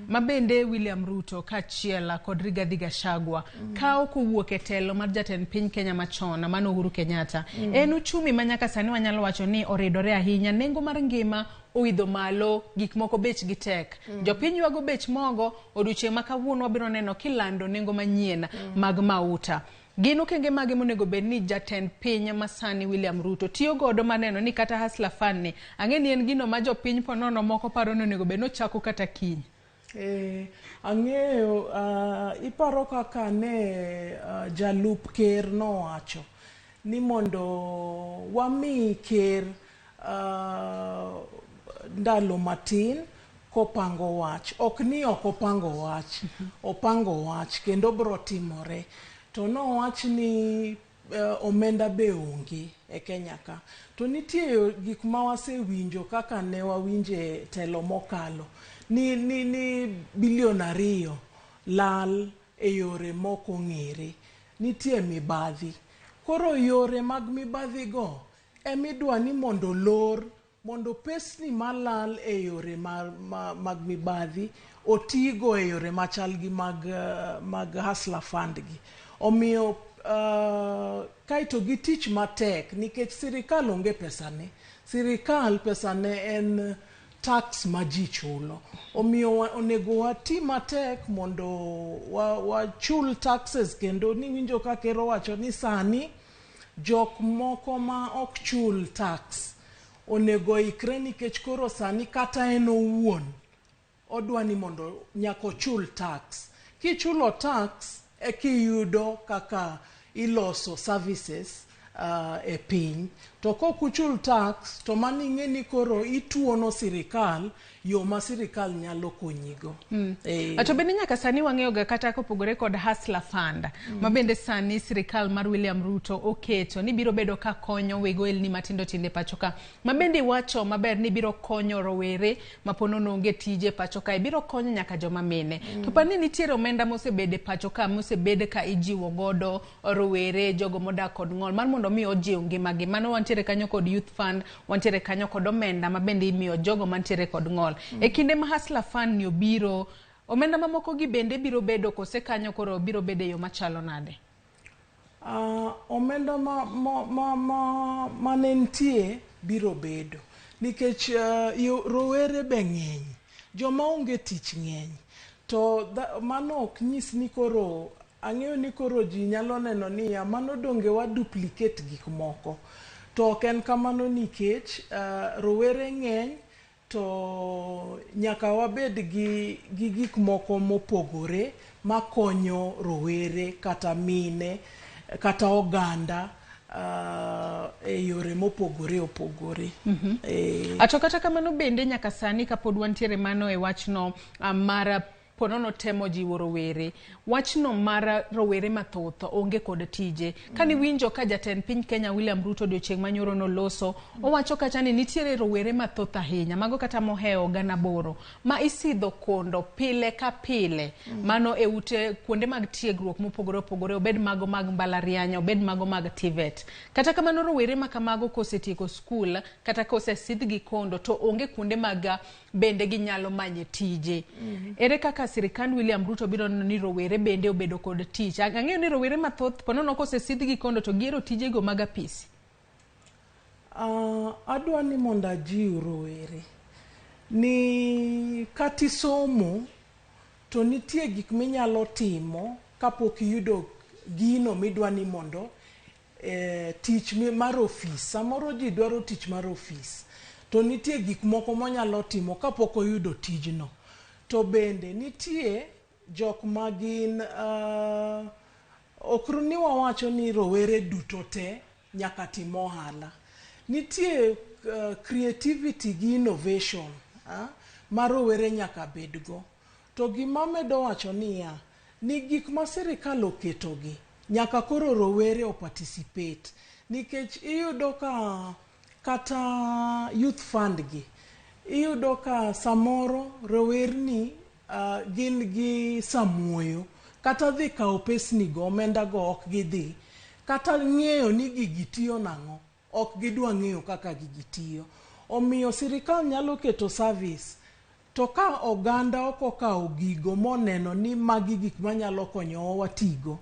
mabende William Ruto kachiela kod Rigathi Gachagua kao kuwuok e telo mar jatend piny Kenya machon mano Uhuru Kenyatta. En uchumi manyaka sani wanyalo wacho ni oridore ahinya, nengo mar ngima oidho malo, gik moko bech gi tek. Jopiny ywago bech mogo, odiochieng' ma kawuono wabiro neno kilando nengo manyien mag mauta. Gino kenge mage monego bed ni jatend piny masani William Ruto tiyo godo maneno ni kata Hustler Fund ni ang'eni en gino ma jopiny ponono moko paro ni onego bed no chako kata kiny? Ang'eyo iparo kaka ne jalup ker nowacho ni mondo wami ker ndalo matin kopango wach, ok ni ok opango wach, opango wach kendo bro timore. To nowach ni omenda be onge e Kenya ka. To nitie gik ma wasewinjo kaka ne wawinje telo mokalo ni bilion 2 lal e yore moko ng'ere, nitie mibadhi. Koro yore mag mibadhi go emidwa ni mondo lor, mondo pesni malal e yore mag mibadhi otigo e yore machal gi mag Hustler Fund gi. Omiyo kaito gi tich matek nikech sirikal onge pesane. Sirikal pesane en tax ma ji chulo. Omiyo onego wati matek mondo wachul taxes, kendo ni winjo ka ker owacho ni sani jok moko ma ok chul tax onego ikre nikech koro sani kata en owuon odwa ni mondo nyako chul tax. Kichulo tax ekiyudo kaka iloso services e piny. To kokuchul tax to mani ng'eni koro ituono sirikal yo ma sirikal nyalo konyigo. Ato bende nyaka sani wang'eyo ga kata kopogore kod Hustler Fund mabende sani sirikal mar William Ruto oketo ni biro bedo ka konyo wego elni matindo tinde pachoka, mabende wacho maber ni biro konyo rowere maponono onge tije pachoka, biro konyo nyaka joma mine. To pani nitiere omenda mosebede pachoka mosebede ka ijiwo godo rowere jogo modak kod ng'ol mar mondo mi ojiw ngimagi. Mano wantiere kanyo kod Youth Fund, wantiere kanyo kod omenda mabende imiyo jogo mantiere kod ng'ol. E kinde ma Hustler Fund ni obiro, omenda mamoko gi bende biro bedo kose kanyo koro biro bede yo machalo nade? Omenda manentie biro bedo nikech rowere be ng'eny, joma onge tich ng'eny. To mano ok nyis ni koro, ang'eyo ni koro ji nyalo neno ni mano donge wa duplicate gik moko. To ok en kamano nikech rowere ng'eny to nyaka wabed gi gik moko mopogore makonyo rowere kata mine kata oganda e yore mopogore opogore. Ato kata kamano bende nyaka sani kapod wantiere mano e wachno mar ponono temo jiwo rowere. Wachno mar rowere mathoth onge kod tije. Kani winjo ka jatend piny Kenya William Ruto odiochieng' manyoro noloso, owacho kata ni nitiere rowere mathoth ahinya, mago kata moheo gana boro, ma isidho kondo pile ka pile, mano e ute kuonde mag tiegruok mopogore opogore, obed mago mag mbalariany, obed mago mag TVET. Kata kamano rowere ma kamago kosetieko skul, kata kosesidh gi kondo, to onge kuonde mag bende ginyalo manye tije. Ere kaka sirikand William Ruto biro ni rowere bende obedo kod tich? Ang'eyo ni rowere mathoth ponono kosesidh gi kondo to giero tijego mag apisi. Adwa ni mondo ajiw rowere ni kati somo to nitie gik minyalo timo kapok iyudo gino midwa ni mondo tich mar ofis. Samoro ji dwaro tich mar ofis, to nitie gik moko monyalo timo kapok oyudo tijno. To bende nitie jok magin okru ni wawacho ni rowere duto te nyaka tim ohala. Nitie creativity gi innovation ma rowere nyaka bedgo. To gima medo wacho ni gik ma sirikal oketogi nyaka koro rowere o participate, nikech iyudo ka kata youth fund gi iyudo ka samoro rowerni gin gi samuoyo kata dhi kawo pesni go, omenda go ok gidhi, kata ng'eyo ni gigi tiyo nang'o ok gidwa ng'eyo kaka gigi tiyo. Omiyo sirikal nyalo keto service, to ka oganda ok okawo gigo moneno ni magi gik manyalo konyo watigo,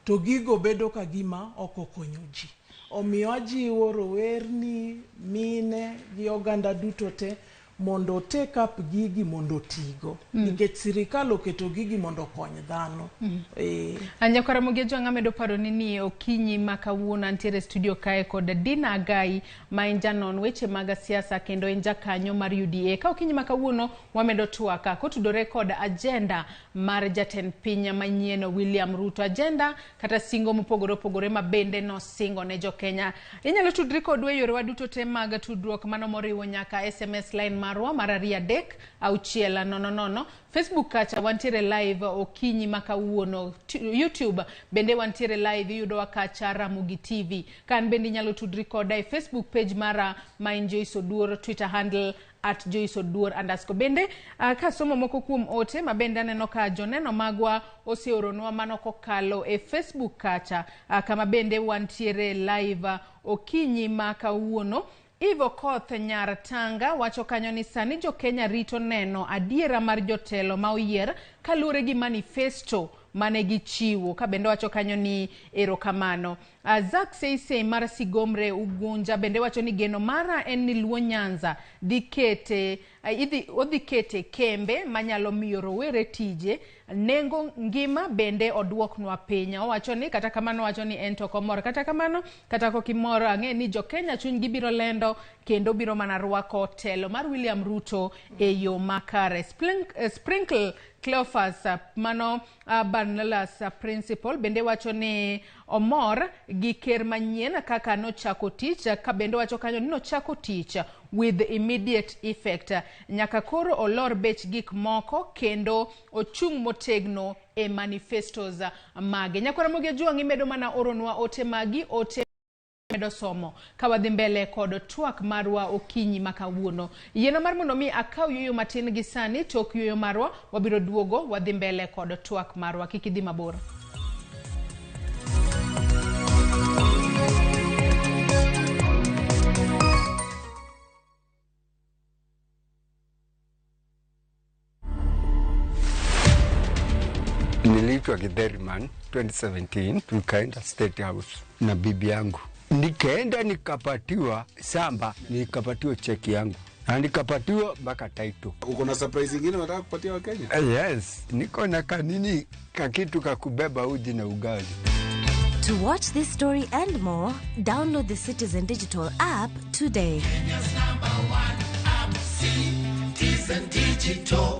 to gigo bedo ka gima ok okonyo ji. Omiyo ajiwo rowerni, mine gi oganda duto te mondo take up gigi mondo tigo, nikech sirikal oketo gigi mondo kony dhano. Anyako Ramogi Tv medo paro ni okinyi ma kawuono antiere studio kae kod Dina Agai ma en janon weche mag siasa kendo en jakanyo mar UDA. Ka okinyi ma kawuono wamedo twaka kotudore kod agenda mar jatend piny manyien William Ruto. Agenda kata singo mopogore opogore ma bende no singo ne jo Kenya. Inyalo tudri kodwa yore waduto te mag tudruok mano moriwo nyaka SMS line marwa mararia dek au chiela nono. Facebook kacha wantiere live okinyi ma kawuono. YouTube bende wantiere live yudo wakacha Ramogi TV. Kan bende nyalo tudri koda e Facebook page mara Joyce Oduor, Twitter handle @JoyceOduor_. Bende ka somo moko kuom ote ma bende aneno ka joneno magwa oseoronwa mano kokalo e Facebook kacha, kama bende wantiere live okinyi ma kawuono. Ivo Koth Nyar Tanga wacho kanyo ni sani jo Kenya rito neno adiera mar jotelo ma oyier kalure gi manifesto mane gichiwo, ka bende wacho kanyo ni erokamano. Zak Seise mar Sigomre Ugunja bende wacho ni geno mara en ni Luo Nyanza odhi kete kembe manyalo miyo rowere tije, nengo ngima bende oduoknwa piny. Owacho ni kata kamano wacho ni en to komor, kata kamano kata kokimor ang'e ni jo Kenya chuny gibiro lendo kendo biro mana rwako telo mar William Ruto e yo makare. Sprinkle Cleophas mano Barnelas principal bende wacho ni omor gi ker manyien kaka no chako tich, ka bende wacho kanyo ni no chako tich with immediate effect. Nyaka koro olor bech gik moko kendo ochung motegno e manifestos mage. Nyako Ramogi Tv medo mana oronwa ote magi, ote medo somo kawadhi mbele kod twak marwa okinyi makawuono. Yieno mar mondo mi akaw yoyo matin gi sani, tok yoyo marwa wabiro duogo wadhi mbele kod twak marwa. Kik idhi mabor. Niliitwa Githeriman 2017 tukaenda State House na bibi yangu. Nikaenda nikapatiwa samba, nikapatiwa cheki yangu na nikapatiwa mpaka title. Uko na surprise nyingine unataka kupatia Wakenya? Yes, niko na kanini kakitu kakubeba uji na ugali. To watch this story and more, download the Citizen Digital app today. Kenya's #1 app, Citizen Digital.